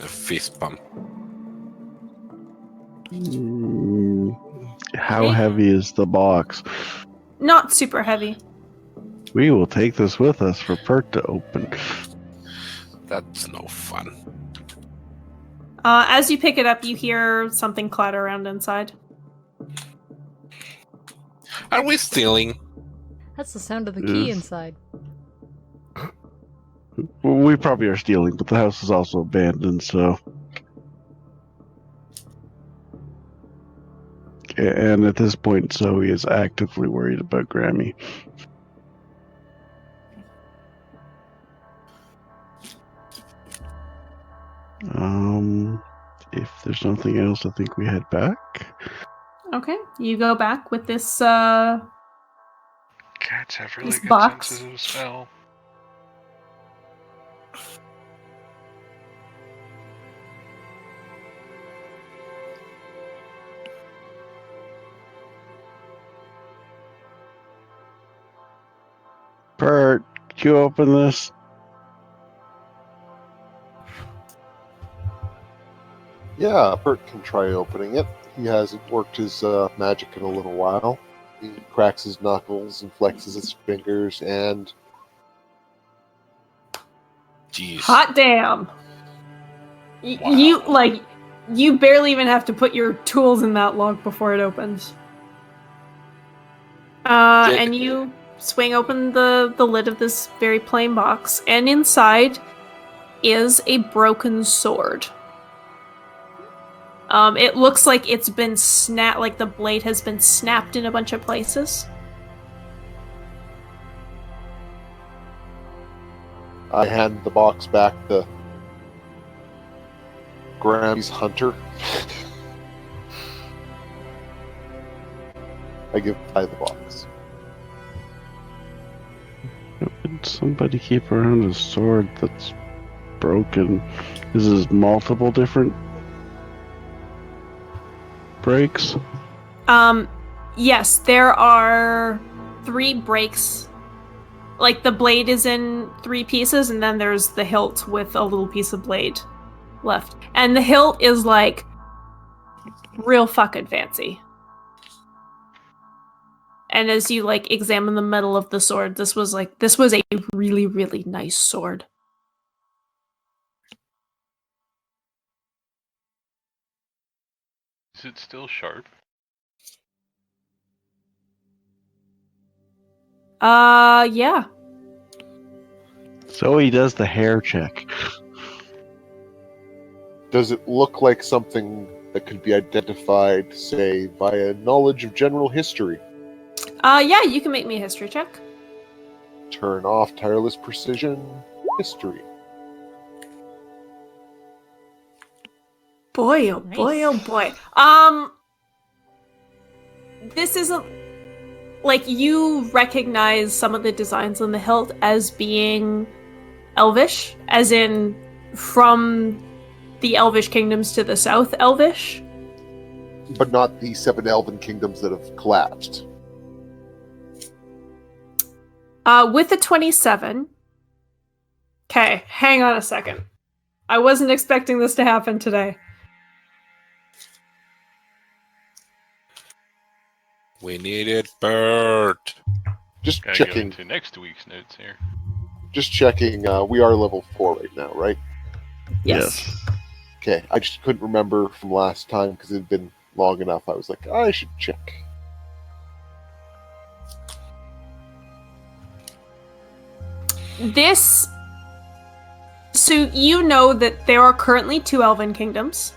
A fist bump. How heavy is the box? Not super heavy. We will take this with us for Pert to open. That's no fun. As you pick it up, you hear something clatter around inside. Are we stealing? That's the sound of the key inside. Well, we probably are stealing, but the house is also abandoned, so... And at this point, Zoe is actively worried about Grammy. If there's nothing else, I think we head back. Okay, you go back with this, Cats have really this good box. senses of smell. Pert, can you open this? Yeah, Bert can try opening it. He hasn't worked his magic in a little while. He cracks his knuckles and flexes his fingers, and Jeez. Hot damn! Wow. You barely even have to put your tools in that lock before it opens. And you swing open the lid of this very plain box, and inside is a broken sword. It looks like it's been snapped, like the blade has been snapped in a bunch of places. I hand the box back to Grammy's hunter. I give Ty the box. Would somebody keep around a sword that's broken? Is this multiple different breaks? Yes, there are 3 breaks. Like, the blade is in 3 pieces, and then there's the hilt with a little piece of blade left. And the hilt is, like, real fucking fancy. And as you, like, examine the metal of the sword, this was a really, really nice sword. Is it still sharp? Yeah. So he does the hair check. Does it look like something that could be identified, say, via knowledge of general history? Yeah, you can make me a history check. Turn off tireless precision. History. Boy, oh Nice. boy, oh boy. This isn't... Like, you recognize some of the designs on the hilt as being Elvish, as in from the Elvish kingdoms to the south Elvish. But not the 7 elven kingdoms that have collapsed. With a 27... Okay, hang on a second. I wasn't expecting this to happen today. We need it, Bert. Just Gotta go checking. into next week's notes here. Just checking. We are level 4 right now, right? Yes. Okay. I just couldn't remember from last time because it had been long enough. I was like, I should check. This... So you know that there are currently 2 elven kingdoms.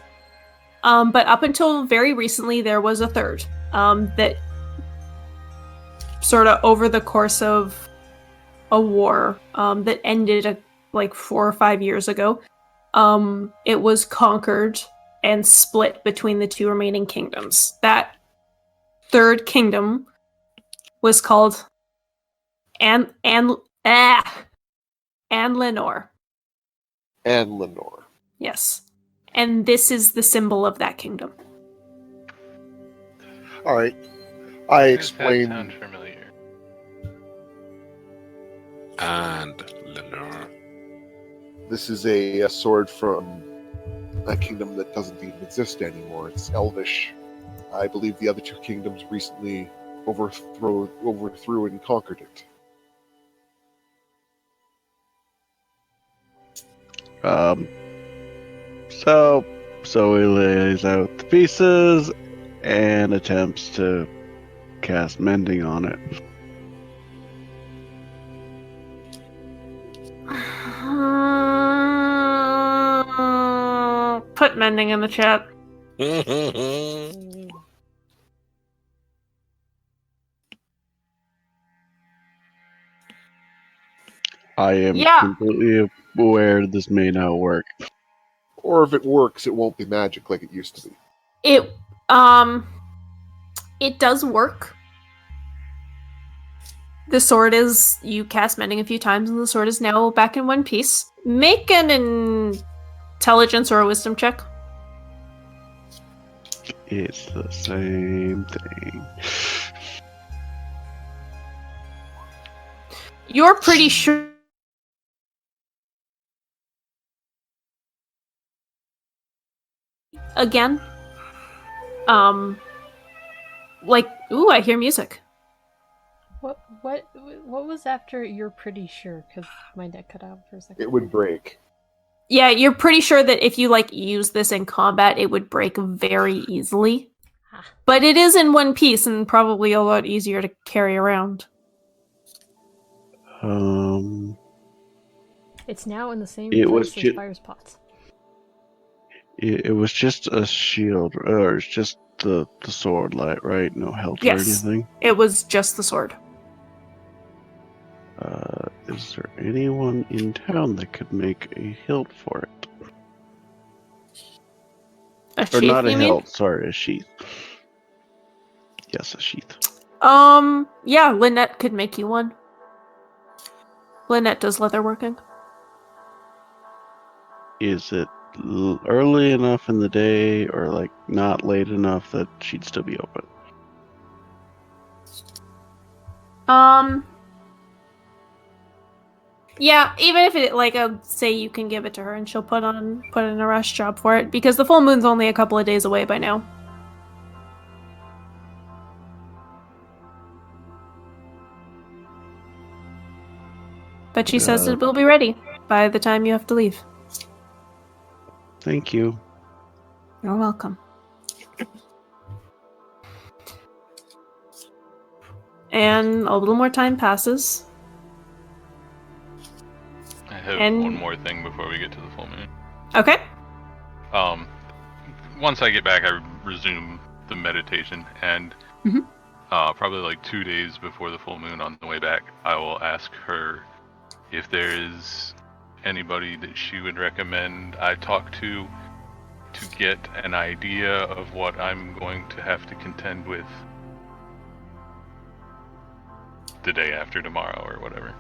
But up until very recently, there was a third. That sort of over the course of a war that ended like 4 or 5 years ago, it was conquered and split between the 2 remaining kingdoms. That third kingdom was called Anlenor. And Lenore. Yes. And this is the symbol of that kingdom. All right. I Does that explain. sound familiar? And Lenore. This is a sword from a kingdom that doesn't even exist anymore. It's Elvish. I believe the other 2 kingdoms recently overthrew and conquered it. So he lays out the pieces and attempts to cast mending on it. Put mending in the chat. I am Yeah. completely aware this may not work. Or if it works, it won't be magic like it used to be. It does work. The sword is... You cast mending a few times, and the sword is now back in one piece. Make an intelligence or a wisdom check. It's the same thing. You're pretty sure... Again. Like, ooh, I hear music. What was after you're pretty sure? Because my neck cut out for a second. It would break. Yeah, you're pretty sure that if you, like, use this in combat, it would break very easily. Ah. But it is in one piece and probably a lot easier to carry around. It's now in the same It place was as Fire's pots. It was just a shield, or it's just the sword light, right? No hilt or Yes. anything. It was just the sword. Is there anyone in town that could make a hilt for it? A Or sheath, not a you mean? hilt, sorry, a sheath. Yes, a sheath. Yeah, Lynette could make you one. Lynette does leatherworking. Is it early enough in the day, or like not late enough that she'd still be open? Yeah, even if it say you can give it to her and she'll put in a rush job for it, because the full moon's only a couple of days away by now. But she says it will be ready by the time you have to leave. Thank you. You're welcome. And a little more time passes. I have one more thing before we get to the full moon. Okay. Once I get back, I resume the meditation, and probably like 2 days before the full moon on the way back, I will ask her if there is anybody that she would recommend I talk to get an idea of what I'm going to have to contend with the day after tomorrow or whatever.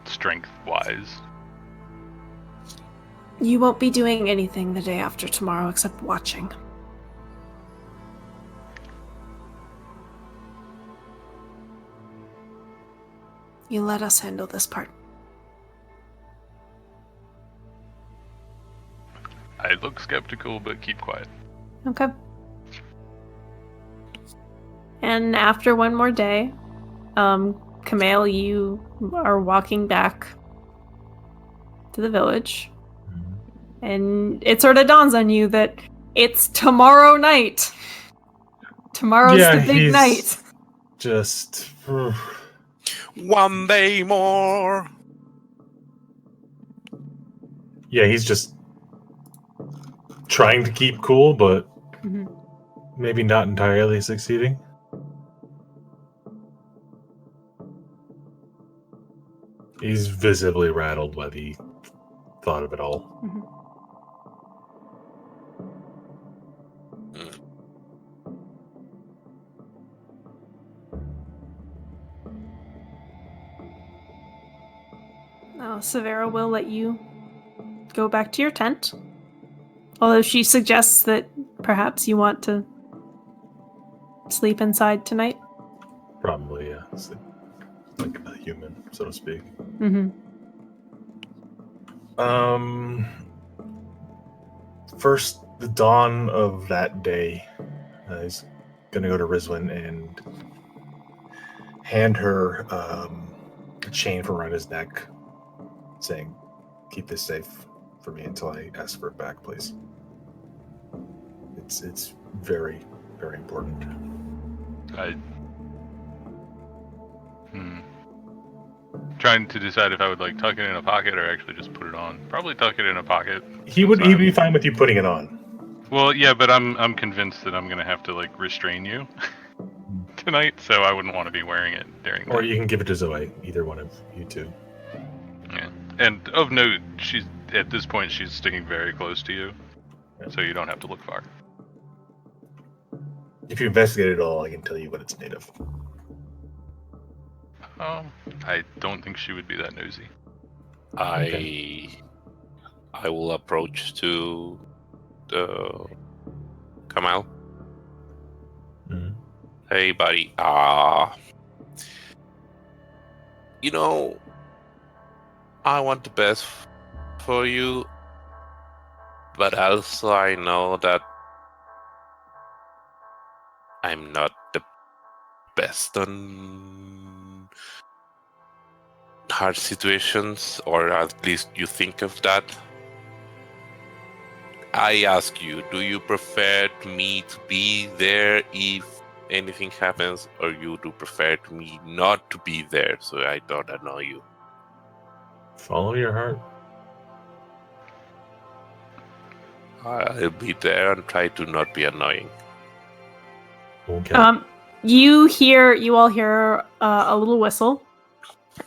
Strength-wise. You won't be doing anything the day after tomorrow except watching. You let us handle this part. I look skeptical, but keep quiet. Okay. And after one more day, Camille, you are walking back to the village. And it sort of dawns on you that it's tomorrow night. Tomorrow's the big night. Just... One day more. Yeah, he's just trying to keep cool, but maybe not entirely succeeding. He's visibly rattled by the thought of it all. Severa will let you go back to your tent. Although she suggests that perhaps you want to sleep inside tonight. Probably, yeah. Like a human, so to speak. First, the dawn of that day, he's gonna go to Rizwin and hand her a chain from around his neck, saying, "Keep this safe for me until I ask for it back, please." It's very, very important. Trying to decide if I would like tuck it in a pocket or actually just put it on. Probably tuck it in a pocket. He'd be fine with you putting it on. Well, yeah, but I'm convinced that I'm gonna have to like restrain you tonight, so I wouldn't want to be wearing it during. Or you can give it to Zoe. Either one of you two. Yeah, and of note, she's at this point she's sticking very close to you, so you don't have to look far. If you investigate it all, I can tell you what it's made of. I don't think she would be that nosy. I will approach to Kamal. Hey, buddy. You know, I want the best for you, but also I know that I'm not the best on hard situations, or at least you think of that. I ask you, do you prefer me to be there if anything happens, or you do prefer to me not to be there so I don't annoy you? Follow your heart. I'll be there and try to not be annoying. Okay. You all hear a little whistle,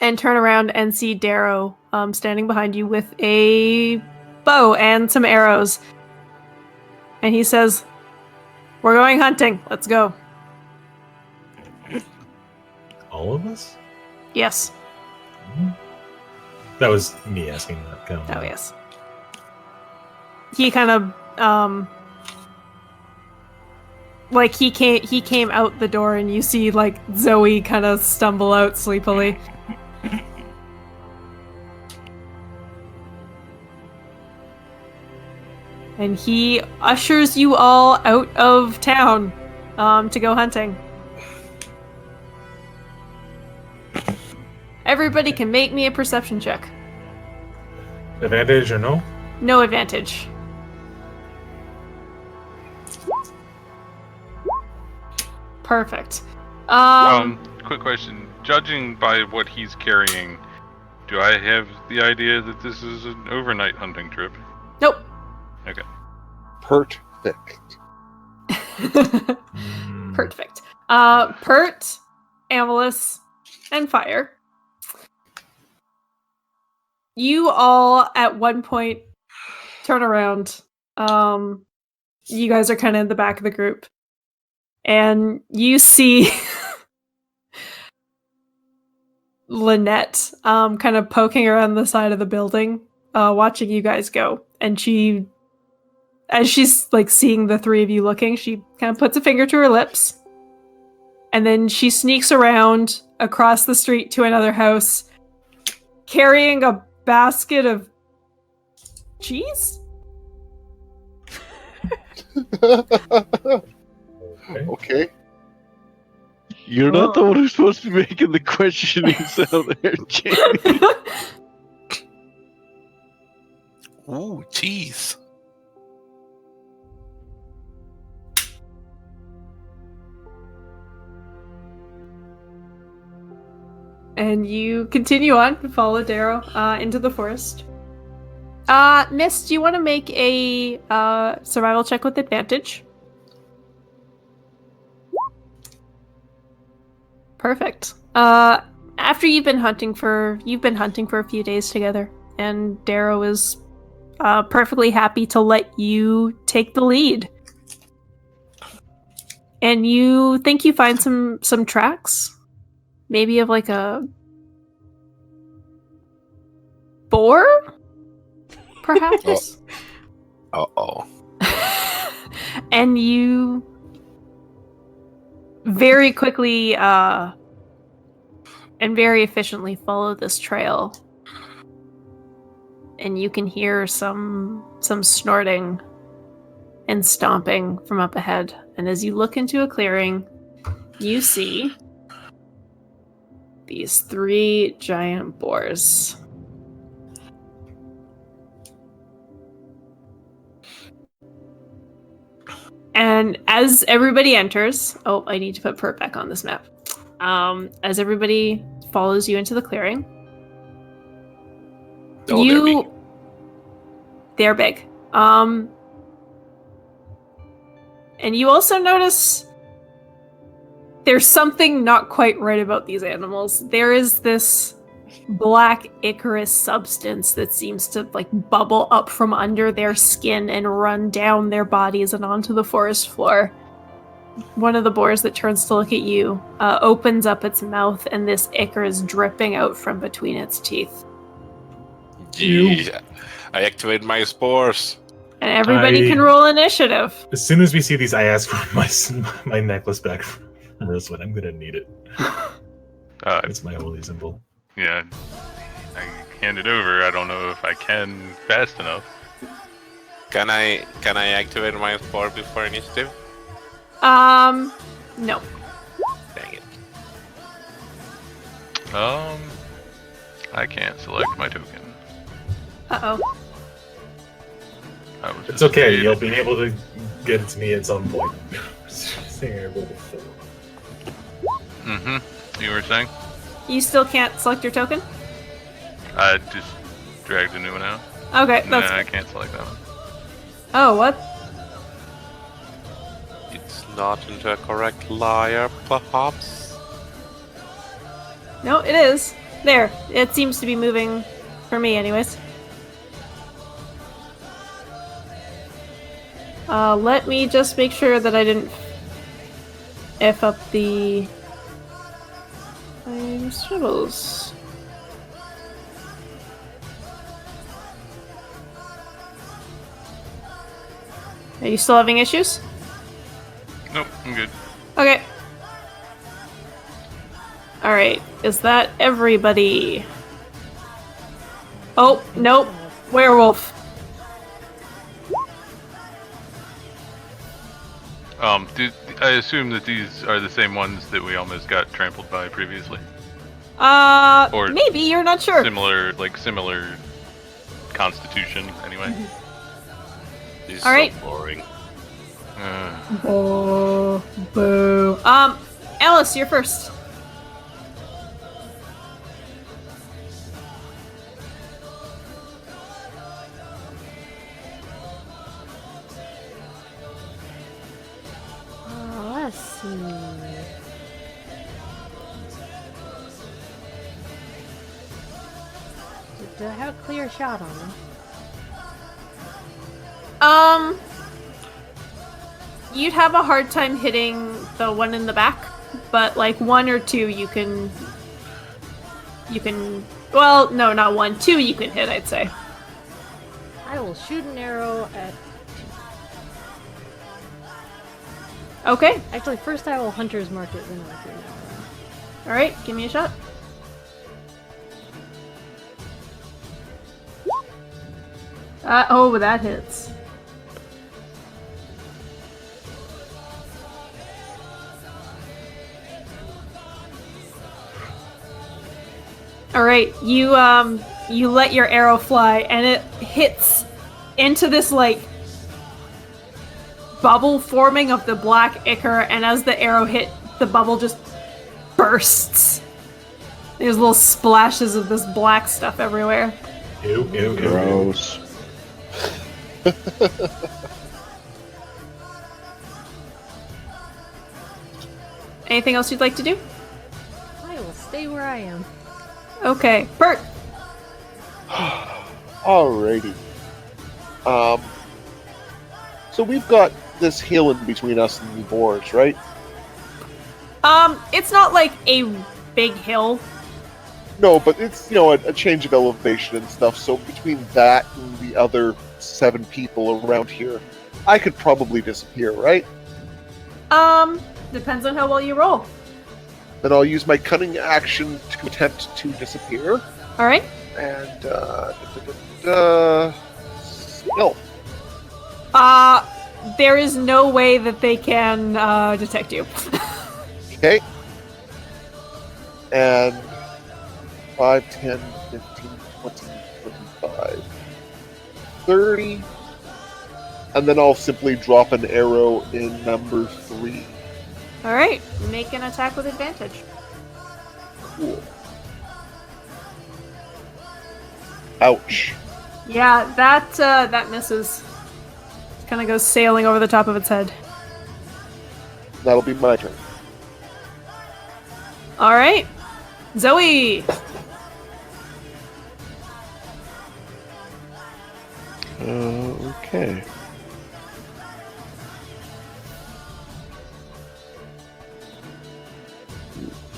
and turn around and see Darrow standing behind you with a bow and some arrows. And he says, "We're going hunting. Let's go." All of us? Yes. That was me asking that. Kind of Oh, yes. He kind of, like, he came out the door, and you see, like, Zoe kind of stumble out sleepily. And he ushers you all out of town to go hunting. Everybody can make me a perception check. Advantage or no? No advantage. Perfect. Quick question. Judging by what he's carrying, do I have the idea that this is an overnight hunting trip? Nope. Okay. Perfect. Perfect. Pert, Amalus, and Fire. You all at one point turn around. You guys are kind of in the back of the group. And you see Lynette kind of poking around the side of the building, watching you guys go. And as she's like seeing the three of you looking, she kind of puts a finger to her lips. And then she sneaks around across the street to another house, carrying a basket of cheese? Okay. You're not the one who's supposed to be making the questioning sound there, Jamie. Ooh, cheese. And you continue on to follow Darrow into the forest. Miss, do you want to make a survival check with advantage? Perfect. After you've been hunting for a few days together, and Darrow is perfectly happy to let you take the lead. And you think you find some tracks? Maybe of like a boar? Perhaps? Uh-oh. And you very quickly and very efficiently follow this trail. And you can hear some snorting and stomping from up ahead. And as you look into a clearing, you see these 3 giant boars. And as everybody enters, I need to put Pert back on this map. As everybody follows you into the clearing, they're big. And you also notice there's something not quite right about these animals. There is this black ichorous substance that seems to like bubble up from under their skin and run down their bodies and onto the forest floor. One of the boars that turns to look at you opens up its mouth, and this ichor is dripping out from between its teeth. Yeah. I activate my spores. And everybody can roll initiative. As soon as we see these, I ask for my necklace back from Rosewin. I'm gonna need it. It's my holy symbol. Yeah, I hand it over. I don't know if I can fast enough. Can I activate my spore before initiative? No. Dang it. I can't select my token. Uh-oh. It's okay. You'll be able to get it to me at some point. Mm-hmm. You were saying? You still can't select your token? I just dragged a new one out. Okay, No, that's I can't select that one. Oh, what? It's not into a correct layer, perhaps? No, it is. There. It seems to be moving for me anyways. Let me just make sure that I didn't F up the scribbles. Are you still having issues? Nope, I'm good. Okay. Alright, is that everybody? Oh, nope. Werewolf. I assume that these are the same ones that we almost got trampled by previously. Or maybe, you're not sure. Similar constitution, anyway. This is All right. so boring. Oh, boo. Alice, you're first. Let's see. Do I have a clear shot on them? You'd have a hard time hitting the one in the back, but like one or two you can, well, no, not one, two you can hit, I'd say. I will shoot an arrow at... Okay. Actually, first I will hunter's mark it, then I'll shoot an arrow. Alright, give me a shot. Oh, that hits. Alright, you let your arrow fly, and it hits into this, like, bubble forming of the black ichor, and as the arrow hit, the bubble just bursts. There's little splashes of this black stuff everywhere. Ew, ew, ew. Gross. Anything else you'd like to do? I will stay where I am. Okay, Bert. Alrighty. So we've got this hill in between us and the boars, right? It's not like a big hill. No, but it's, a change of elevation and stuff, so between that and the other 7 people around here, I could probably disappear, right? Depends on how well you roll. Then I'll use my cunning action to attempt to disappear. Alright. And, stealth. There is no way that they can, detect you. Okay. And 5, 10, 15, 20, 25, 30. And then I'll simply drop an arrow in number 3. Alright, make an attack with advantage. Cool. Ouch. Yeah, that misses. Kind of goes sailing over the top of its head. That'll be my turn. Alright. Zoe! Okay.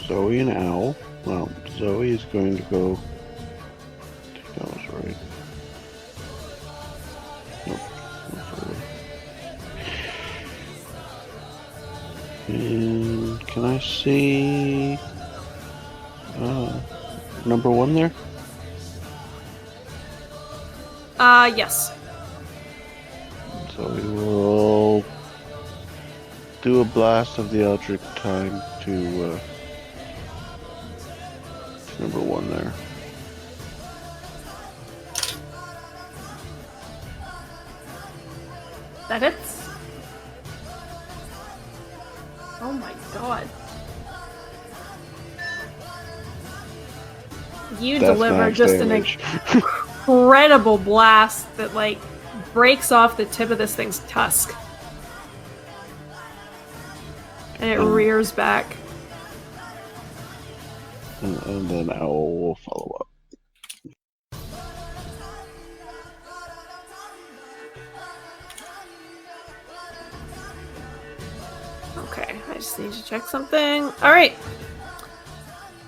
Zoe and Owl. Well, Zoe is going to go... I think that was right. Nope, not right. And can I see... number 1 there? Yes. So we will do a blast of the Eldritch Time to number 1 there. That hits. Oh my god. You That's deliver max just damage. an incredible blast that, like, breaks off the tip of this thing's tusk. And it rears back. And then Owl will follow up. Okay, I just need to check something. Alright.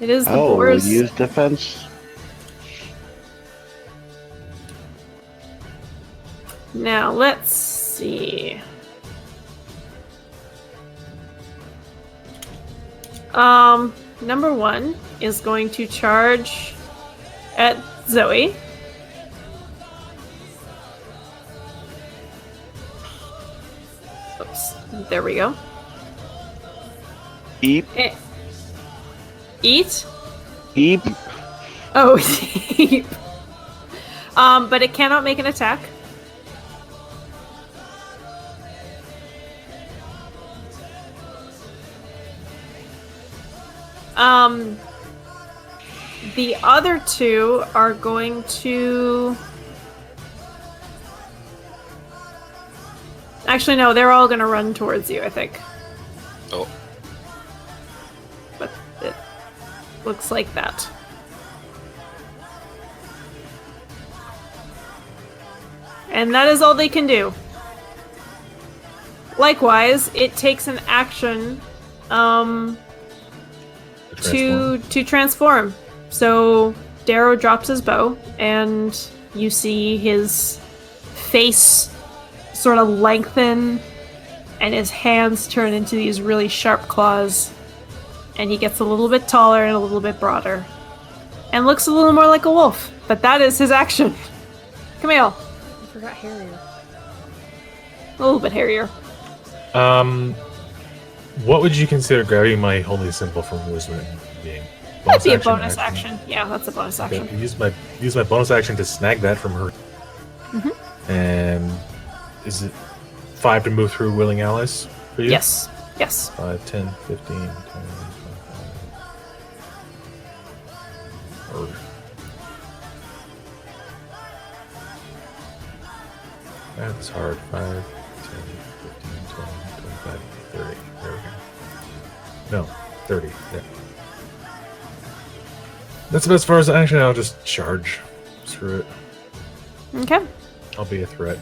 It is the Owl will boar's... use defense. Now, let's see. Number one is going to charge at Zoe. Oops. There we go. Eep. Eat? Eep. Oh, eep. But it cannot make an attack. The other two are going to... Actually, no, they're all going to run towards you, I think. Oh. But it looks like that. And that is all they can do. Likewise, it takes an action to transform. So Darrow drops his bow, and you see his face sort of lengthen, and his hands turn into these really sharp claws, and he gets a little bit taller and a little bit broader, and looks a little more like a wolf. But that is his action. Camille. I forgot hairier. A little bit hairier. What would you consider grabbing my holy symbol from Wizard being? That'd be a bonus action. Yeah, that's a bonus action. Okay, use my bonus action to snag that from her. Mm-hmm. And is it 5 to move through willing allies for you? Yes. Yes. 5, 10, 15, 20, 25. Or... That's hard. 5, 10, 15, 20, 25, 30. There we go. No, 30. Yeah. That's about as far as actually. I'll just charge. Screw it. Okay. I'll be a threat.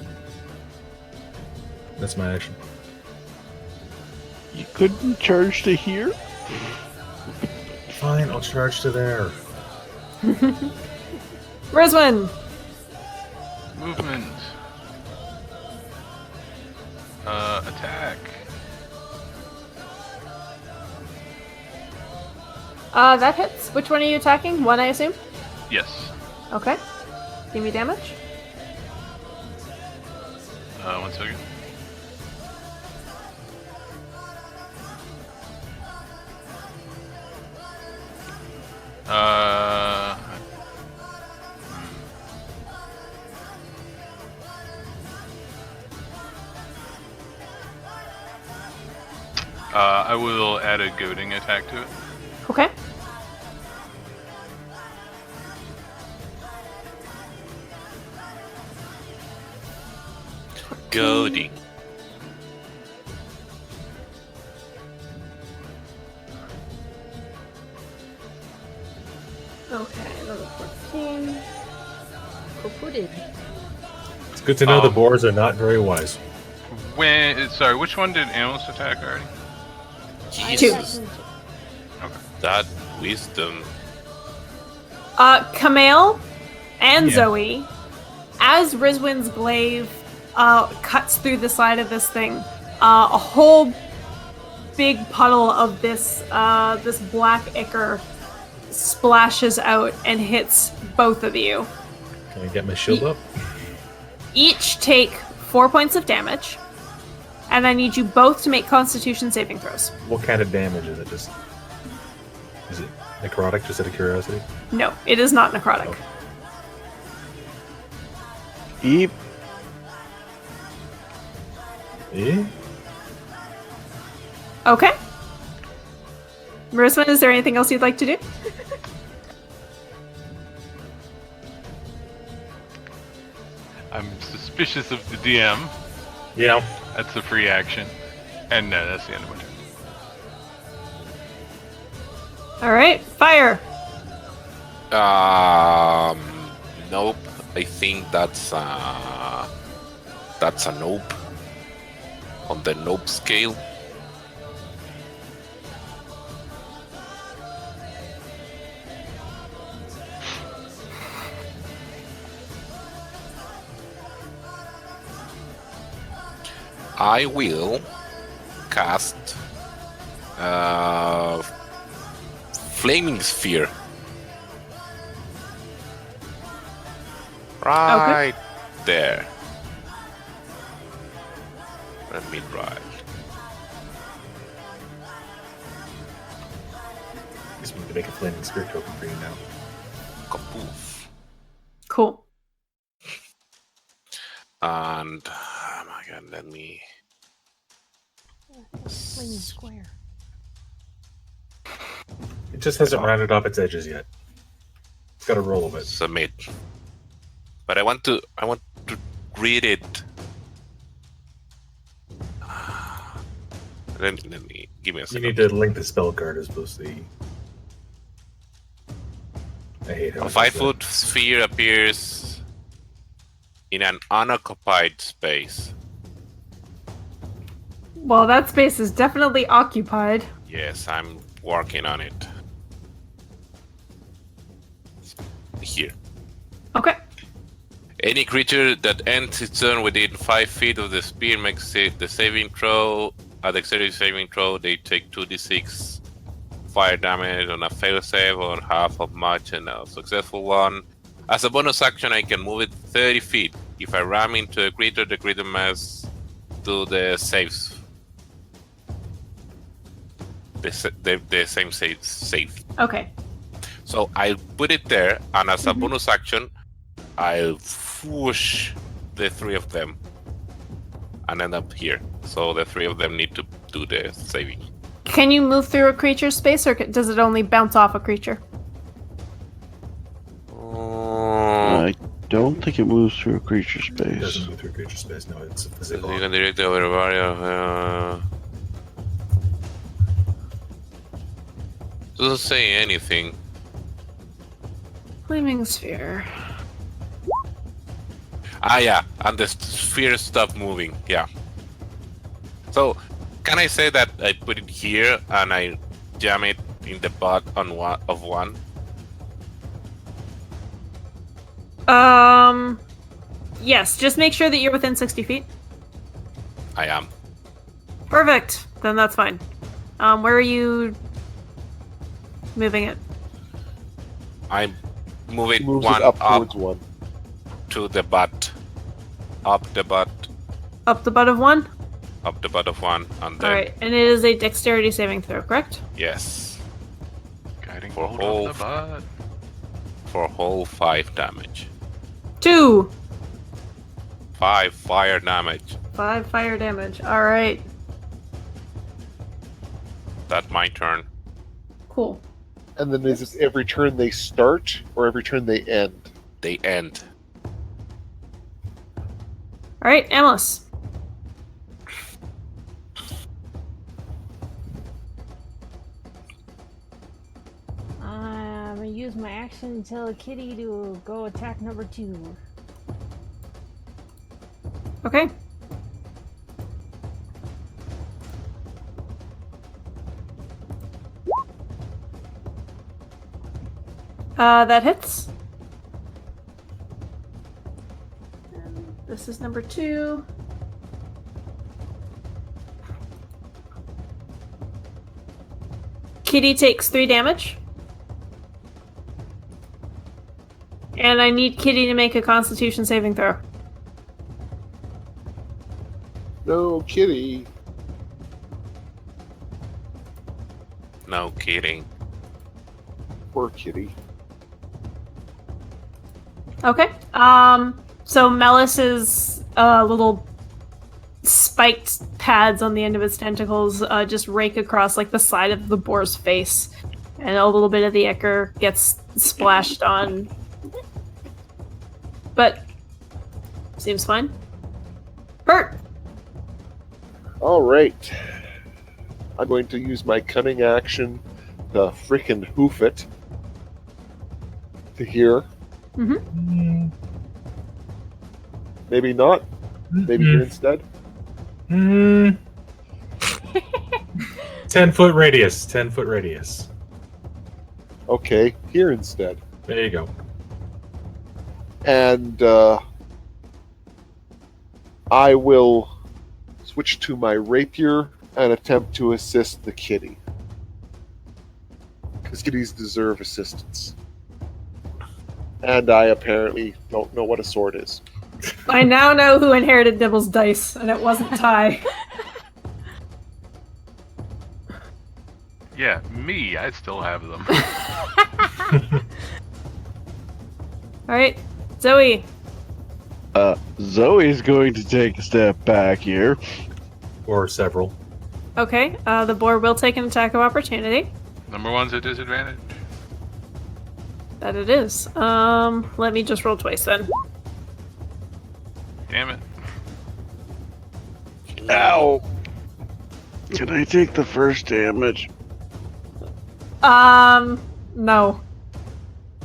That's my action. You couldn't charge to here? Fine, I'll charge to there. Rizwin! Movement. Attack. That hits. Which one are you attacking? One, I assume? Yes. Okay. Give me damage. 1 second. I will add a goading attack to it. Okay. Goading. Okay, level 14. Kaputted. It's good to know the boars are not very wise. Sorry, which one did Analyst attack already? Jesus. Okay. That wisdom. Camille and Yeah. Zoe, as Rizwin's glaive cuts through the side of this thing, a whole big puddle of this this black ichor splashes out and hits both of you. Can I get my shield up? Each take 4 points of damage, and I need you both to make Constitution saving throws. What kind of damage is it? Is it necrotic? Just out of curiosity. No, it is not necrotic. Oh. Eep. Eh? Okay. Marissa, is there anything else you'd like to do? suspicious of the DM. Yeah. That's a free action. And that's the end of my turn. All right, fire. Nope. I think that's a nope. On the nope scale. I will cast Flaming Sphere. Right there. Let me drive. Just need to make a flaming sphere token for you now. Kapoof. Cool. And oh my god, let me. Flaming square. It just hasn't rounded off its edges yet. It's got a roll of it. Submit. But I want to read it. Let me give me a You second. need to link the spell card as opposed to the. I hate how A it does that. 5-foot sphere appears in an unoccupied space. Well, that space is definitely occupied. Yes, I'm working on it. Here. Okay. Any creature that ends its turn within 5 feet of the spear makes the saving throw. A dexterity saving throw, they take 2d6 fire damage on a fail save or half of much and a successful one. As a bonus action, I can move it 30 feet. If I ram into a creature, the creature must do the saves. The same save. Okay. So I'll put it there, and as a bonus action, I'll whoosh the 3 of them and end up here. So the 3 of them need to do the saving. Can you move through a creature's space, or does it only bounce off a creature? I don't think it moves through a creature It space. doesn't move through creature space. No, it's a physical. You can direct over a barrier. Doesn't say anything. Flaming sphere. Yeah, and the sphere stopped moving. Yeah. So, can I say that I put it here and I jam it in the butt on one? Yes, just make sure that you're within 60 feet. I am. Perfect. Then that's fine. Where are you moving it? I move it Moves one it up up towards one. to the butt. Up the butt. Up the butt of one? Up the butt of one, and then Alright, and it is a dexterity saving throw, correct? yes, Guiding For bolt whole- off the butt. for whole 5 damage. 2! 5 fire damage. 5 fire damage. Alright, That's my turn. cool. And then is it every turn they start or every turn they end? They end. Alright, Amos. I'm gonna use my action and tell Kitty to go attack number 2. Okay. That hits. And this is number 2. Kitty takes 3 damage. And I need Kitty to make a Constitution saving throw. No, Kitty. No kidding. Poor Kitty. Okay. So Melis's little spiked pads on the end of its tentacles just rake across like the side of the boar's face, and a little bit of the ichor gets splashed on. But seems fine. Hurt. All right. I'm going to use my cunning action to frickin' hoof it to here. Mm-hmm. Maybe not. Maybe here instead. 10-foot radius. 10-foot radius. Okay, here instead. There you go. And I will switch to my rapier and attempt to assist the kitty. Because kitties deserve assistance. And I apparently don't know what a sword is. I now know who inherited Nibble's dice, and it wasn't Ty. Yeah, me. I still have them. Alright, Zoe. Zoe's going to take a step back here. Or several. Okay, the boar will take an attack of opportunity. Number one's a disadvantage. That it is. Let me just roll twice then. Damn it. Ow! Can I take the first damage? No.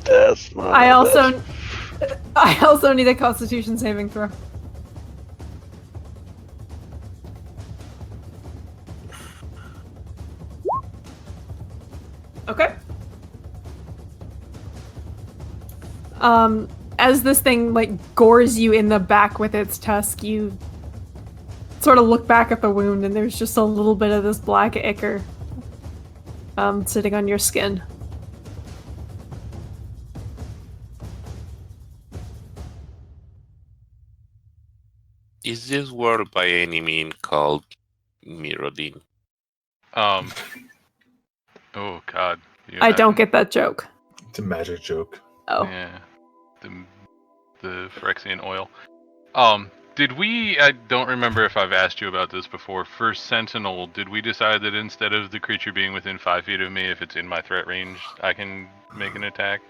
That's not. I also need a Constitution saving throw. Okay. As this thing, like, gores you in the back with its tusk, you sort of look back at the wound, and there's just a little bit of this black ichor sitting on your skin. Is this word by any means called Mirrodin? Oh God. I don't get that joke. It's a magic joke. Oh. Yeah. The Phyrexian oil. Did we, I don't remember if I've asked you about this before, for Sentinel, did we decide that instead of the creature being within 5 feet of me, if it's in my threat range, I can make an attack?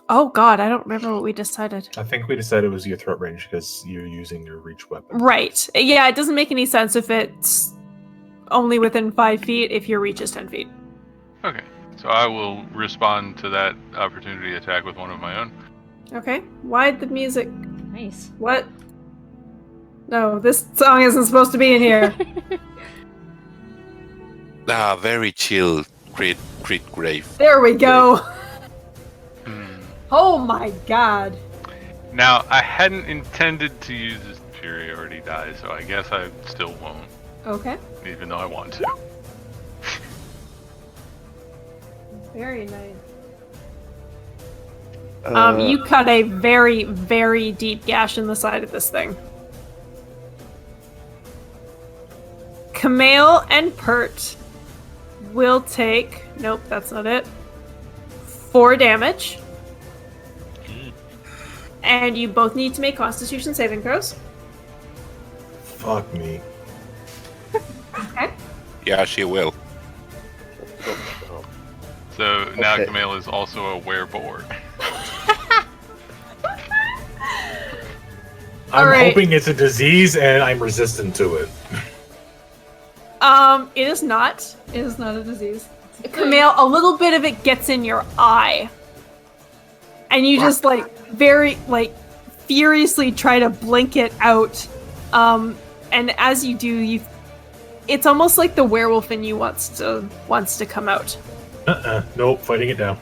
Oh God, I don't remember what we decided. I think we decided it was your threat range because you're using your reach weapon. Right. Yeah, it doesn't make any sense if it's only within 5 feet if your reach is 10 feet. Okay, so I will respond to that opportunity attack with one of my own. Okay. Why the music? Nice. What? No, this song isn't supposed to be in here. Very chill, crit grave. There we go. Oh my God. Now, I hadn't intended to use this superiority die, so I guess I still won't, Okay. even though I want to. Very nice. You cut a very, very deep gash in the side of this thing. Camille and Pert will take... Nope, that's not it. 4 damage. And you both need to make Constitution saving throws. Fuck me. Okay. Yeah, she will. So now Okay. Camille is also a wereboar. I'm Alright. hoping it's a disease and I'm resistant to it. It is not. It is not a disease. Camille, a little bit of it gets in your eye. And you just, very, furiously try to blink it out. And as you do, it's almost like the werewolf in you wants to come out. Nope, fighting it down.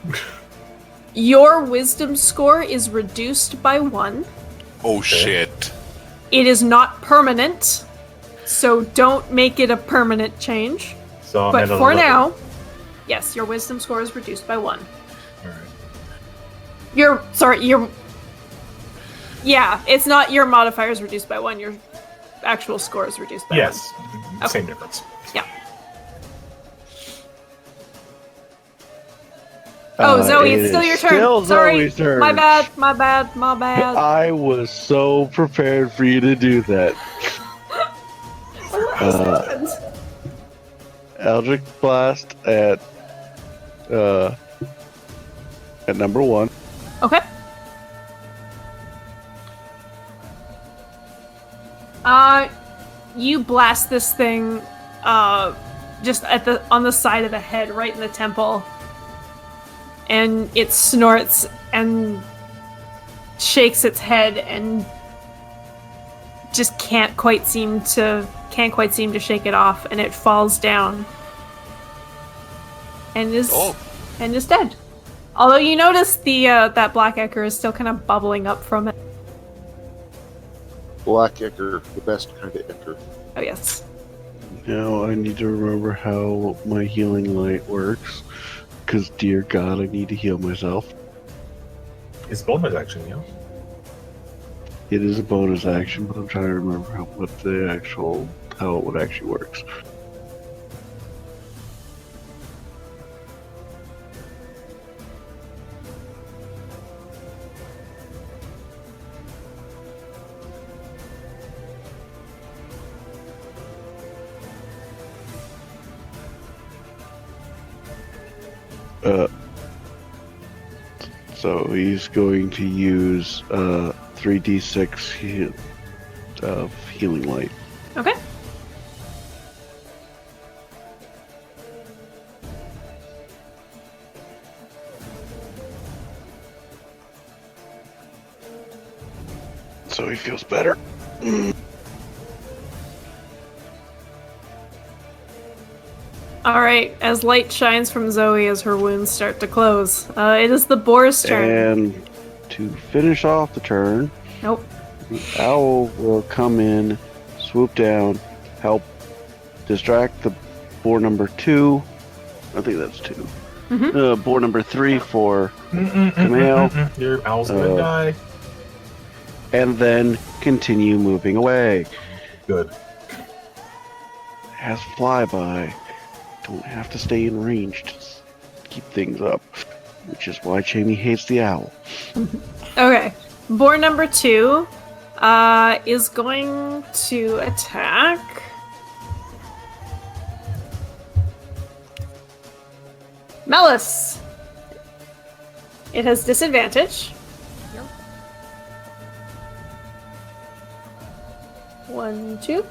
Your wisdom score is reduced by 1. Oh shit. It is not permanent, so don't make it a permanent change. So But I'm at for 11. now, yes, your wisdom score is reduced by 1. Alright. Yeah, it's not your modifier is reduced by 1, your actual score is reduced by 1. Yes, same difference. Yeah. Oh, Zoe, it it's still is your turn. still Sorry. Zoe's turn. My bad. I was so prepared for you to do that. Eldritch Blast at number 1. Okay. You blast this thing, just on the side of the head, right in the temple, and it snorts and shakes its head and just can't quite seem to shake it off, and it falls down and is dead. Although you notice that black ichor is still kind of bubbling up from it. Black ichor, the best kind of ichor. Oh yes. Now I need to remember how my healing light works, because dear God, I need to heal myself. It's bonus action, yeah. It is a bonus action, but I'm trying to remember how it would actually works. So he's going to use 3d6 of healing light. Okay. So he feels better. Alright, as light shines from Zoe as her wounds start to close. It is the boar's turn. And to finish off the turn, Nope. the owl will come in, swoop down, help distract the boar number 2. I think that's 2. Mm-hmm. Boar number 3 for Camille. Your owl's gonna die. And then continue moving away. Good. Has flyby. Don't have to stay in range to keep things up, which is why Jamie hates the owl. Okay. Boar number 2 is going to attack. Melis. It has disadvantage. Yep. 1, 2.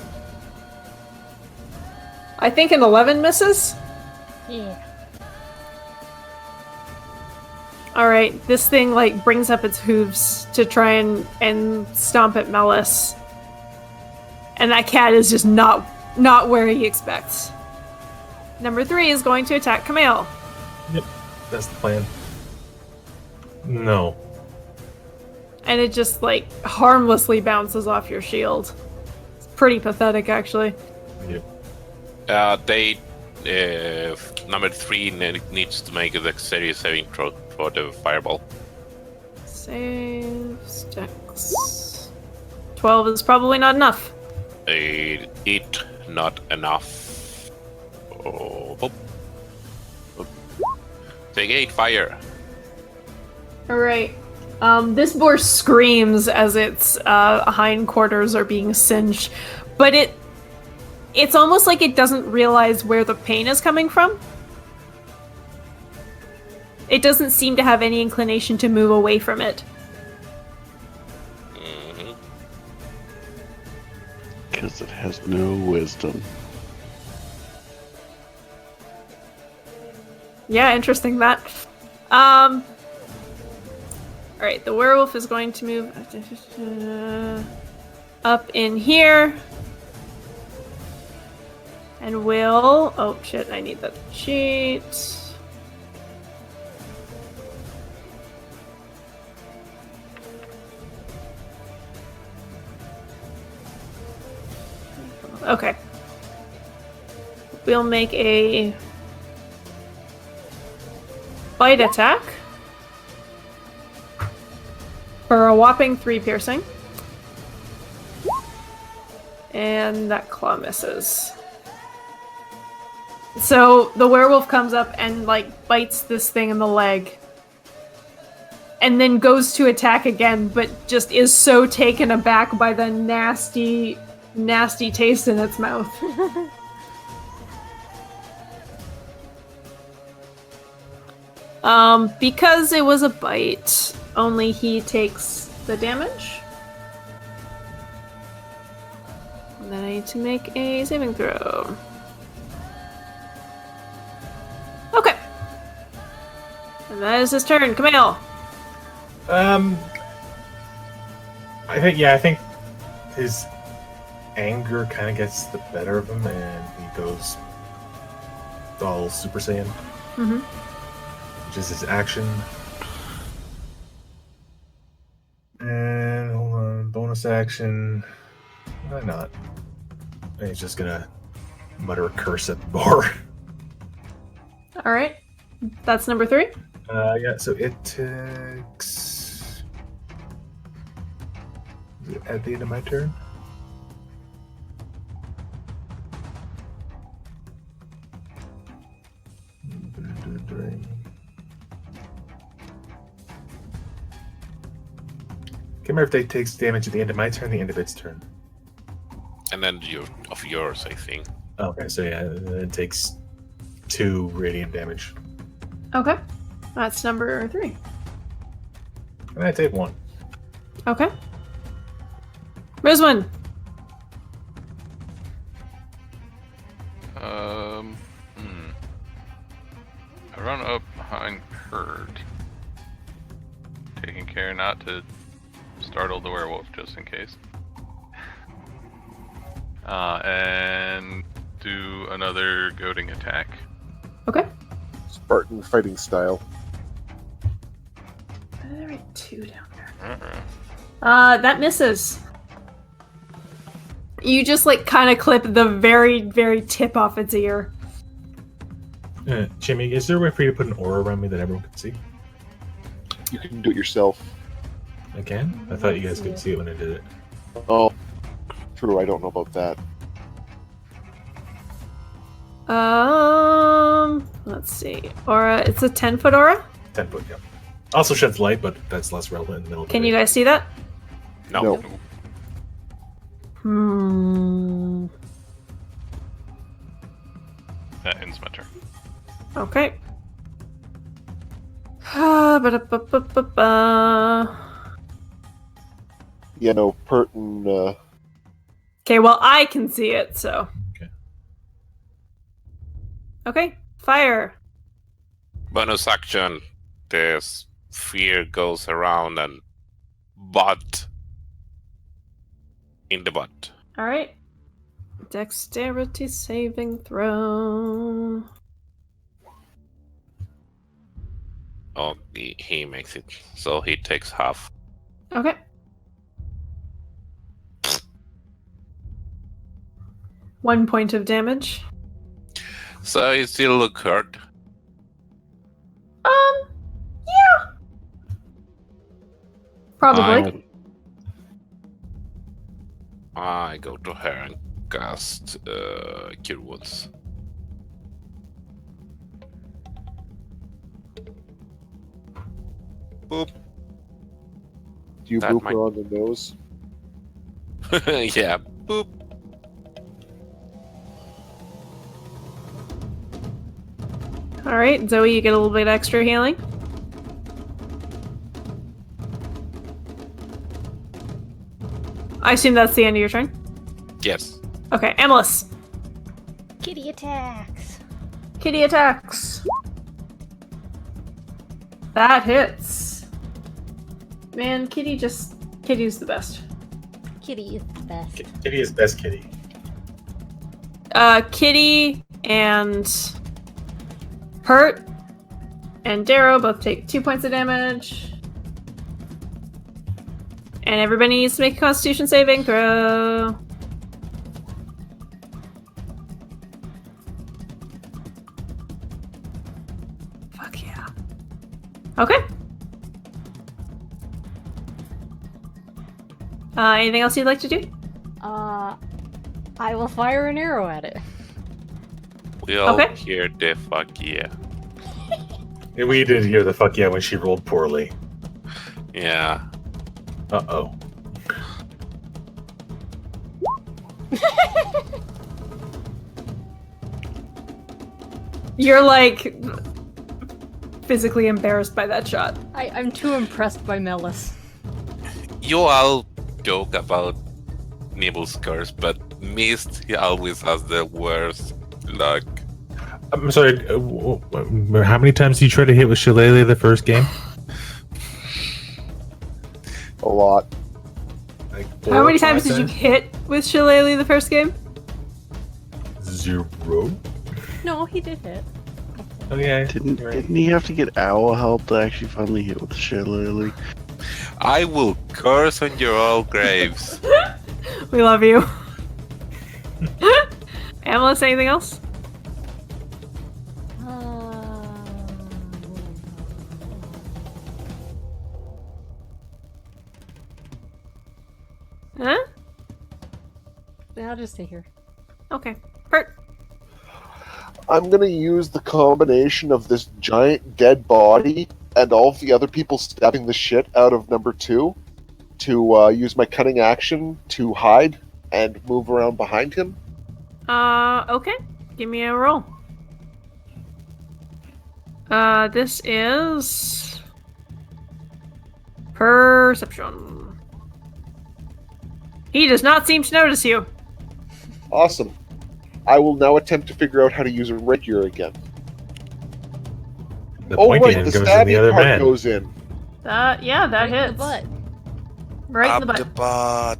I think an 11 misses. Yeah. Alright, this thing brings up its hooves to try and stomp at Melis. And that cat is just not where he expects. Number 3 is going to attack Camille. Yep, that's the plan. No. And it just harmlessly bounces off your shield. It's pretty pathetic, actually. Yep. Number 3 needs to make a dexterity saving throw for the fireball. Save Dex. 12 is probably not enough. It not enough. Oh. Take 8 fire. Alright. This boar screams as its hindquarters are being singed, but it's almost like it doesn't realize where the pain is coming from. It doesn't seem to have any inclination to move away from it. Because it has no wisdom. Yeah, interesting that. Alright, the werewolf is going to move up in here. And will... Oh, shit, I need that sheet. Okay. We'll make a bite attack for a whopping 3 piercing. And that claw misses. So the werewolf comes up and bites this thing in the leg. And then goes to attack again, but just is so taken aback by the nasty taste in its mouth. Because it was a bite, only he takes the damage. And then I need to make a saving throw. Okay. And that is his turn. Camille. I think his anger kind of gets the better of him, and he goes all Super Saiyan, which is his action. And hold on, bonus action. Why not? And he's just gonna mutter a curse at the bar. All right. That's number 3. Yeah. So it takes. Is it at the end of my turn? Can't remember if they takes damage at the end of my turn, the end of its turn. And then yours, I think. Okay, so yeah, it takes 2 radiant damage. Okay. That's number 3. And I take 1. Okay. Rizwan. I run up behind Herd, taking care not to startle the werewolf just in case. And do another goading attack. Okay. Spartan fighting style. There are 2 down there. Uh-uh. That misses. You just kind of clip the very, very tip off its ear. Jimmy, is there a way for you to put an aura around me that everyone can see? You can do it yourself. I can? I thought you guys could see it when I did it. Oh, true. I don't know about that. Let's see. Aura, it's a 10-foot aura? 10 foot, yeah. Also sheds light, but that's less relevant in the middle of the Can day. you guys see that? No. That ends my turn. Okay. Yeah, no, Pertin, Okay, well, I can see it, so. Okay, fire. Bonus action. The sphere goes around and butt in the butt. All right. Dexterity saving throw. Oh, he makes it. So he takes half. Okay. One point of damage. So he still look hurt. Yeah. Probably. I go to her and cast Cure Wounds. Boop. do you That boop might- her on the nose? Yeah. Boop. All right, Zoe, you get a little bit extra healing. I assume that's the end of your turn. Yes. Okay, Amalus. Kitty attacks. Kitty attacks. That hits. Man, Kitty's the best. Kitty is the best. Kitty is best kitty. Kitty and Hurt and Darrow both take 2 points of damage. And everybody needs to make a Constitution saving throw. Fuck yeah. Okay. Anything else you'd like to do? I will fire an arrow at it. We all Okay. hear the fuck yeah. Yeah, we did hear the fuck yeah when she rolled poorly. Yeah. Uh-oh. You're physically embarrassed by that shot. I'm too impressed by Melis. You all joke about Nibble's curse, but missed, he always has the worst luck. I'm sorry. How many times did you try to hit with Shillelagh the first game? A lot. Like How many 4 or 5 times did you hit with Shillelagh the first game? 0. No, he did hit. Oh yeah. Didn't you're right. didn't he have to get owl help to actually finally hit with the Shillelagh? I will curse on your all graves. We love you. Amelus, anything else? Huh? I'll just stay here. Okay. Pert. I'm gonna use the combination of this giant dead body and all of the other people stabbing the shit out of number 2 to use my cunning action to hide and move around behind him. Okay. Give me a roll. This is perception. He does not seem to notice you. Awesome. I will now attempt to figure out how to use a rapier again. The Oh pointy right, end the goes in the stabbing other part man. goes in. Yeah, that Right in hits. the butt. Right Up in the the butt. butt.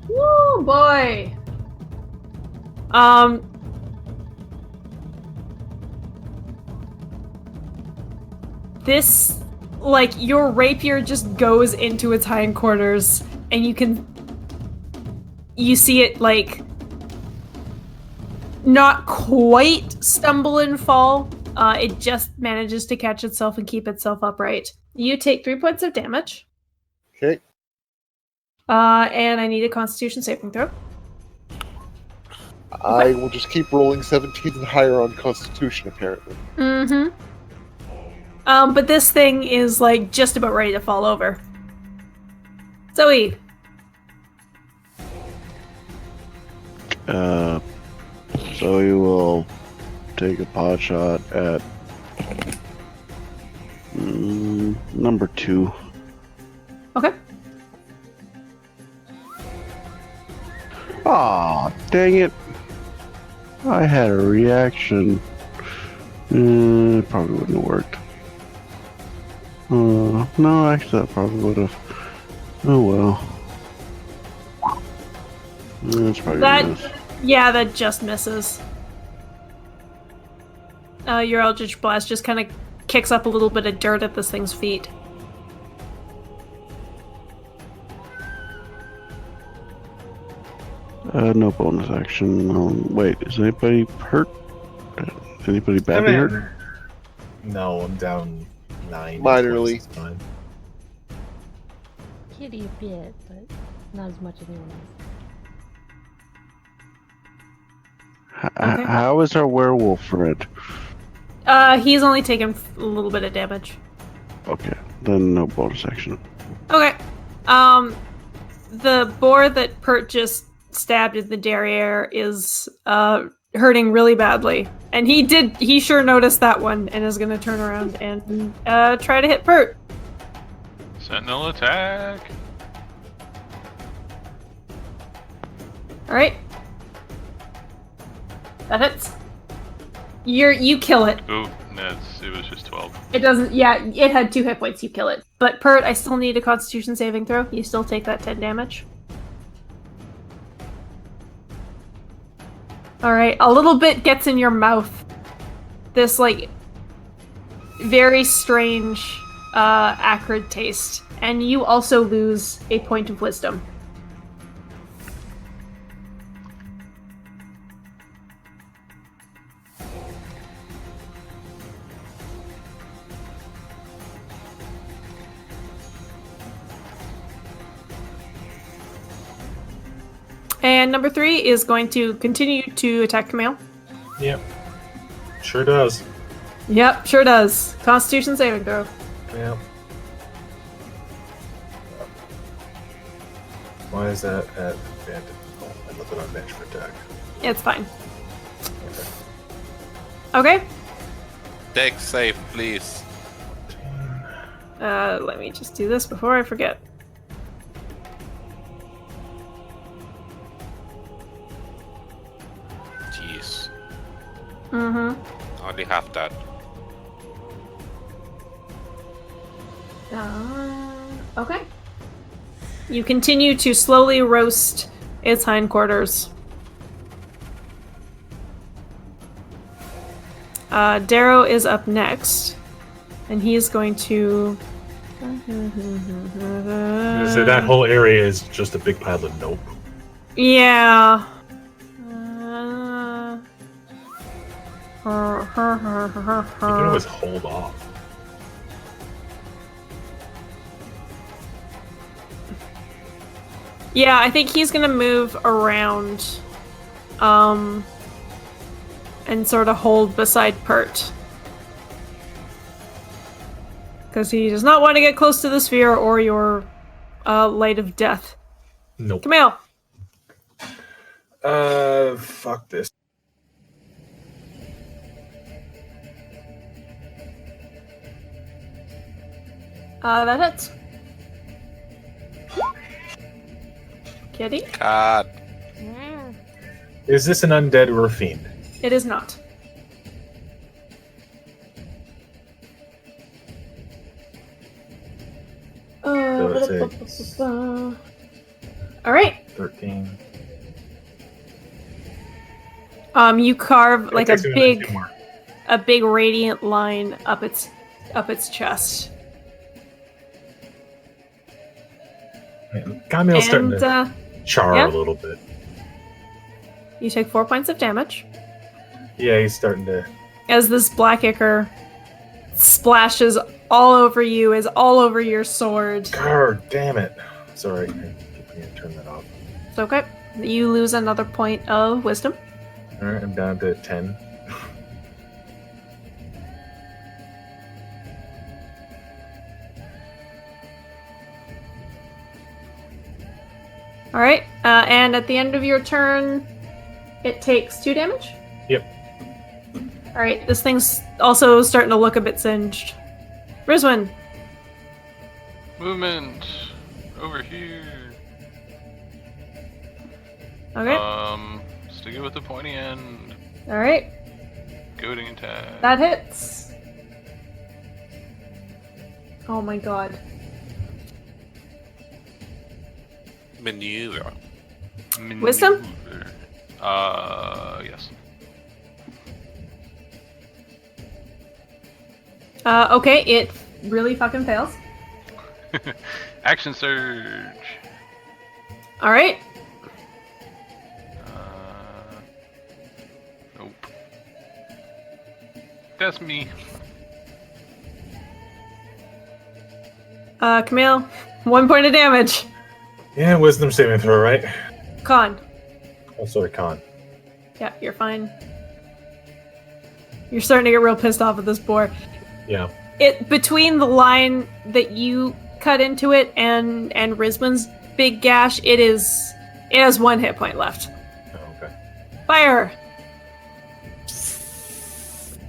Woo, boy. This, like, your rapier just goes into its hindquarters, and you see it, like, not quite stumble and fall. It just manages to catch itself and keep itself upright. You take 3 points of damage. Okay. And I need a Constitution saving throw. I will just keep rolling 17 and higher on Constitution, apparently. Mm-hmm. But this thing is, like, just about ready to fall over. Zoe. So we will take a pot shot at number 2. Okay. Aw, dang it. I had a reaction. It probably wouldn't have worked. No, actually that probably would have. Oh well. That's probably That- gonna miss. Yeah, that just misses. Your Eldritch Blast just kind of kicks up a little bit of dirt at this thing's feet. No bonus action. Wait, is anybody hurt? Anybody badly hurt? No, I'm down 9. Minorly. It's fine. Kitty a bit, but not as much as anyone else. Okay. How is our werewolf friend? He's only taken a little bit of damage. Okay, then no bonus action. Okay. The boar that Pert just stabbed in the derriere is hurting really badly, and he sure noticed that one and is gonna turn around and try to hit Pert. Sentinel attack. All right. That hits. You kill it. Ooh, it was just 12. It doesn't. Yeah, it had 2 hit points. You kill it. But Pert, I still need a Constitution saving throw. You still take that 10 damage. All right. A little bit gets in your mouth. This like very strange, acrid taste, and you also lose a point of wisdom. And number 3 is going to continue to attack Camille. Yep. Sure does. Yep, sure does. Constitution saving throw. Yep. Why is that at advantage? Oh, I left it on bench for attack. It's fine. Okay. Deck save, please. Let me just do this before I forget. keys. Mm-hmm. I only have that. Okay. You continue to slowly roast its hindquarters. Darrow is up next, and he is going to. So that whole area is just a big pile of nope. Yeah. You can always hold off. Yeah, I think he's gonna move around, and sort of hold beside Pert. Because he does not want to get close to the sphere or your light of death. Nope. Camille. Fuck this. That hits. Kitty? God. Is this an undead or a fiend? It is not. Alright. 13. You carve like a Takes me 2 big more. radiant line up its chest. Camille's starting to char yeah. a little bit. You take 4 points of damage. Yeah, he's starting to. As this black ichor splashes all over you, is all over your sword. God damn it. Sorry, I keep forgetting to turn that off. It's okay. You lose another point of wisdom. Alright, I'm down to 10. Alright, and at the end of your turn, it takes 2 damage? Yep. Alright, this thing's also starting to look a bit singed. Rizwin. Movement over here. Okay. Stick it with the pointy end. Alright. Goading attack. That hits. Oh my god. Maneuver. Wisdom? Yes. Okay, it really fucking fails. Action surge. Alright. Nope. That's me. Camille, 1 point of damage. Yeah, wisdom saving throw, right? Con. Oh, sorry, con. Yeah, you're fine. You're starting to get real pissed off at this boar. Yeah. It between the line that you cut into it and Rizwin's big gash, it has 1 hit point left. Oh, okay. Fire!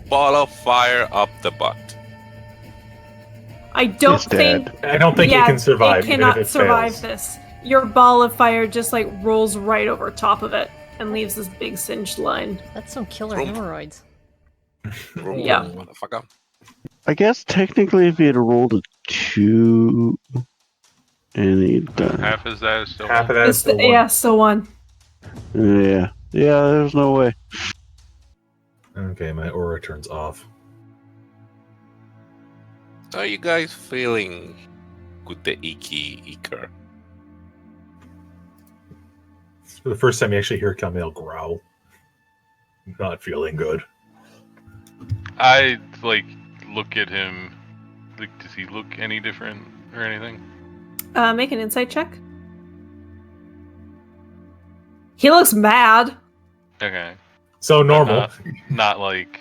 Ball of fire up the butt. I don't It's think dead. I don't think it can survive. It even cannot if it survive fails. this. Your ball of fire just like rolls right over top of it and leaves this big singed line. That's some killer Vroom. hemorrhoids. Yeah. Motherfucker. I guess technically if he had rolled a 2 and he'd Half is that is still. Half of that is still one. Yeah, still 1. yeah, there's no way. Okay, my aura turns off. How are you guys feeling with the ichor? For the first time you actually hear Camille growl. Not feeling good. I look at him. Like, does he look any different or anything? Make an insight check. He looks mad. Okay. So normal. Not like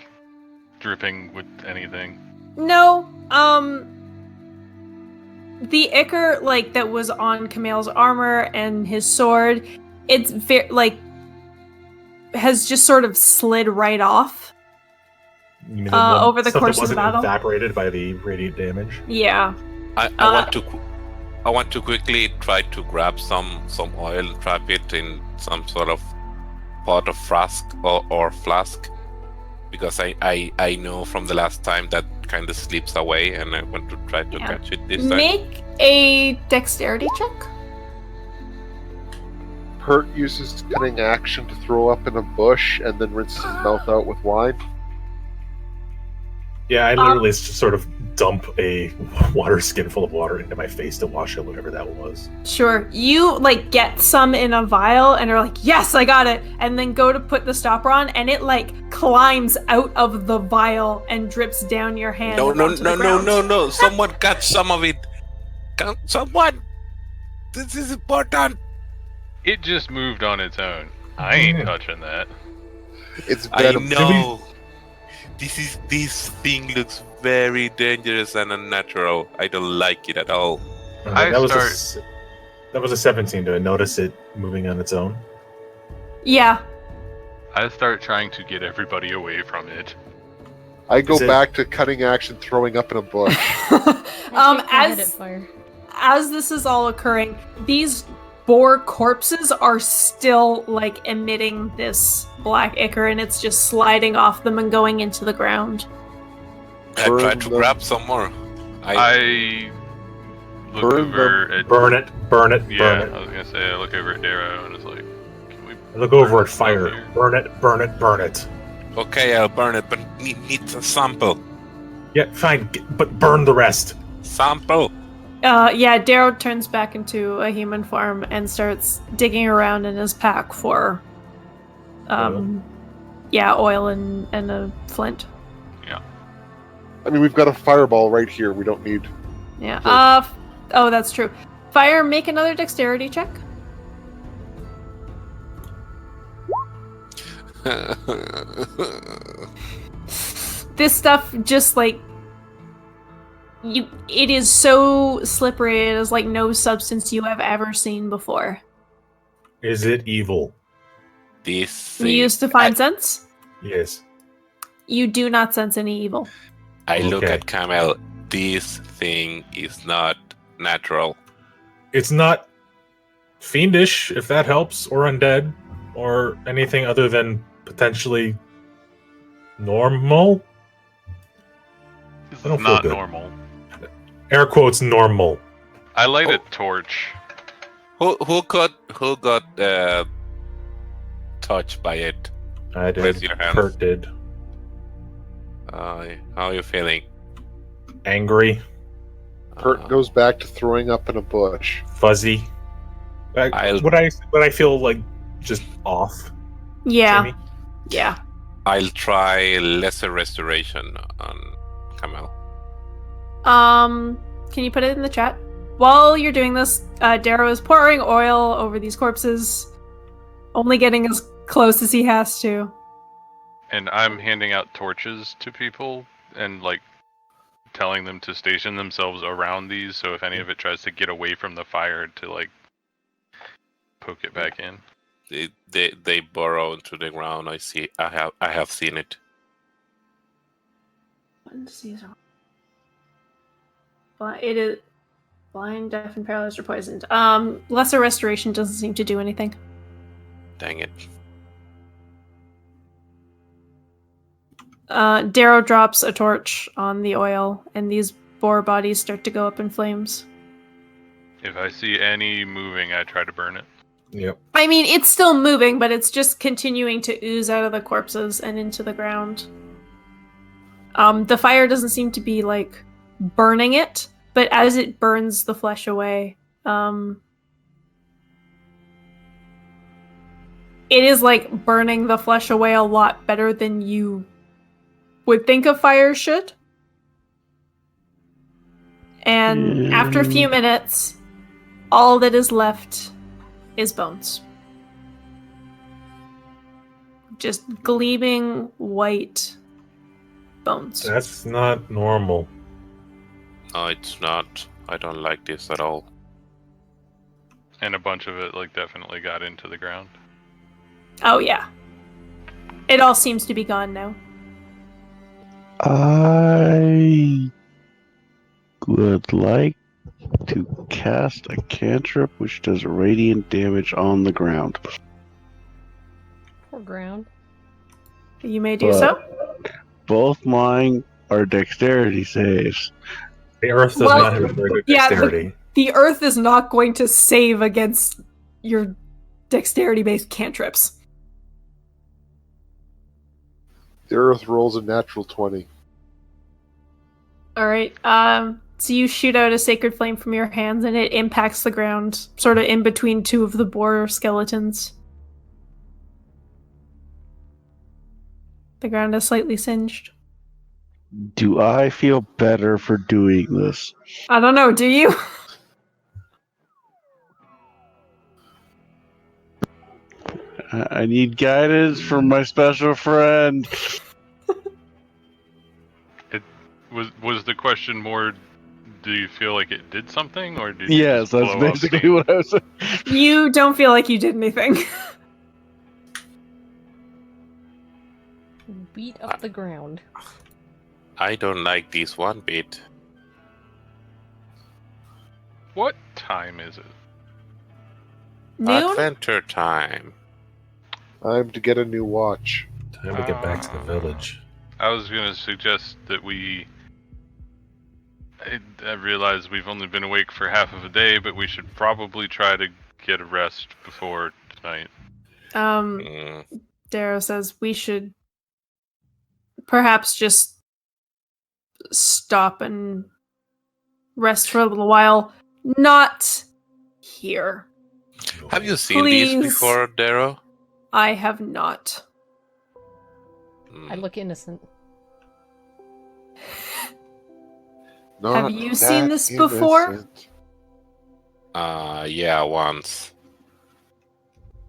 dripping with anything. No, the ichor that was on Camille's armor and his sword, it's has just sort of slid right off. You mean the one over the stuff course that of the wasn't battle? evaporated by the radiant damage. Yeah. I want to quickly try to grab some oil and trap it in some sort of pot of flask or flask, because I know from the last time that kind of slips away, and I want to try to catch it this time. Make a dexterity check. Pert uses cunning action to throw up in a bush and then rinses his mouth out with wine. Yeah, I literally just sort of dump a water skin full of water into my face to wash out whatever that was. Sure. You, get some in a vial and are like, yes, I got it. And then go to put the stopper on, and it, climbs out of the vial and drips down your hand. No. Someone catch some of it. Someone! This is important! It just moved on its own. I ain't touching that. It's I venom. know. This thing looks very dangerous and unnatural. I don't like it at all. That was a 17. Do I notice it moving on its own? Yeah. I start trying to get everybody away from it. I go back to cutting action, throwing up in a bush. As this is all occurring, these boar corpses are still emitting this black ichor, and it's just sliding off them and going into the ground. I try to grab some more. I look over at... Burn it. Yeah, burn it. I was gonna say, I look over at Darrow and it's like, can we... I look over at fire. Burn it. Okay, I'll burn it, but needs a sample. Yeah, fine, but burn the rest. Sample? Darrow turns back into a human form and starts digging around in his pack for, oil and a flint. Yeah. I mean, we've got a fireball right here. We don't need... Yeah. That's true. Fire, make another dexterity check. This stuff just it is so slippery. It is like no substance you have ever seen before. Is it evil? This You used to find sense? Yes. You do not sense any evil. I look at Camel. This thing is not natural. It's not fiendish, if that helps, or undead, or anything other than potentially normal. This is not normal. Air quotes normal. I light a torch. Who got touched by it? I did. Raise your hands. Kurt did. How are you feeling? Angry. Pert goes back to throwing up in a bush. Fuzzy. Would I feel just off? Yeah. Jamie? Yeah. I'll try lesser restoration on Camel. Can you put it in the chat? While you're doing this, Darrow is pouring oil over these corpses, only getting as close as he has to. And I'm handing out torches to people and telling them to station themselves around these, so if any of it tries to get away from the fire, to poke it back in. They burrow into the ground. I have seen it. It is blind, deaf, and paralyzed or poisoned. Lesser restoration doesn't seem to do anything. Dang it. Darrow drops a torch on the oil, and these boar bodies start to go up in flames. If I see any moving, I try to burn it. Yep. I mean, it's still moving, but it's just continuing to ooze out of the corpses and into the ground. The fire doesn't seem to be, burning it, but as it burns the flesh away, it is, burning the flesh away a lot better than you would think a fire should. And after a few minutes, all that is left is bones. Just gleaming white bones. That's not normal. No, it's not. I don't like this at all. And a bunch of it definitely got into the ground. Oh yeah. It all seems to be gone now. I would like to cast a cantrip which does radiant damage on the ground. Poor ground. You may do so. Both mine are dexterity saves. The Earth does not have a very good dexterity. The Earth is not going to save against your dexterity-based cantrips. The Earth rolls a natural 20. All right. So you shoot out a sacred flame from your hands, and it impacts the ground, sort of in between two of the boar skeletons. The ground is slightly singed. Do I feel better for doing this? I don't know. Do you? I need guidance from my special friend. Was the question more? Do you feel like it did something, or did Yes, you that's just blow up basically steam? what I was saying. You don't feel like you did anything. Beat up the ground. I don't like this one bit. What time is it? Noon? Adventure time. Time to get a new watch. Time to get back to the village. I was going to suggest that we... I realize we've only been awake for half of a day, but we should probably try to get a rest before tonight. Darrow says we should perhaps just stop and rest for a little while. Not here. Have you seen Please. these before, Darrow? I have not. I look innocent. Not Have you that seen this before? innocent. Yeah, once.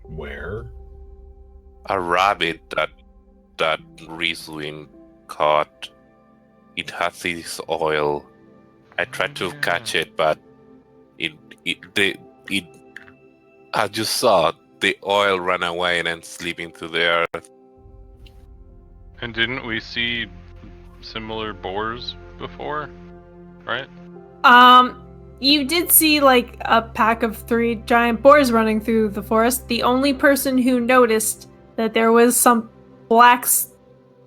Where? A rabbit that Rizwin caught. It has this oil. I tried to catch it, but it as you saw, the oil ran away and then slip into the earth. And didn't we see similar boars before? Right? You did see like a pack of 3 giant boars running through the forest. The only person who noticed that there was some black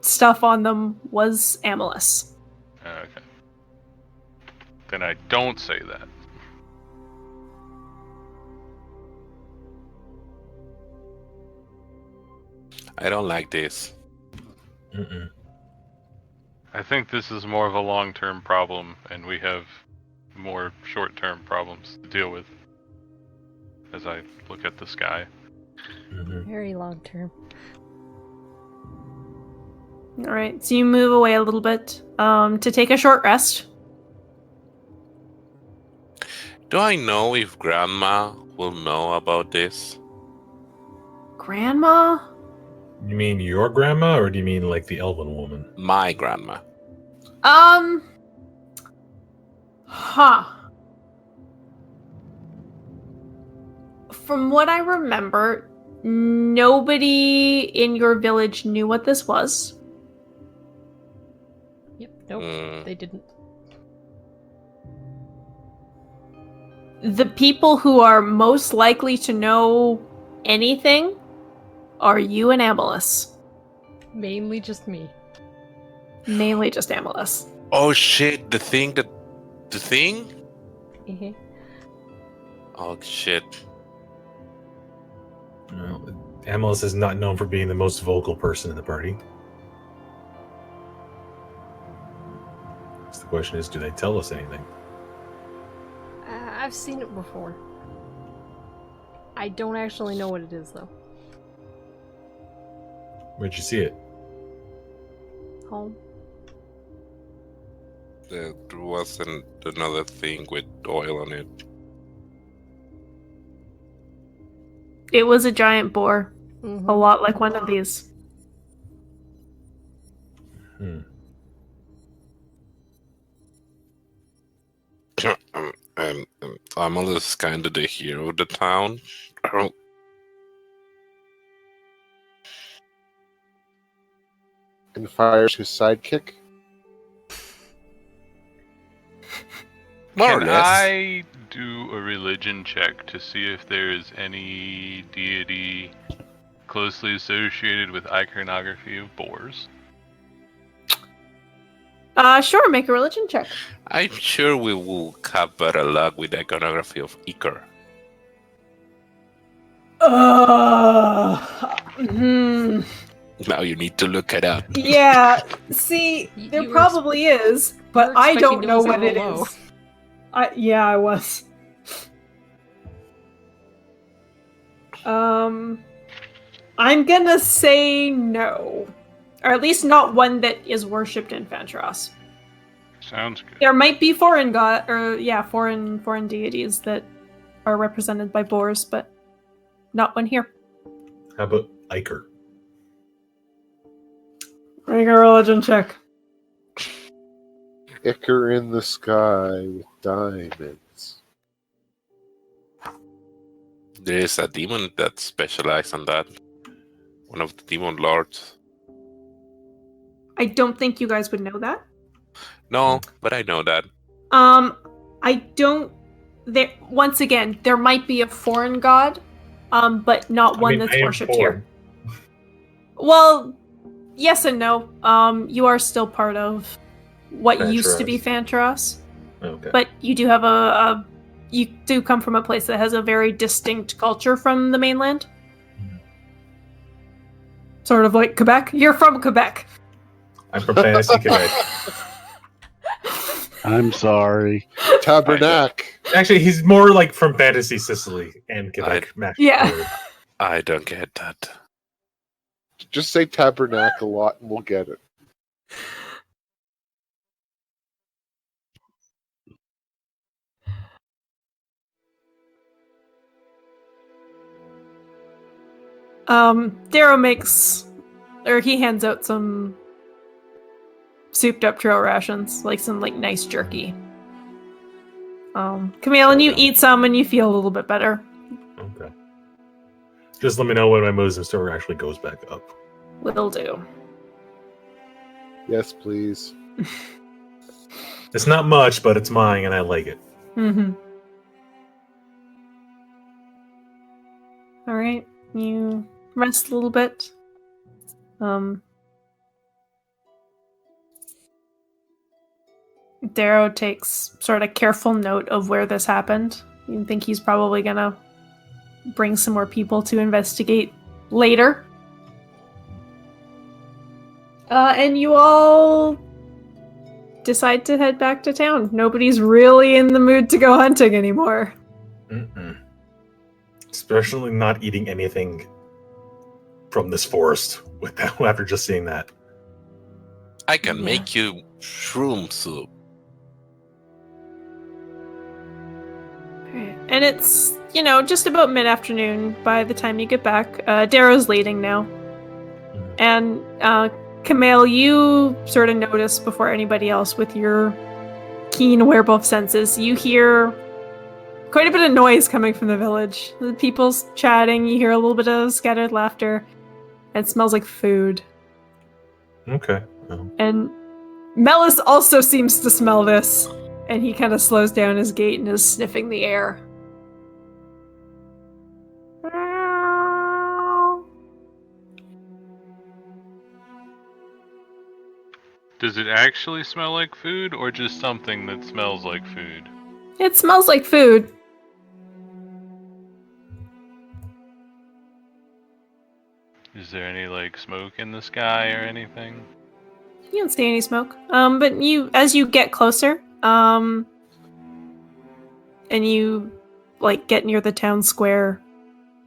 stuff on them was Amalus. Okay. Then I don't say that. I don't like this. Mm-mm. I think this is more of a long-term problem, and we have more short-term problems to deal with. As I look at the sky. Mm-hmm. Very long term. All right, so you move away a little bit to take a short rest. Do I know if Grandma will know about this? Grandma? You mean your grandma, or do you mean like the elven woman? My grandma. Huh. From what I remember, nobody in your village knew what this was. Yep. Nope. They didn't. The people who are most likely to know anything are you and Amalus. Mainly just me. Mainly just Amalus. Oh shit, the thing? Mhm. Oh shit. Well, Amalus is not known for being the most vocal person in the party. So the question is, do they tell us anything? I've seen it before. I don't actually know what it is, though. Where'd you see it? Home. There wasn't another thing with oil on it. It was a giant boar. Mhm. A lot like one of these. Amalus is kind of the hero of the town. And fires his sidekick. More or Can less. I do a religion check to see if there is any deity closely associated with iconography of boars? Sure, make a religion check. I'm sure we will have better luck with the iconography of Iker. Now you need to look it up. Yeah, see, there You were probably is, but were I expecting don't to know say what it hello. is. I was. I'm gonna say no. Or at least not one that is worshipped in Fantros. Sounds good. There might be foreign foreign deities that are represented by boars, but not one here. How about Iker? Make a religion check. Icker in the sky with diamonds. There is a demon that specializes on that. One of the demon lords. I don't think you guys would know that. No, but I know that. I don't. There once again, there might be a foreign god, but not one that's worshipped here. Well, yes and no. You are still part of what used to be Fantros. Okay. But you do have you do come from a place that has a very distinct culture from the mainland. Sort of like Quebec. You're from Quebec. I'm from Fantasy Quebec. I'm sorry. Tabernacle. Actually, he's more like from Fantasy Sicily and Quebec. Yeah. I don't get that. Just say tabernacle a lot and we'll get it. Darrow he hands out some souped up trail rations, like some nice jerky. Camille, and you eat some and you feel a little bit better. Okay. Just let me know when my Muslim store actually goes back up. Will do. Yes, please. It's not much, but it's mine and I like it. Mm-hmm. Alright, you rest a little bit. Darrow takes sort of careful note of where this happened. You think he's probably gonna bring some more people to investigate later. And you all decide to head back to town. Nobody's really in the mood to go hunting anymore. Mm-mm. Especially not eating anything from this forest after just seeing that. I can make you shroom soup. And it's, just about mid-afternoon by the time you get back. Darrow's leading now. And Camille, you sort of notice before anybody else with your keen werewolf senses, you hear quite a bit of noise coming from the village. The people's chatting, you hear a little bit of scattered laughter. It smells like food. Okay. And Mellis also seems to smell this, and he kind of slows down his gait and is sniffing the air. Does it actually smell like food, or just something that smells like food? It smells like food. Is there any, smoke in the sky or anything? You don't see any smoke. But as you get closer, and you, get near the town square,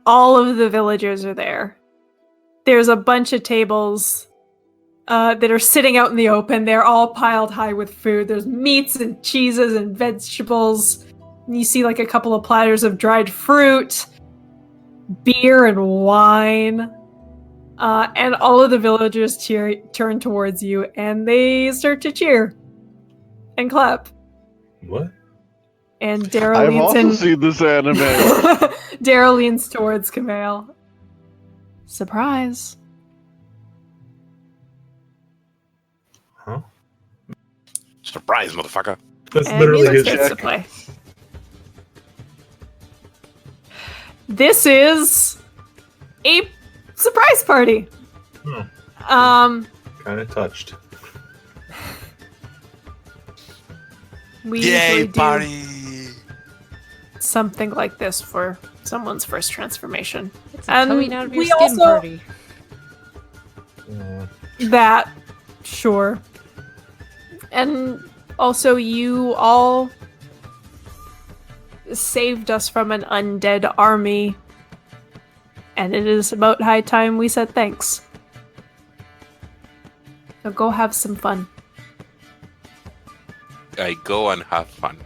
all of the villagers are there. There's a bunch of tables that are sitting out in the open. They're all piled high with food. There's meats and cheeses and vegetables. And you see, a couple of platters of dried fruit, beer and wine. And all of the villagers turn towards you, and they start to cheer and clap. What? And Darrow I've leans also in. seen this anime. Darrow leans towards Camille. Surprise. Huh? Surprise, motherfucker. That's And literally music his starts to play. This is a surprise party. Kind of touched. We Yay, usually do party! something like this for someone's first transformation. It's a coming out of your we skin also- party. That, sure. And also, you all saved us from an undead army, and it is about high time we said thanks. So go have some fun. I go and have fun.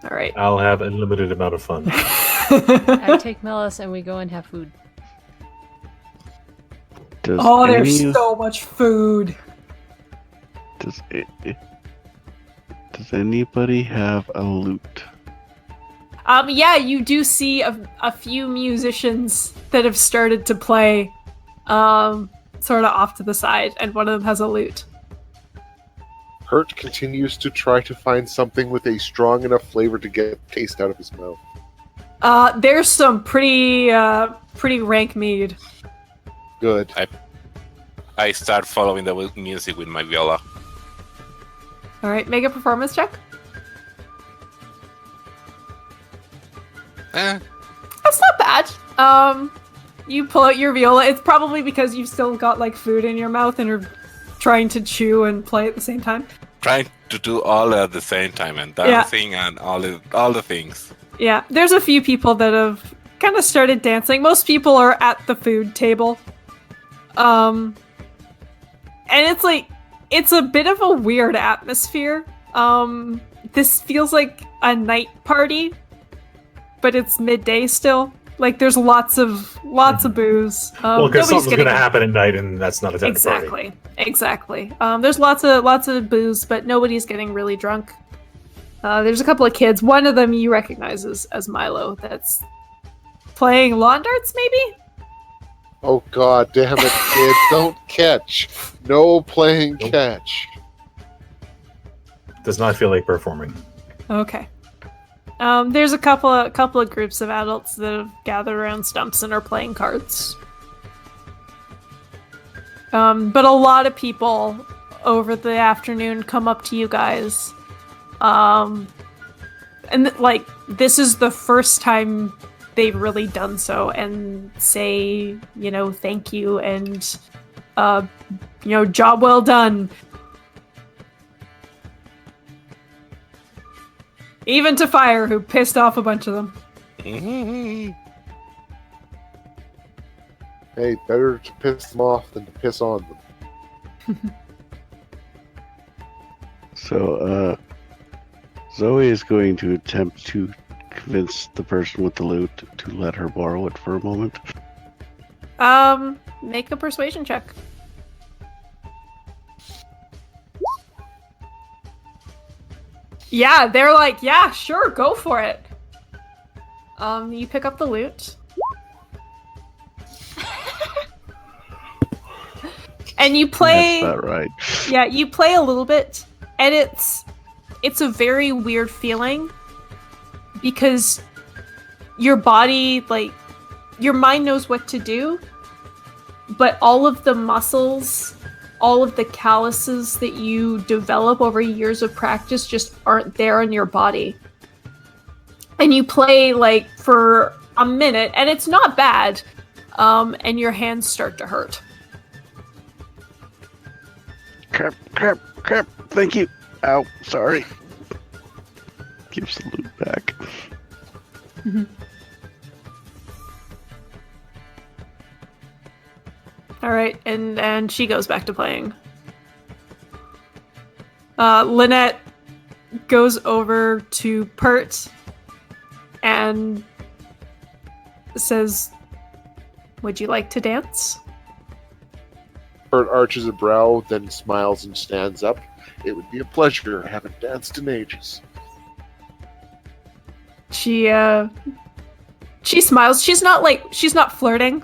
All right. I'll have a limited amount of fun. I take Melis and we go and have food. Does Oh, there's any- so much food. Does anybody have a lute? Yeah, you do see a few musicians that have started to play, sort of off to the side, and one of them has a lute. Hurt continues to try to find something with a strong enough flavor to get taste out of his mouth. There's some pretty rank mead. Good. I start following the music with my viola. All right, make a performance check. That's not bad. You pull out your viola. It's probably because you've still got like food in your mouth and are trying to chew and play at the same time. Trying to do all at the same time and dancing and all the things. Yeah, there's a few people that have kind of started dancing. Most people are at the food table. And it's like, it's a bit of a weird atmosphere. This feels like a night party, but it's midday still. Like there's lots of booze. Well, because nobody's something's getting going to happen at night, and that's not a dead party. Exactly. There's lots of booze, but nobody's getting really drunk. There's a couple of kids. One of them you recognize as Milo. That's playing lawn darts, maybe. Oh god damn it, kid. Don't catch. No playing Nope. catch. Does not feel like performing. Okay. There's a couple of groups of adults that have gathered around stumps and are playing cards. But a lot of people over the afternoon come up to you guys. And like this is the first time they've really done so and say, thank you and job well done. Even to Fire, who pissed off a bunch of them. Mm-hmm. Hey, better to piss them off than to piss on them. So, Zoe is going to attempt to convince the person with the lute to let her borrow it for a moment. Make a persuasion check. Yeah, they're like, yeah, sure, go for it. You pick up the lute. And you play. That's not right. Yeah, you play a little bit, and it's a very weird feeling because your body, like, your mind knows what to do, but all of the muscles, all of the calluses that you develop over years of practice just aren't there in your body. And you play, like, for a minute, and it's not bad, and your hands start to hurt. Crap. Thank you. Ow, sorry. Gives the loot back. All right, and she goes back to playing. Lynette goes over to Pert and says, "Would you like to dance?" Bert arches a brow, then smiles and stands up. It would be a pleasure. I haven't danced in ages. She smiles. She's not flirting.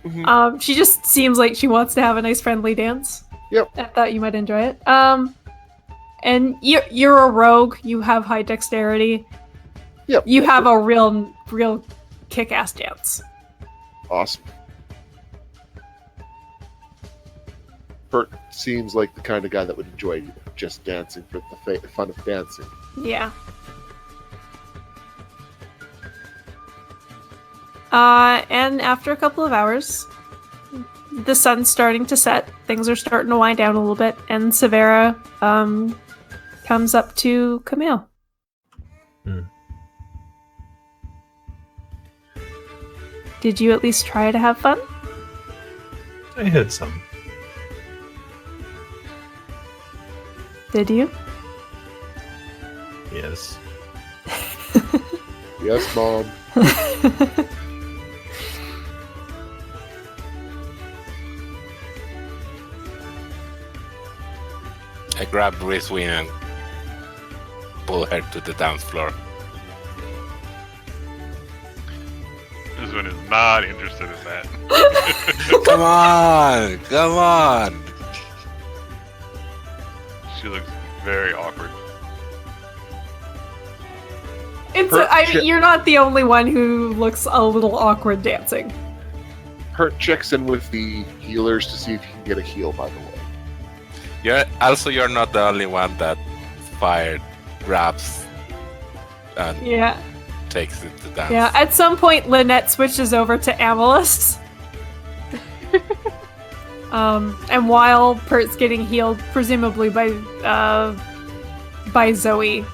Mhm. She just seems like she wants to have a nice friendly dance. Yep. I thought you might enjoy it. And you're a rogue. You have high dexterity. Yep. You have a real kick-ass dance. Awesome. Bert seems like the kind of guy that would enjoy just dancing for the fun of dancing. Yeah. And after a couple of hours, the sun's starting to set. Things are starting to wind down a little bit, and Severa comes up to Camille. Did you at least try to have fun? I had some. Did you? Yes. Yes, Mom. I grabbed Rizwin and pulled her to the dance floor. This one is not interested in that. Come on! Come on! She looks very awkward. You're not the only one who looks a little awkward dancing. Hurt checks in with the healers to see if you can get a heal, by the way. You're not the only one that fire grabs and takes it to dance. Yeah, at some point Lynette switches over to Amethyst. And while Pert's getting healed, presumably by Zoe,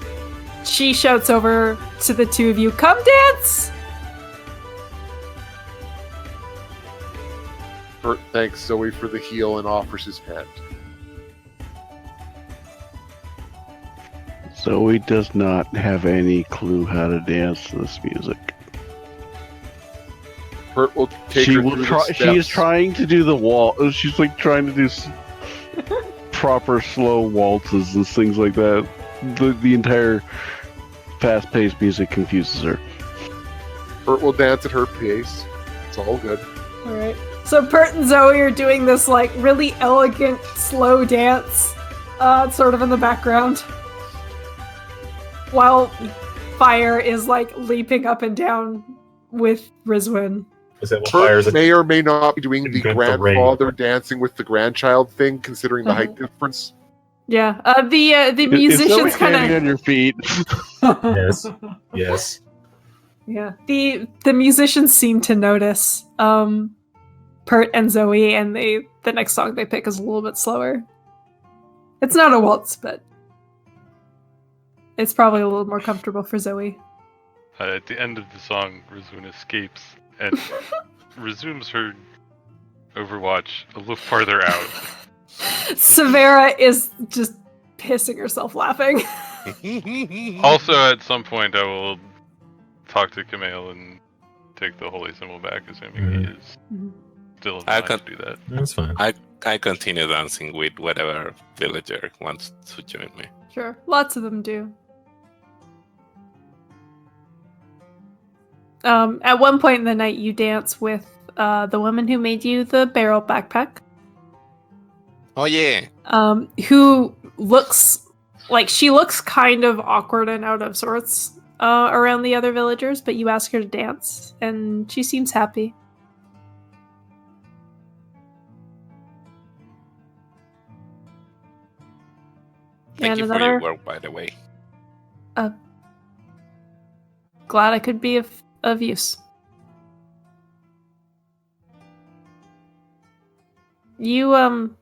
she shouts over to the two of you, "Come dance!" Bert thanks Zoe for the heal and offers his hand. Zoe does not have any clue how to dance to this music. Bert will take She her will through try. the She is steps. trying to do the wall. She's like trying to do proper slow waltzes and things like that. The entire fast-paced music confuses her. Bert will dance at her pace. It's all good. Alright. So Pert and Zoe are doing this like really elegant, slow dance, sort of in the background. While Fire is like leaping up and down with Rizwin. Is that what Fire's Bert may or may not be doing the Invent the grandfather ring. dancing with the grandchild thing, considering the height difference. Yeah. The musicians Is standing kind on your feet. of Yes. Yes. Yeah. The musicians seem to notice Pert and Zoe, and the next song they pick is a little bit slower. It's not a waltz, but it's probably a little more comfortable for Zoe. At the end of the song, Rizun escapes and resumes her Overwatch a little farther out. Severa is just pissing herself laughing. Also, at some point, I will talk to Camille and take the holy symbol back, assuming he is still inclined to do that. That's fine. I continue dancing with whatever villager wants to join me. Sure. Lots of them do. At one point in the night, you dance with the woman who made you the barrel backpack. Oh yeah. Who looks like she looks kind of awkward and out of sorts around the other villagers, but you ask her to dance, and she seems happy. Thank And you for your work, by the way. Glad I could be of use. You,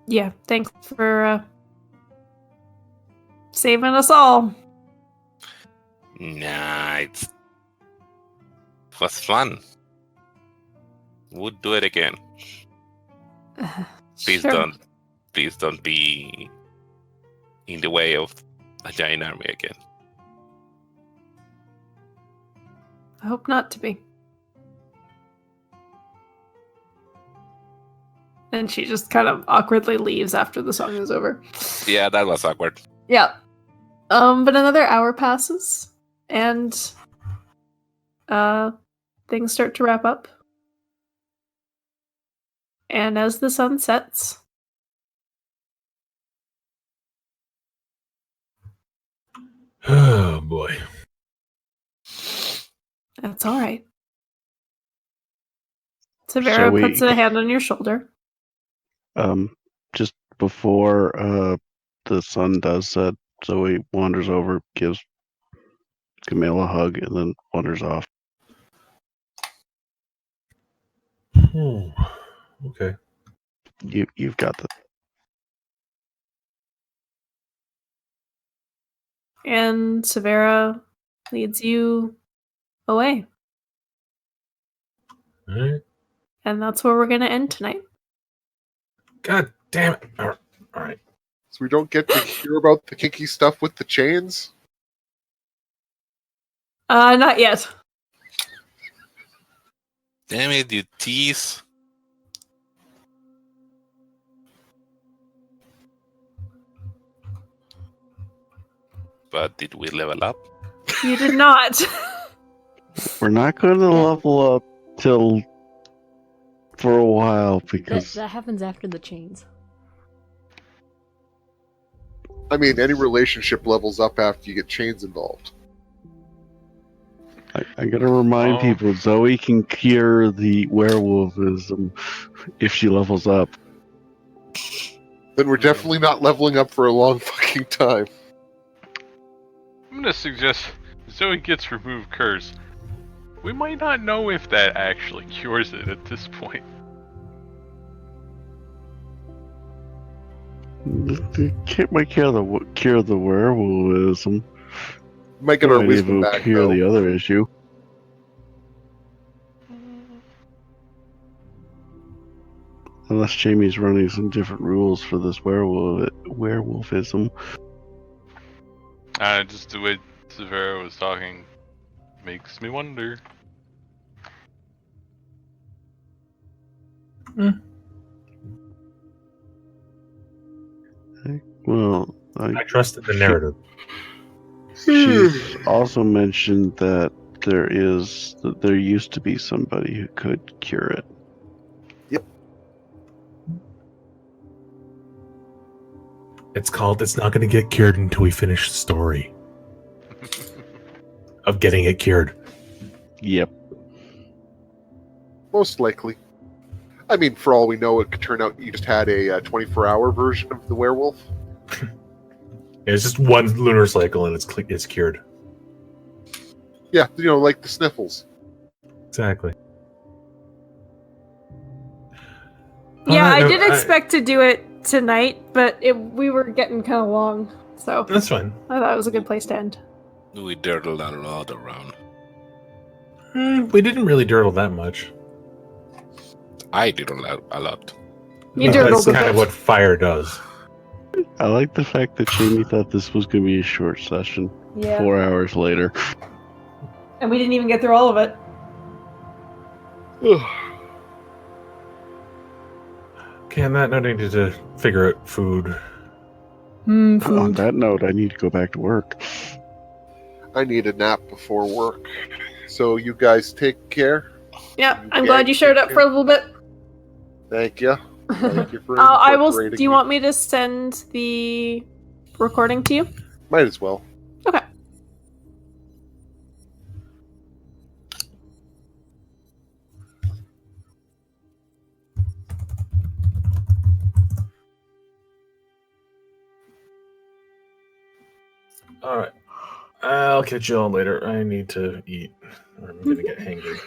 yeah, thanks for saving us all. Nah, it was fun. Would do it again. Please Sure. don't be in the way of a giant army again. I hope not to be. And she just kind of awkwardly leaves after the song is over. Yeah, that was awkward. Yeah. But another hour passes, and things start to wrap up. And as the sun sets, Oh boy. that's all right. Severa Zoe- puts a hand on your shoulder. Just before the sun does set, Zoe wanders over, gives Camille a hug, and then wanders off. Okay. You've got the. And Severa leads you away. All right. And that's where we're going to end tonight. God damn it. All right. So we don't get to hear about the kinky stuff with the chains? Not yet. Damn it, you tease. But did we level up? You did not. We're not going to level up till for a while because That happens after the chains. I mean, any relationship levels up after you get chains involved. I gotta remind people, Zoe can cure the werewolfism if she levels up. Then we're definitely not leveling up for a long fucking time. I'm gonna suggest Zoe gets remove curse. We might not know if that actually cures it at this point. Can't might cure the werewolfism. Might get No our idea if wisdom it'll back, cure though. the other issue. Unless Jamie's running some different rules for this werewolfism. Just the way Severa was talking makes me wonder. Well, I trust in the narrative. She's also mentioned that there used to be somebody who could cure it. Yep. It's not going to get cured until we finish the story of getting it cured. Yep. Most likely. I mean, for all we know, it could turn out you just had a 24-hour version of the werewolf. It's just one lunar cycle and it's cured. Yeah, like the sniffles. Exactly. Yeah, I did expect to do it tonight, but we were getting kind of long, so That's fine. I thought it was a good place to end. We dirtled a lot around. We didn't really dirtle that much. I did a lot. You That's dirtled a kind bit. of what fire does. I like the fact that Jamie thought this was going to be a short session. Yeah. 4 hours later. And we didn't even get through all of it. Okay, on that note, I need to figure out food. On Food. that note, I need to go back to work. I need a nap before work. So you guys take care. Yeah, I'm glad you showed up for a little bit. Thank you. Thank you for I will. incorporating Do you me. want me to send the recording to you? Might as well. Okay. All right. I'll catch you all later. I need to eat, or I'm gonna get hangry.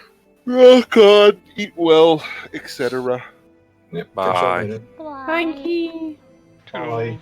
Oh God, eat well, etc. Yep. Bye. Catch you all later. Thank you. Toodles.